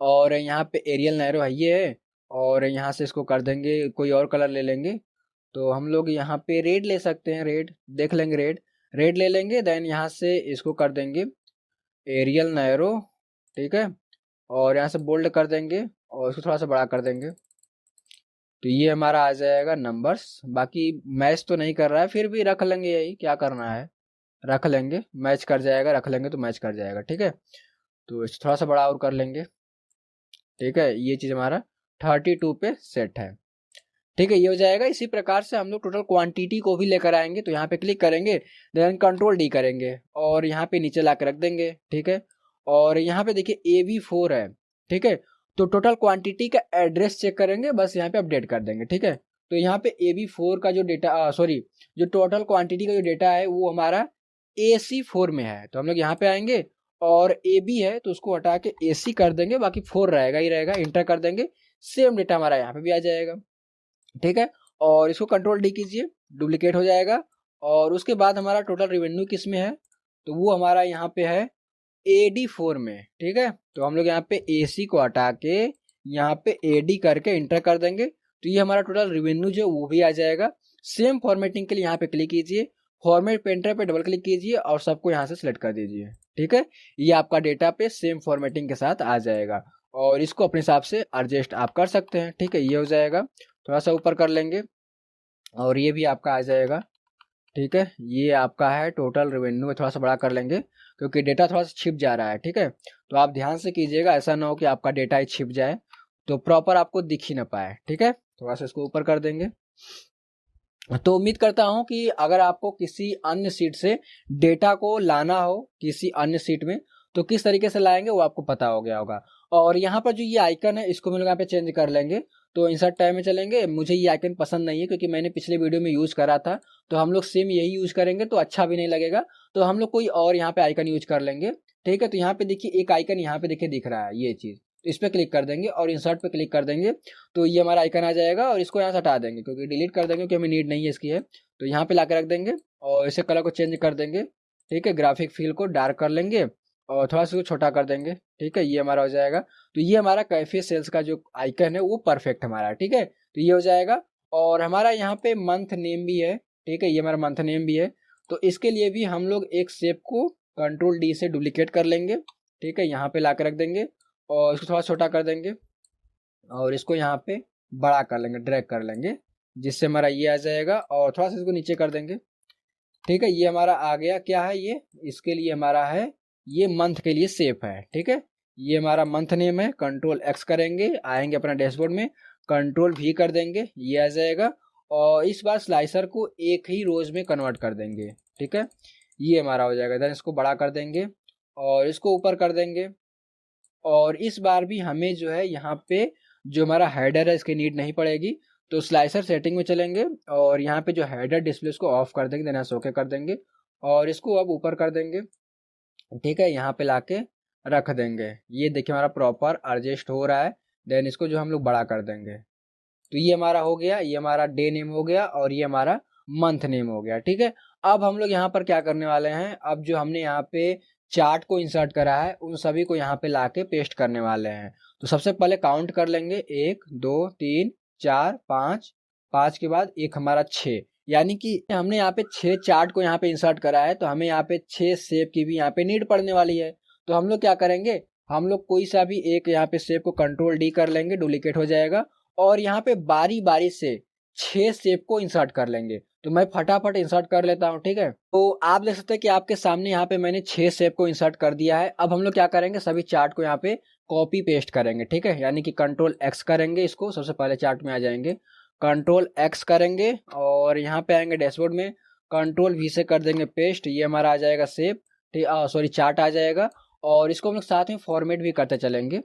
और यहाँ पे एरियल नैरो है ये है, और यहाँ से इसको कर देंगे, कोई और कलर ले लेंगे। तो हम लोग यहाँ पे रेड ले सकते हैं, रेड देख लेंगे, रेड रेड ले लेंगे। देन यहाँ से इसको कर देंगे एरियल नैरो, ठीक है, और यहाँ से बोल्ड कर देंगे, और इसको थोड़ा सा बड़ा कर देंगे। तो ये हमारा आ जाएगा नंबर्स। बाकी मैच तो नहीं कर रहा है, फिर भी रख लेंगे, यही क्या करना है, रख लेंगे, मैच कर जाएगा, रख लेंगे तो मैच कर जाएगा, ठीक है। तो इसे थोड़ा सा बड़ा और कर लेंगे, ठीक है। ये चीज़ हमारा 32 पे सेट है, ठीक है, ये हो जाएगा। इसी प्रकार से हम लोग टोटल क्वांटिटी को भी लेकर आएंगे, तो यहाँ पे क्लिक करेंगे, देन कंट्रोल डी करेंगे और यहाँ पे नीचे ला के रख देंगे। ठीक है, और यहाँ पे देखिए AB4 है। ठीक है, तो टोटल क्वांटिटी का एड्रेस चेक करेंगे, बस यहाँ पे अपडेट कर देंगे। ठीक है, तो यहाँ पे AB4 का जो डेटा सॉरी जो टोटल क्वांटिटी का जो डेटा है वो हमारा AC4 में है। तो हम लोग यहाँ पे आएंगे और AB है तो उसको हटा के AC कर देंगे, बाकी 4 रहेगा ही रहेगा, इंटर कर देंगे, सेम डेटा हमारा यहाँ पे भी आ जाएगा। ठीक है, और इसको कंट्रोल डी कीजिए, डुप्लीकेट हो जाएगा। और उसके बाद हमारा टोटल रेवेन्यू किस में है, तो वो हमारा यहाँ पे है AD4 में। ठीक है, तो हम लोग यहाँ पे AC को हटा के यहाँ पे AD करके इंटर कर देंगे, तो ये हमारा टोटल रेवेन्यू जो वो भी आ जाएगा। सेम फॉर्मेटिंग के लिए यहाँ पे क्लिक कीजिए, फॉर्मेट पेंटर पे डबल क्लिक कीजिए और सबको यहाँ से सिलेक्ट कर दीजिए। ठीक है, ये आपका डेटा पे सेम फॉर्मेटिंग के साथ आ जाएगा और इसको अपने हिसाब से एडजस्ट आप कर सकते हैं। ठीक है, ये हो जाएगा, थोड़ा सा ऊपर कर लेंगे और ये भी आपका आ जाएगा। ठीक है, ये आपका है टोटल रेवेन्यू, थोड़ा सा बड़ा कर लेंगे क्योंकि डेटा थोड़ा सा छिप जा रहा है। ठीक है, तो आप ध्यान से कीजिएगा, ऐसा ना हो कि आपका डेटा ही छिप जाए तो प्रॉपर आपको दिख ही ना पाए। ठीक है, थोड़ा सा इसको ऊपर कर देंगे। तो उम्मीद करता हूं कि अगर आपको किसी अन्य सीट से डेटा को लाना हो किसी अन्य सीट में तो किस तरीके से लाएंगे वो आपको पता हो गया होगा। और यहाँ पर जो ये आइकन है इसको हम लोग यहाँ पे चेंज कर लेंगे। तो इंसर्ट टैब में चलेंगे, मुझे ये आइकन पसंद नहीं है क्योंकि मैंने पिछले वीडियो में यूज करा था, तो हम लोग सेम यही यूज करेंगे तो अच्छा भी नहीं लगेगा, तो हम लोग कोई और यहाँ पे आइकन यूज कर लेंगे। ठीक है, तो यहाँ पे देखिए एक आइकन यहाँ पे देखिए दिख रहा है ये चीज, तो इस पर क्लिक कर देंगे और इंसर्ट पे क्लिक कर देंगे, तो ये हमारा आइकन आ जाएगा और इसको यहाँ से हटा देंगे क्योंकि डिलीट कर देंगे क्योंकि हमें नीड नहीं है इसकी है। तो यहाँ पे ला के रख देंगे और इसे कलर को चेंज कर देंगे। ठीक है, ग्राफिक फील को डार्क कर लेंगे और थोड़ा सा छोटा कर देंगे। ठीक है, ये हमारा हो जाएगा। तो ये हमारा कैफे सेल्स का जो आइकन है वो परफेक्ट हमारा। ठीक है, तो ये हो जाएगा और हमारा यहाँ पे मंथ नेम भी है। ठीक है, ये हमारा मंथ नेम भी है, तो इसके लिए भी हम लोग एक शेप को कंट्रोल डी से डुप्लीकेट कर लेंगे। ठीक है, यहाँ पे ला के रख देंगे और इसको थोड़ा छोटा कर देंगे और इसको यहाँ पे बड़ा कर लेंगे, ड्रैग कर लेंगे, जिससे हमारा ये आ जाएगा और थोड़ा सा इसको नीचे कर देंगे। ठीक है, ये हमारा आ गया। क्या है ये, इसके लिए हमारा है ये मंथ के लिए शेप है। ठीक है, ये हमारा मंथ नेम है, कंट्रोल एक्स करेंगे, आएंगे अपना डैशबोर्ड में, कंट्रोल भी कर देंगे, ये आ जाएगा। और इस बार स्लाइसर को एक ही रोज में कन्वर्ट कर देंगे। ठीक है, ये हमारा हो जाएगा। देन इसको बड़ा कर देंगे और इसको ऊपर कर देंगे और इस बार भी हमें जो है यहाँ पे जो हमारा हेडर है इसकी नीड नहीं पड़ेगी, तो स्लाइसर सेटिंग में चलेंगे और यहाँ पे जो हेडर डिस्प्ले उसको ऑफ कर देंगे, देना ओके कर देंगे और इसको अब ऊपर कर देंगे। ठीक है, यहाँ पे लाके रख देंगे। ये देखिए हमारा प्रॉपर एडजस्ट हो रहा है। देन इसको जो हम लोग बड़ा कर देंगे, तो ये हमारा हो गया, ये हमारा डे नेम हो गया और ये हमारा मंथ नेम हो गया। ठीक है, अब हम लोग यहाँ पर क्या करने वाले हैं, अब जो हमने यहाँ पे चार्ट को इंसर्ट करा है उन सभी को यहाँ पे लाके पेस्ट करने वाले हैं। तो सबसे पहले काउंट कर लेंगे, 1 2 3 4 5, 5 के बाद एक हमारा 6, यानी कि हमने यहाँ पे 6 चार्ट को यहाँ पे इंसर्ट करा है, तो हमें यहाँ पे 6 शेप की भी यहाँ पे नीड पड़ने वाली है। तो हम लोग क्या करेंगे, हम लोग कोई सा भी एक यहाँ पे शेप को कंट्रोल डी कर लेंगे, डुप्लीकेट हो जाएगा और यहाँ पे बारी बारी से 6 शेप को इंसर्ट कर लेंगे। तो मैं फटाफट इंसर्ट कर लेता हूँ। ठीक है, तो आप देख सकते हैं कि आपके सामने यहाँ पे मैंने 6 शेप को इंसर्ट कर दिया है। अब हम लोग क्या करेंगे, सभी चार्ट को यहाँ पे कॉपी पेस्ट करेंगे। ठीक है, यानी कि कंट्रोल एक्स करेंगे, इसको सबसे पहले चार्ट में आ जाएंगे, कंट्रोल एक्स करेंगे और यहाँ पे आएंगे डैशबोर्ड में, कंट्रोल वी से कर देंगे पेस्ट, ये हमारा आ जाएगा शेप, सॉरी चार्ट आ जाएगा। और इसको हम लोग साथ में फॉर्मेट भी करते चलेंगे,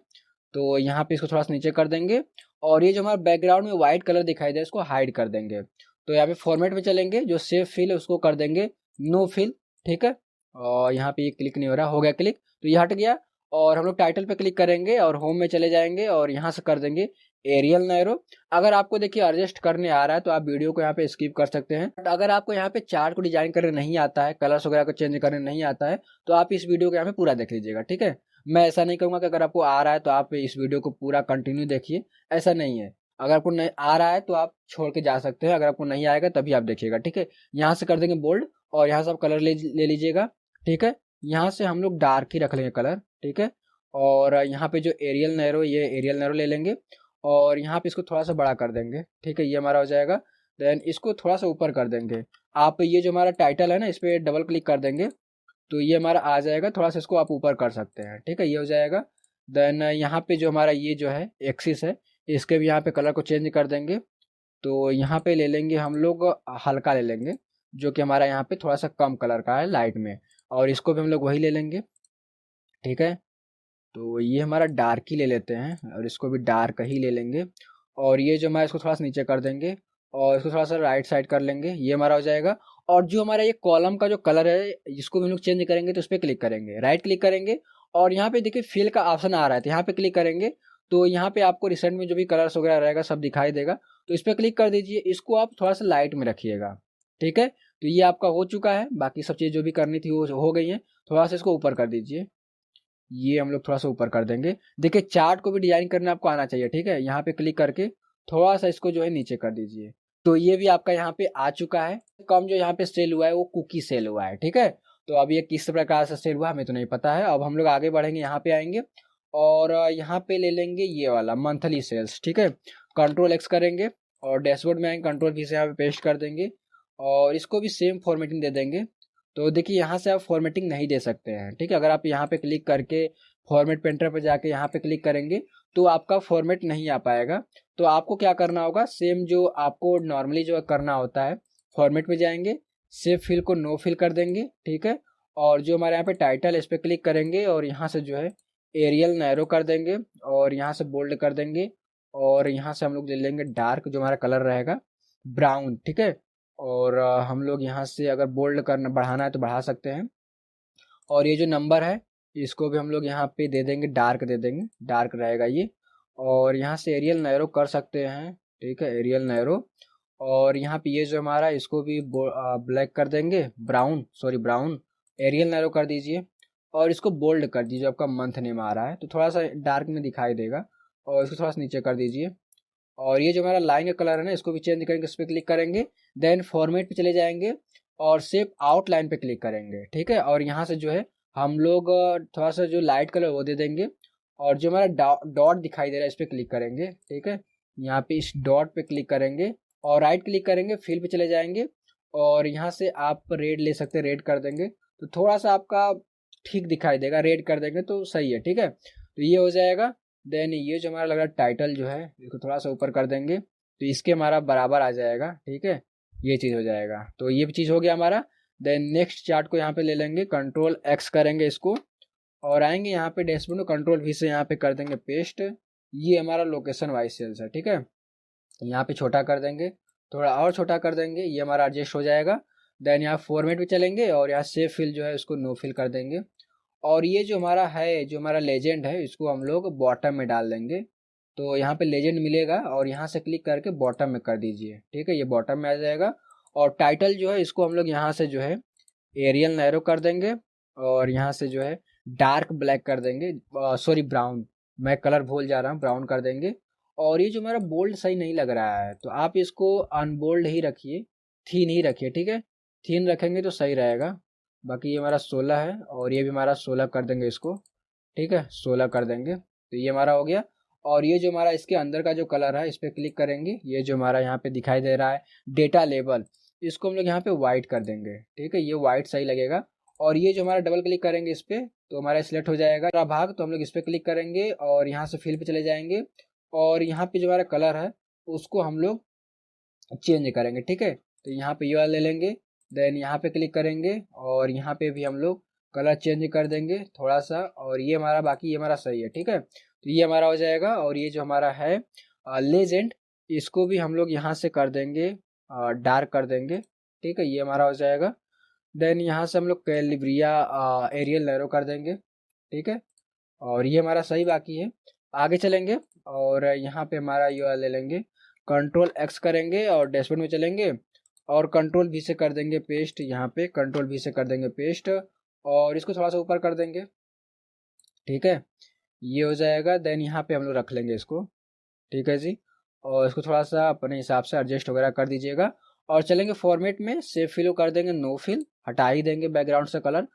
तो यहाँ पे इसको थोड़ा सा नीचे कर देंगे और ये जो हमारा बैकग्राउंड में व्हाइट कलर दिखाई दे इसको हाइड कर देंगे। तो यहाँ पे फॉर्मेट में चलेंगे, जो सेव फिल है उसको कर देंगे नो फिल। ठीक है, और यहाँ पे ये क्लिक नहीं हो रहा, हो गया क्लिक, तो ये हट गया। और हम लोग टाइटल पे क्लिक करेंगे और होम में चले जाएंगे और यहाँ से कर देंगे एरियल नैरो। अगर आपको देखिए एडजस्ट करने आ रहा है तो आप वीडियो को यहाँ पे स्किप कर सकते हैं, बट अगर आपको यहाँ पे चार्ट को डिजाइन करने नहीं आता है, कलर्स वगैरह को चेंज करने नहीं आता है, तो आप इस वीडियो को यहाँ पे पूरा देख लीजिएगा। ठीक है, मैं ऐसा नहीं कहूँगा कि अगर आपको आ रहा है तो आप इस वीडियो को पूरा कंटिन्यू देखिए, ऐसा नहीं है। अगर आपको नहीं आ रहा है तो आप छोड़ के जा सकते हैं, अगर आपको नहीं आएगा तभी आप देखिएगा। ठीक है, यहाँ से कर देंगे बोल्ड और यहाँ से आप कलर ले लीजिएगा। ठीक है, यहाँ से हम लोग डार्क ही रख लेंगे कलर। ठीक है, और यहाँ पे जो एरियल नैरो, ये एरियल नैरो ले लेंगे और यहाँ पे इसको थोड़ा सा बड़ा कर देंगे। ठीक है, ये हमारा हो जाएगा। देन इसको थोड़ा सा ऊपर कर देंगे। आप ये जो हमारा टाइटल है ना, इस पर डबल क्लिक कर देंगे तो ये हमारा आ जाएगा, थोड़ा सा इसको आप ऊपर कर सकते हैं। ठीक है, ये हो जाएगा। देन यहाँ पे जो हमारा ये जो है एक्सिस है, इसके भी यहाँ पे कलर को चेंज कर देंगे तो यहाँ पे ले लेंगे हम लोग हल्का ले लेंगे, जो कि हमारा यहाँ पे थोड़ा सा कम कलर का है लाइट में, और इसको भी हम लोग वही ले लेंगे। ठीक है, तो ये हमारा डार्क ही ले लेते हैं और इसको भी डार्क ही ले लेंगे। और ये जो हमारा, इसको थोड़ा सा नीचे कर देंगे और इसको थोड़ा सा राइट साइड कर लेंगे, ये हमारा हो जाएगा। और जो हमारा ये कॉलम का जो कलर है, इसको भी हम लोग चेंज करेंगे, तो उस पर क्लिक करेंगे, राइट क्लिक करेंगे और यहाँ पे देखिए फिल का ऑप्शन आ रहा है, तो यहाँ पे क्लिक करेंगे तो यहाँ पे आपको रिसेंट में जो भी कलर्स वगैरह रहेगा सब दिखाई देगा, तो इस पर क्लिक कर दीजिए। इसको आप थोड़ा सा लाइट में रखिएगा। ठीक है, तो ये आपका हो चुका है, बाकी सब चीज़ जो भी करनी थी वो हो गई है। थोड़ा सा इसको ऊपर कर दीजिए, ये हम लोग थोड़ा सा ऊपर कर देंगे। देखिए चार्ट को भी डिजाइन करना आपको आना चाहिए। ठीक है, यहाँ पे क्लिक करके थोड़ा सा इसको जो है नीचे कर दीजिए, तो ये भी आपका यहाँ पे आ चुका है। कम जो यहाँ पे सेल हुआ है वो कुकी सेल हुआ है। ठीक है, तो अब ये किस प्रकार से सेल हुआ हमें तो नहीं पता है। अब हम लोग आगे बढ़ेंगे, यहाँ पे आएंगे और यहाँ पे ले लेंगे ये वाला मंथली सेल्स। ठीक है, कंट्रोल एक्स करेंगे और डैशबोर्ड में आएंगे, कंट्रोल भी से यहाँ पे पेस्ट कर देंगे और इसको भी सेम फॉर्मेटिंग दे देंगे। तो देखिए यहाँ से आप फॉर्मेटिंग नहीं दे सकते हैं। ठीक है, अगर आप यहाँ पे क्लिक करके फॉर्मेट पेंटर पर जाके यहाँ पे क्लिक करेंगे तो आपका फॉर्मेट नहीं आ पाएगा। तो आपको क्या करना होगा, सेम जो आपको नॉर्मली जो करना होता है, फॉर्मेट में जाएंगे, सेव फिल को नो फिल कर देंगे। ठीक है, और जो हमारे यहाँ पे टाइटल है इस पर क्लिक करेंगे और यहाँ से जो है एरियल नैरो कर देंगे और यहाँ से बोल्ड कर देंगे और यहाँ से हम लोग ले लेंगे डार्क, जो हमारा कलर रहेगा ब्राउन। ठीक है, और हम लोग यहाँ से अगर बोल्ड करना बढ़ाना है तो बढ़ा सकते हैं। और ये जो नंबर है इसको भी हम लोग यहाँ पे दे देंगे, डार्क दे देंगे, डार्क रहेगा ये। और यहाँ से एरियल नैरो कर सकते हैं। ठीक है, एरियल नैरो। और यहाँ पे ये जो हमारा, इसको भी ब्लैक कर देंगे, brown, sorry brown, Arial narrow कर दीजिए और इसको बोल्ड कर दीजिए। आपका मंथ नेम आ रहा है तो थोड़ा सा डार्क में दिखाई देगा, और इसको थोड़ा सा नीचे कर दीजिए। और ये जो हमारा लाइन का कलर है ना, इसको भी चेंज करेंगे, इस पर क्लिक करेंगे, देन फॉर्मेट पे चले जाएंगे और सेव आउटलाइन पे क्लिक करेंगे। ठीक है, और यहाँ से जो है हम लोग थोड़ा सा जो लाइट कलर वो दे देंगे और जो हमारा डॉट दिखाई दे रहा है इस पर क्लिक करेंगे। ठीक है, यहाँ पे इस डॉट पे क्लिक करेंगे और राइट क्लिक करेंगे, फिल पे चले जाएंगे और यहाँ से आप रेड ले सकते हैं, रेड कर देंगे तो थोड़ा सा आपका ठीक दिखाई देगा, रेड कर देंगे तो सही है। ठीक है, तो ये हो जाएगा। देन ये जो हमारा लग रहा है टाइटल जो है, इसको थोड़ा सा ऊपर कर देंगे तो इसके हमारा बराबर आ जाएगा। ठीक है, ये चीज़ हो जाएगा, तो ये चीज़ हो गया हमारा। देन नेक्स्ट चार्ट को यहाँ पे ले लेंगे, कंट्रोल एक्स करेंगे इसको और आएंगे यहाँ पे डैशबोर्ड में, कंट्रोल वी से यहाँ पे कर देंगे पेस्ट। ये हमारा लोकेशन वाइज सेल्स है। ठीक है, यहाँ पे छोटा कर देंगे, थोड़ा और छोटा कर देंगे, ये हमारा एडजस्ट हो जाएगा। देन यहाँ फॉर्मेट पे चलेंगे और यहाँ सेव फिल जो है उसको नो फिल कर देंगे। और ये जो हमारा है, जो हमारा लेजेंड है, इसको हम लोग बॉटम में डाल देंगे। तो यहाँ पे लेजेंड मिलेगा और यहाँ से क्लिक करके बॉटम में कर दीजिए। ठीक है, ये बॉटम में आ जाएगा। और टाइटल जो है इसको हम लोग यहाँ से जो है एरियल नैरो कर देंगे और यहाँ से जो है डार्क ब्लैक कर देंगे, सॉरी ब्राउन, मैं कलर भूल जा रहा हूँ, ब्राउन कर देंगे। और ये जो हमारा बोल्ड सही नहीं लग रहा है तो आप इसको अनबोल्ड ही रखिए, थीन ही रखिए। ठीक है, थीन रखेंगे तो सही रहेगा। बाकी ये हमारा 16 है और ये भी हमारा 16 कर देंगे इसको। ठीक है, 16 कर देंगे तो ये हमारा हो गया। और ये जो हमारा इसके अंदर का जो कलर है इस पर क्लिक करेंगे, ये जो हमारा यहाँ पे दिखाई दे रहा है डेटा लेबल, इसको हम लोग यहाँ पे वाइट कर देंगे। ठीक है, ये वाइट सही लगेगा। और ये जो हमारा डबल क्लिक करेंगे इस पर तो हमारा सिलेक्ट हो जाएगा पूरा भाग, तो हम लोग इस पर क्लिक करेंगे और यहाँ से फिल पे चले जाएंगे और यहाँ पे जो हमारा कलर है उसको हम लोग चेंज करेंगे। ठीक है, तो यहाँ पे ये वाला ले लेंगे, देन यहाँ पे क्लिक करेंगे और यहाँ पे भी हम लोग कलर चेंज कर देंगे थोड़ा सा, और ये हमारा, बाकी ये हमारा सही है। ठीक है, तो ये हमारा हो जाएगा। और ये जो हमारा है लेजेंड, इसको भी हम लोग यहाँ से कर देंगे, डार्क कर देंगे। ठीक है, ये हमारा हो जाएगा। देन यहाँ से हम लोग कैलिब्रिया एरियल नैरो कर देंगे। ठीक है, और ये हमारा सही, बाकी है। आगे चलेंगे और यहाँ पे हमारा ये वाला ले लेंगे, कंट्रोल एक्स करेंगे और डैशबोर्ड में चलेंगे और कंट्रोल भी से कर देंगे पेस्ट, यहाँ पे कंट्रोल भी से कर देंगे पेस्ट और इसको थोड़ा सा ऊपर कर देंगे। ठीक है, ये हो जाएगा। देन यहाँ पे हम लोग रख लेंगे इसको। ठीक है जी, और इसको थोड़ा सा अपने हिसाब से एडजस्ट वगैरह कर दीजिएगा। और चलेंगे फॉर्मेट में, सेव फिल कर देंगे, नो फिल हटा ही देंगे बैकग्राउंड से कलर,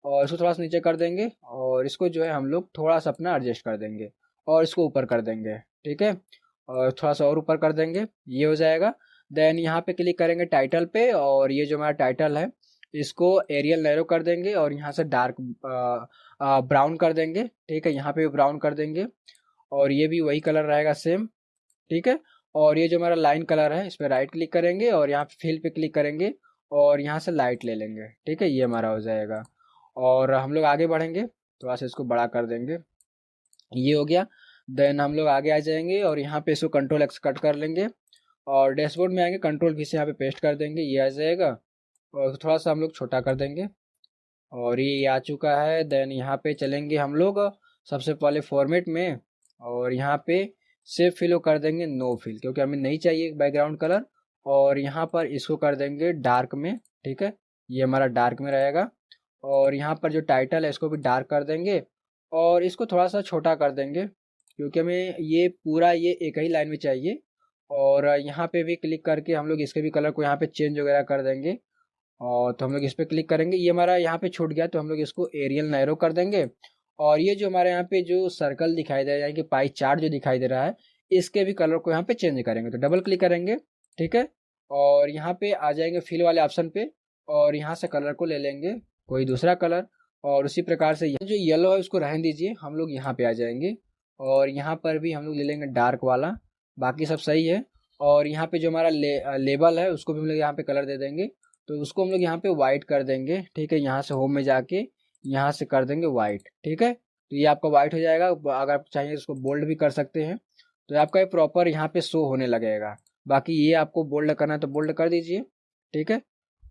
और इसको थोड़ा सा नीचे कर देंगे और इसको जो है हम लोग थोड़ा सा अपना एडजस्ट कर देंगे और इसको ऊपर कर देंगे। ठीक है, और थोड़ा सा और ऊपर कर देंगे, ये हो जाएगा। देन यहाँ पे क्लिक करेंगे टाइटल पे और ये जो हमारा टाइटल है इसको एरियल नैरो कर देंगे और यहाँ से डार्क ब्राउन कर देंगे। ठीक है, यहाँ पे भी ब्राउन कर देंगे और ये भी वही कलर रहेगा सेम। ठीक है, और ये जो हमारा लाइन कलर है इस पर राइट क्लिक करेंगे और यहाँ पे फिल पे क्लिक करेंगे और यहाँ से लाइट ले लेंगे। ठीक है, ये हमारा हो जाएगा। और हम लोग आगे बढ़ेंगे, थोड़ा सा इसको बड़ा कर देंगे, ये हो गया। देन हम लोग आगे आ जाएंगे और यहाँ पे इसको कंट्रोल एक्स कट कर लेंगे और डैशबोर्ड में आएंगे, कंट्रोल भी से यहाँ पे पेस्ट कर देंगे, ये आ जाएगा। और थोड़ा सा हम लोग छोटा कर देंगे और ये आ चुका है। देन यहाँ पे चलेंगे हम लोग सबसे पहले फॉर्मेट में और यहाँ पे सेव फिल कर देंगे नो फिल, क्योंकि हमें नहीं चाहिए बैकग्राउंड कलर। और यहाँ पर इसको कर देंगे डार्क में। ठीक है, ये हमारा डार्क में रहेगा। और यहाँ पर जो टाइटल है इसको भी डार्क कर देंगे और इसको थोड़ा सा छोटा कर देंगे, क्योंकि हमें ये पूरा ये एक ही लाइन में चाहिए। और यहाँ पे भी क्लिक करके हम लोग इसके भी कलर को यहाँ पे चेंज वगैरह कर देंगे। और तो हम लोग इस पर क्लिक करेंगे, ये हमारा यहाँ पे छूट गया तो हम लोग इसको एरियल नैरो कर देंगे। और ये जो हमारे यहाँ पे जो सर्कल दिखाई दे रहा है, यानी कि पाई चार्ट जो दिखाई दे रहा है, इसके भी कलर को यहाँ पे चेंज करेंगे। तो डबल क्लिक करेंगे, ठीक है, और यहाँ पे आ जाएंगे फिल वाले ऑप्शन पे और यहाँ से कलर को ले लेंगे कोई दूसरा कलर। और उसी प्रकार से जो येलो है उसको रहने दीजिए, हम लोग यहाँ पे आ जाएंगे और यहाँ पर भी हम लोग ले लेंगे डार्क वाला। बाकी सब सही है। और यहाँ पे जो हमारा लेबल है उसको भी हम लोग यहाँ पे कलर दे देंगे, तो उसको हम लोग यहाँ पे वाइट कर देंगे। ठीक है, यहाँ से होम में जाके यहाँ से कर देंगे वाइट। ठीक है, तो ये आपका वाइट हो जाएगा। अगर आप चाहिए इसको बोल्ड भी कर सकते हैं, तो आपका ये प्रॉपर यहाँ पे शो होने लगेगा। बाकी ये आपको बोल्ड करना है तो बोल्ड कर दीजिए। ठीक है,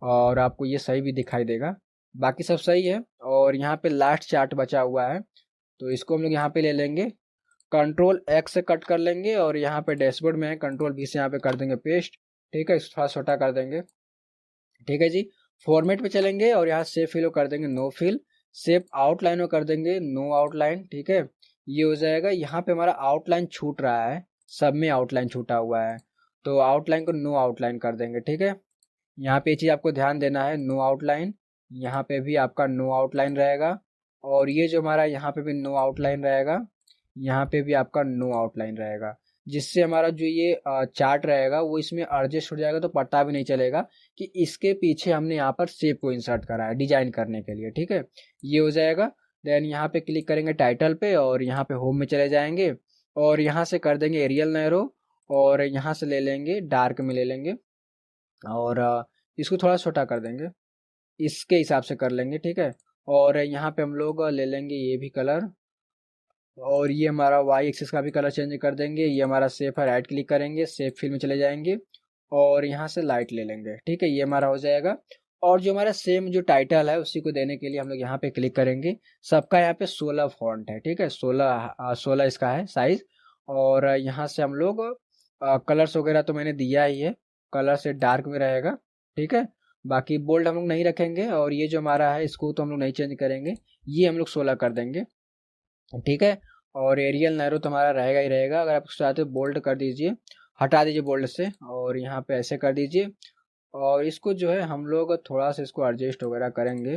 और आपको ये सही भी दिखाई देगा, बाकी सब सही है। और यहाँ पे लास्ट चार्ट बचा हुआ है, तो इसको हम लोग यहाँ पे ले लेंगे, कंट्रोल एक्स से कट कर लेंगे और यहाँ पे डैशबोर्ड में है, कंट्रोल भी से यहाँ पे कर देंगे पेस्ट। ठीक है, इसको थोड़ा छोटा कर देंगे। ठीक है जी, फॉर्मेट पे चलेंगे और यहाँ सेव फिल कर देंगे नो फिल, सेव आउटलाइन कर देंगे नो आउटलाइन। ठीक है, ये हो जाएगा। यहाँ पे हमारा आउटलाइन छूट रहा है, सब में आउटलाइन छूटा हुआ है, तो आउटलाइन को नो आउटलाइन कर देंगे। ठीक है, यहाँ पे ये चीज़ आपको ध्यान देना है, नो आउटलाइन, यहाँ पे भी आपका नो आउटलाइन रहेगा। और ये जो हमारा यहाँ पे भी नो आउटलाइन रहेगा, यहाँ पे भी आपका नो आउटलाइन रहेगा, जिससे हमारा जो ये चार्ट रहेगा वो इसमें एडजस्ट हो जाएगा, तो पता भी नहीं चलेगा कि इसके पीछे हमने यहाँ पर शेप को इंसर्ट करा है डिजाइन करने के लिए। ठीक है, ये हो जाएगा। देन यहाँ पे क्लिक करेंगे टाइटल पे और यहाँ पे होम में चले जाएंगे और यहाँ से कर देंगे एरियल नैरो और यहाँ से ले लेंगे डार्क में ले लेंगे और इसको थोड़ा छोटा कर देंगे, इसके हिसाब से कर लेंगे। ठीक है, और यहाँ पे हम लोग ले लेंगे ये भी कलर और ये हमारा वाई एक्सिस का भी कलर चेंज कर देंगे। ये हमारा सेफ है, राइट क्लिक करेंगे, सेफ फिल में चले जाएंगे और यहाँ से लाइट ले लेंगे। ठीक है, ये हमारा हो जाएगा। और जो हमारा सेम जो टाइटल है उसी को देने के लिए हम लोग यहाँ पे क्लिक करेंगे। सबका यहाँ पे 16 फॉन्ट है। ठीक है, 16 इसका है साइज। और यहाँ से हम लोग कलर्स वगैरह तो मैंने दिया ही है, कलर से डार्क में रहेगा। ठीक है, बाकी बोल्ड हम लोग नहीं रखेंगे और ये जो हमारा है इसको तो हम लोग नहीं चेंज करेंगे, ये हम लोग 16 कर देंगे। ठीक है, और एरियल नैरो तो हमारा रहेगा ही रहेगा। अगर आप चाहते हो बोल्ड कर दीजिए, हटा दीजिए बोल्ड से और यहाँ पे ऐसे कर दीजिए। और इसको जो है हम लोग थोड़ा सा इसको एडजस्ट वगैरह करेंगे।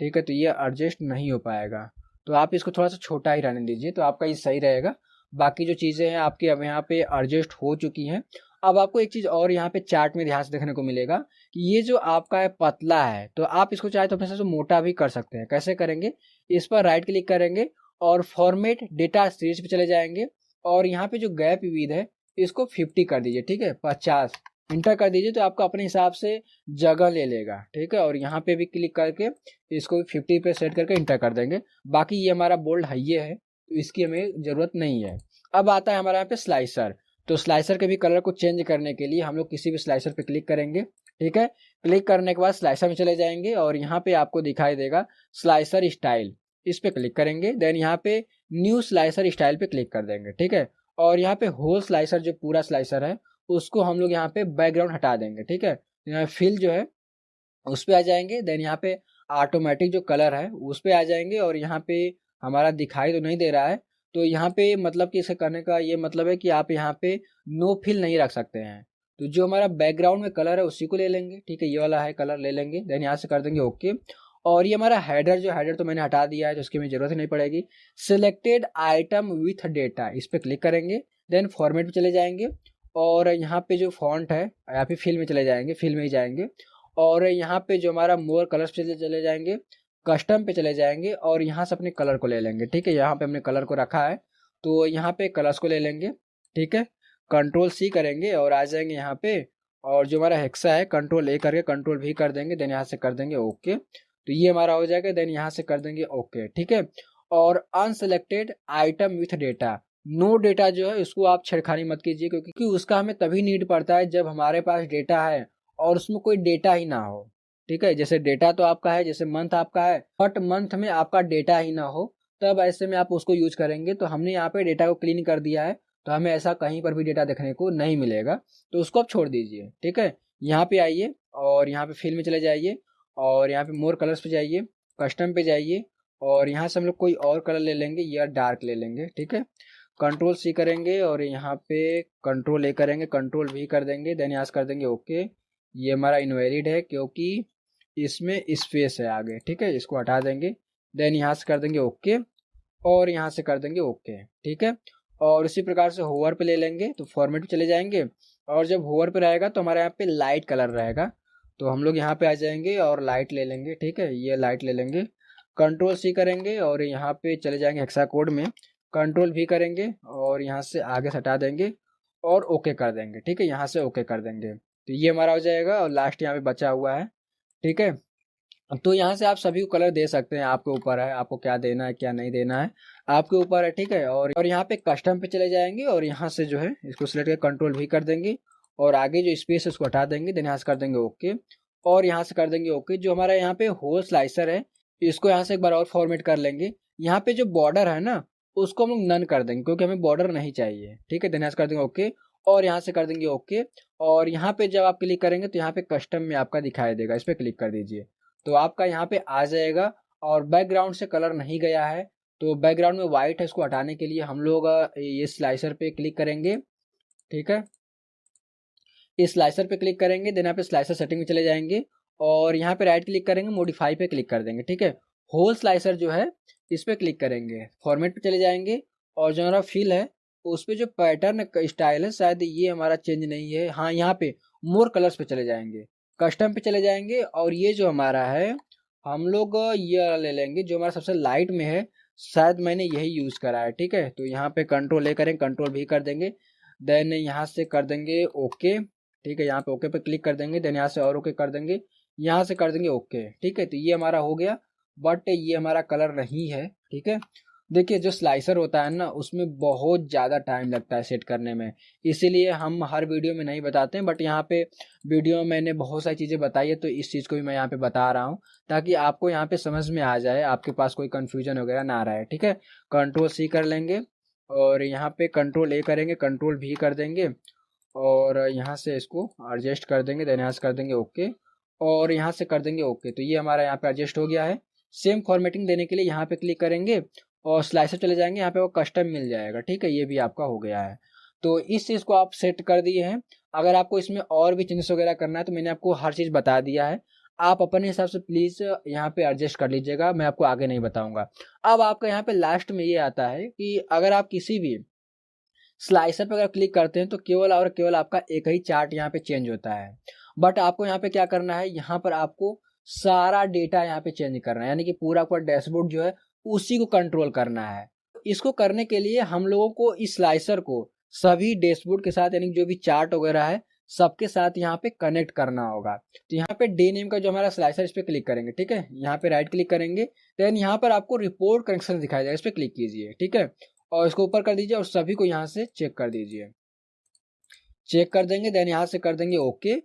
ठीक है, तो ये एडजस्ट नहीं हो पाएगा, तो आप इसको थोड़ा सा छोटा ही रहने दीजिए, तो आपका ये सही रहेगा। बाकी जो चीज़ें हैं आपकी अब यहाँ पे एडजस्ट हो चुकी हैं। अब आपको एक चीज़ और यहाँ पे चार्ट में ध्यान से देखने को मिलेगा कि ये जो आपका है पतला है, तो आप इसको चाहे तो अपने से मोटा भी कर सकते हैं। कैसे करेंगे, इस पर राइट क्लिक करेंगे और फॉर्मेट डेटा सीरीज पे चले जाएंगे और यहाँ पे जो गैप विड्थ है इसको 50 कर दीजिए। ठीक है, 50 इंटर कर दीजिए, तो आपका अपने हिसाब से जगह ले लेगा। ठीक है, और यहाँ पे भी क्लिक करके इसको भी 50 पे सेट करके इंटर कर देंगे। बाकी ये हमारा बोल्ड हाई है तो इसकी हमें ज़रूरत नहीं है। अब आता है हमारा यहाँ पे स्लाइसर, तो स्लाइसर के भी कलर को चेंज करने के लिए हम लोग किसी भी स्लाइसर पे क्लिक करेंगे। ठीक है, क्लिक करने के बाद स्लाइसर में चले जाएंगे और यहाँ पे आपको दिखाई देगा स्लाइसर स्टाइल, इस पे क्लिक करेंगे। देन यहाँ पे न्यू स्लाइसर स्टाइल पे क्लिक कर देंगे। ठीक है, और यहाँ पे होल स्लाइसर जो पूरा स्लाइसर है उसको हम लोग यहाँ पे बैकग्राउंड हटा देंगे। ठीक है, यहाँ फिल जो है उस पे आ जाएंगे। देन यहाँ पे ऑटोमेटिक जो कलर है उस पे आ जाएंगे और यहाँ पे हमारा दिखाई तो नहीं दे रहा है, तो यहाँ पे मतलब कि इसे करने का ये मतलब है कि आप यहाँ पे नो फिल नहीं रख सकते हैं, तो जो हमारा बैकग्राउंड में कलर है उसी को ले लेंगे। ठीक है, ये वाला है कलर ले लेंगे। देन यहाँ से कर देंगे ओके। और ये हमारा हेडर तो मैंने हटा दिया है, तो उसकी हमें जरूरत ही नहीं पड़ेगी। सिलेक्टेड आइटम विथ डेटा, इस पर क्लिक करेंगे। देन फॉर्मेट पे चले जाएंगे और यहाँ पे जो फॉन्ट है यहाँ पे फिल में चले जाएंगे, फिल में ही जाएंगे और यहाँ पे जो हमारा मोर कलर्स पे चले जाएंगे, कस्टम पे चले जाएंगे और यहाँ से अपने कलर को ले लेंगे। ठीक है, यहाँ पे हमने कलर को रखा है तो यहाँ पे कलर्स को ले लेंगे। ठीक है, कंट्रोल सी करेंगे और आ जाएंगे यहाँ पे, और जो हमारा हेक्सा है कंट्रोल ए करके कंट्रोल भी कर देंगे, देन यहाँ से कर देंगे ओके। तो ये हमारा हो जाएगा, देन यहाँ से कर देंगे ओके, ठीक है। और unselected item with data, no data जो है उसको आप छेड़खानी मत कीजिए, क्योंकि उसका हमें तभी नीड पड़ता है जब हमारे पास डेटा है और उसमें कोई डेटा ही ना हो, ठीक है। जैसे डेटा तो आपका है, जैसे मंथ आपका है, बट मंथ में आपका डेटा ही ना हो, तब ऐसे में आप उसको यूज करेंगे। तो हमने यहाँ पे डेटा को क्लीन कर दिया है, तो हमें ऐसा कहीं पर भी डेटा देखने को नहीं मिलेगा, तो उसको आप छोड़ दीजिए, ठीक है। यहाँ पे आइए और यहाँ पे फिल में चले जाइए और यहाँ पे मोर कलर्स पे जाइए, कस्टम पे जाइए और यहाँ से हम लोग कोई और कलर ले लेंगे या डार्क ले लेंगे, ठीक है। कंट्रोल सी करेंगे और यहाँ पे कंट्रोल ए करेंगे, कंट्रोल भी कर देंगे, देन यहाँ से कर देंगे ओके। ये हमारा इनवैलिड है क्योंकि इसमें स्पेस है आगे, ठीक है, इसको हटा देंगे, देन यहाँ से कर देंगे ओके और यहाँ से कर देंगे ओके, ठीक है। और इसी प्रकार से होवर पे ले लेंगे तो फॉर्मेट पे चले जाएंगे, और जब होवर पे रहेगा तो हमारे यहाँ पे लाइट कलर रहेगा, तो हम लोग यहाँ पे आ जाएंगे और लाइट ले लेंगे, ठीक है, ये लाइट ले लेंगे। कंट्रोल सी करेंगे और यहाँ पे चले जाएंगे हेक्सा कोड में, कंट्रोल भी करेंगे और यहाँ से आगे से हटा देंगे और ओके कर देंगे, ठीक है, यहाँ से ओके कर देंगे। तो ये हमारा हो जाएगा और लास्ट यहाँ पे बचा हुआ है, ठीक है। तो यहाँ से आप सभी को कलर दे सकते हैं, आपके ऊपर है आपको क्या देना है क्या नहीं देना है, आपके ऊपर है, ठीक है। और यहाँ पे कस्टम पे चले जाएंगे और यहाँ से जो है इसको सिलेक्ट कर कंट्रोल भी कर देंगे और आगे जो स्पेस है उसको हटा देंगे, देन यहाँ से कर देंगे ओके और यहाँ से कर देंगे ओके। जो हमारा यहाँ पे होल स्लाइसर है इसको यहाँ से एक बार और फॉर्मेट कर लेंगे। यहाँ पे जो बॉर्डर है ना उसको हम लोग नन कर देंगे क्योंकि हमें बॉर्डर नहीं चाहिए, ठीक है। देन यहाँ से कर देंगे ओके और यहाँ से कर देंगे ओके। और यहाँ पे जब आप क्लिक करेंगे तो यहाँ पे कस्टम में आपका दिखाई देगा, इस पर क्लिक कर दीजिए तो आपका यहाँ पे आ जाएगा। और बैकग्राउंड से कलर नहीं गया है तो बैकग्राउंड में व्हाइट है, इसको हटाने के लिए हम लोग ये स्लाइसर पे क्लिक करेंगे, ठीक है। इस स्लाइसर पे क्लिक करेंगे, देन यहाँ पे स्लाइसर सेटिंग में चले जाएंगे और यहाँ पे राइट क्लिक करेंगे, मॉडिफाई पे क्लिक कर देंगे, ठीक है। होल स्लाइसर जो है इस पे क्लिक करेंगे, फॉर्मेट पे चले जाएंगे और जो हमारा फिल है उस पे जो पैटर्न स्टाइल है शायद ये हमारा चेंज नहीं है, हाँ यहाँ पे मोर कलर्स पे चले जाएंगे, कस्टम पे चले जाएंगे और ये जो हमारा है हम लोग ये ले लेंगे जो हमारा सबसे लाइट में है, शायद मैंने यही यूज करा है, ठीक है। तो यहाँ पे कंट्रोल ए करेंगे, कंट्रोल भी कर देंगे, देन यहाँ से कर देंगे ओके, ठीक है। यहाँ पे ओके पे क्लिक कर देंगे, देन यहाँ से और ओके कर देंगे, यहाँ से कर देंगे ओके, ठीक है। तो ये हमारा हो गया, बट ये हमारा कलर नहीं है, ठीक है। देखिए जो स्लाइसर होता है ना उसमें बहुत ज़्यादा टाइम लगता है सेट करने में, इसीलिए हम हर वीडियो में नहीं बताते हैं, बट यहाँ पे वीडियो में मैंने बहुत सारी चीज़ें बताई है तो इस चीज़ को भी मैं यहाँ पे बता रहा हूँ ताकि आपको यहाँ पे समझ में आ जाए, आपके पास कोई कन्फ्यूजन वगैरह ना रहे, ठीक है। कंट्रोल सी कर लेंगे और यहाँ पे कंट्रोल ए करेंगे, कंट्रोल भी कर देंगे और यहाँ से इसको एडजस्ट कर देंगे, देन यहाँ से कर देंगे ओके और यहाँ से कर देंगे ओके। तो ये हमारा यहाँ पे एडजस्ट हो गया है। सेम फॉर्मेटिंग देने के लिए यहाँ पे क्लिक करेंगे और स्लाइसर चले जाएंगे, यहाँ पे वो कस्टम मिल जाएगा, ठीक है। ये भी आपका हो गया है। तो इस चीज़ को आप सेट कर दिए हैं। अगर आपको इसमें और भी चेंजेस वगैरह करना है तो मैंने आपको हर चीज़ बता दिया है, आप अपने हिसाब से प्लीज़ यहाँ पे एडजस्ट कर लीजिएगा, मैं आपको आगे नहीं बताऊंगा। अब आपका यहाँ पे लास्ट में ये आता है कि अगर आप किसी भी स्लाइसर पर अगर क्लिक करते हैं तो केवल और केवल आपका एक ही चार्ट यहाँ पे चेंज होता है, बट आपको यहाँ पे क्या करना है, यहाँ पर आपको सारा डेटा यहाँ पे चेंज करना है, यानी कि पूरा पूरा डैशबोर्ड जो है उसी को कंट्रोल करना है। इसको करने के लिए हम लोगों को इस स्लाइसर को सभी डैशबोर्ड के साथ यानी जो भी चार्ट वगैरह है सबके साथ यहाँ पे कनेक्ट करना होगा। तो यहाँ पे डे नेम का जो हमारा स्लाइसर इस पे क्लिक करेंगे, ठीक है। यहाँ पे राइट क्लिक करेंगे, देन यहाँ पर आपको रिपोर्ट कनेक्शन दिखाई देगा, इस पे क्लिक कीजिए, ठीक है। और इसको ऊपर कर दीजिए और सभी को यहाँ से चेक कर दीजिए, चेक कर देंगे, देन यहाँ से कर देंगे ओके।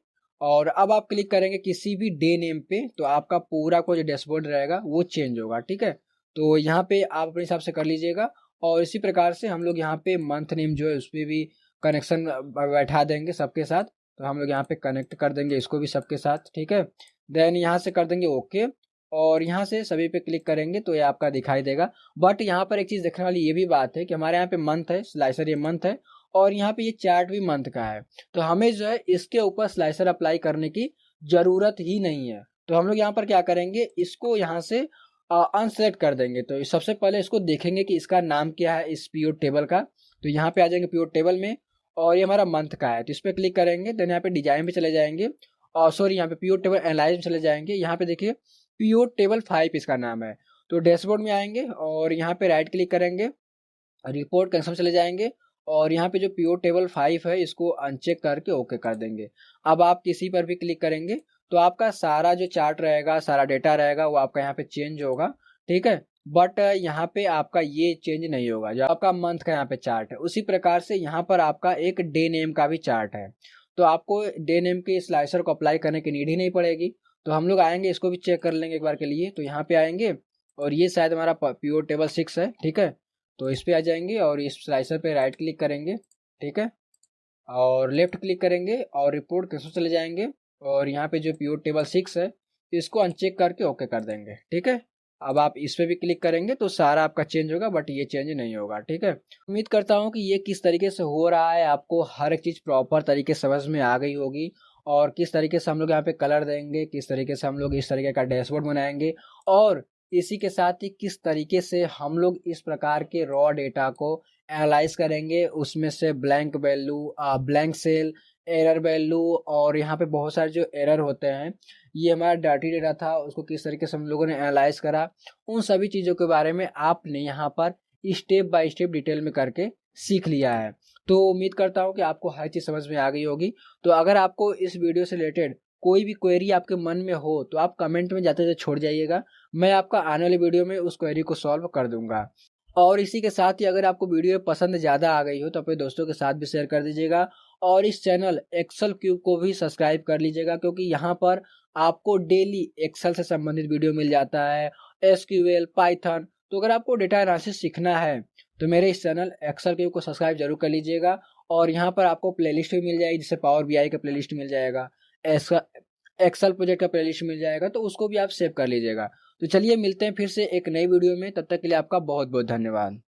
और अब आप क्लिक करेंगे किसी भी डे नेम पे तो आपका पूरा को जो डैशबोर्ड रहेगा वो चेंज होगा, ठीक है। तो यहाँ पे आप अपने हिसाब से कर लीजिएगा। और इसी प्रकार से हम लोग यहाँ पे मंथ नेम जो है उस पर भी कनेक्शन बैठा देंगे सबके साथ, तो हम लोग यहाँ पे कनेक्ट कर देंगे इसको भी सबके साथ, ठीक है। देन यहाँ से कर देंगे ओके और यहाँ से सभी पे क्लिक करेंगे तो ये आपका दिखाई देगा। बट यहाँ पर एक चीज़ देखने वाली ये भी बात है कि हमारे यहाँ पे मंथ है, स्लाइसर ये मंथ है और यहाँ पे ये चार्ट भी मंथ का है, तो हमें जो है इसके ऊपर स्लाइसर अप्लाई करने की जरूरत ही नहीं है। तो हम लोग यहाँ पर क्या करेंगे, इसको यहाँ से अनसेलेक्ट कर देंगे। तो सबसे पहले इसको देखेंगे कि इसका नाम क्या है इस पीओ टेबल का, तो यहाँ पे आ जाएंगे पीओ टेबल में और ये हमारा मंथ का है तो इस पर क्लिक करेंगे, देन यहाँ पे डिजाइन पे चले जाएंगे और सॉरी यहाँ पे पीओ टेबल एनालाइज में चले जाएंगे। यहाँ पे देखिए पीओ टेबल 5 इसका नाम है। तो डैशबोर्ड में आएंगे और यहाँ पे राइट क्लिक करेंगे, रिपोर्ट कनेक्शन चले जाएंगे और यहाँ पे जो पीओ टेबल 5 है इसको अनचेक करके ओके कर देंगे। अब आप किसी पर भी क्लिक करेंगे तो आपका सारा जो चार्ट रहेगा, सारा डेटा रहेगा, वो आपका यहाँ पे चेंज होगा, ठीक है। बट यहाँ पे आपका ये चेंज नहीं होगा। जो आपका मंथ का यहाँ पे चार्ट है, उसी प्रकार से यहाँ पर आपका एक डे नेम का भी चार्ट है। तो आपको डे नेम के स्लाइसर को अप्लाई करने की नीड ही नहीं पड़ेगी। तो हम लोग आएंगे, इसको भी चेक कर लेंगे एक बार के लिए। तो यहाँ पे आएंगे और ये शायद हमारा पीओ टेबल 6 है, ठीक है। तो इस पे आ जाएंगे और इस स्लाइसर पे राइट क्लिक करेंगे, ठीक है, और लेफ्ट क्लिक करेंगे और रिपोर्ट कैसे चले जाएंगे और यहाँ पे जो पीओ टेबल 6 है इसको अनचेक करके ओके कर देंगे, ठीक है। अब आप इस पे भी क्लिक करेंगे तो सारा आपका चेंज होगा, बट ये चेंज नहीं होगा, ठीक है। उम्मीद करता हूँ कि ये किस तरीके से हो रहा है आपको हर एक चीज़ प्रॉपर तरीके से समझ में आ गई होगी, और किस तरीके से हम लोग यहाँ पे कलर देंगे, किस तरीके से हम लोग इस तरीके का डैशबोर्ड बनाएंगे, और इसी के साथ ही किस तरीके से हम लोग इस प्रकार के रॉ डेटा को एनालाइज करेंगे, उसमें से blank value, blank cell, error value, और यहाँ पे बहुत सारे जो एरर होते हैं, ये हमारा डर्टी डेटा था, उसको किस तरीके से हम लोगों ने एनालाइज करा, उन सभी चीज़ों के बारे में आपने यहाँ पर स्टेप बाय स्टेप डिटेल में करके सीख लिया है। तो उम्मीद करता हूँ कि आपको हर चीज़ समझ में आ गई होगी। तो अगर आपको इस वीडियो से रिलेटेड कोई भी क्वेरी आपके मन में हो तो आप कमेंट में जाते जाते छोड़ जाइएगा, मैं आपका आने वाली वीडियो में उस क्वेरी को सॉल्व कर दूंगा। और इसी के साथ ही अगर आपको वीडियो पसंद ज़्यादा आ गई हो तो अपने दोस्तों के साथ भी शेयर कर दीजिएगा, और इस चैनल एक्सेल क्यूब को भी सब्सक्राइब कर लीजिएगा, क्योंकि यहाँ पर आपको डेली एक्सेल से संबंधित वीडियो मिल जाता है, एसक्यूएल, पाइथन। तो अगर आपको डेटा एनालिसिस सीखना है तो मेरे इस चैनल एक्सेल क्यूब को सब्सक्राइब जरूर कर लीजिएगा, और यहाँ पर आपको प्लेलिस्ट भी मिल जाएगी, जिससे पावर बीआई का प्लेलिस्ट मिल जाएगा, एक्सेल प्रोजेक्ट का प्लेलिस्ट मिल जाएगा, तो उसको भी आप सेव कर लीजिएगा। तो चलिए मिलते हैं फिर से एक नई वीडियो में, तब तक के लिए आपका बहुत बहुत धन्यवाद।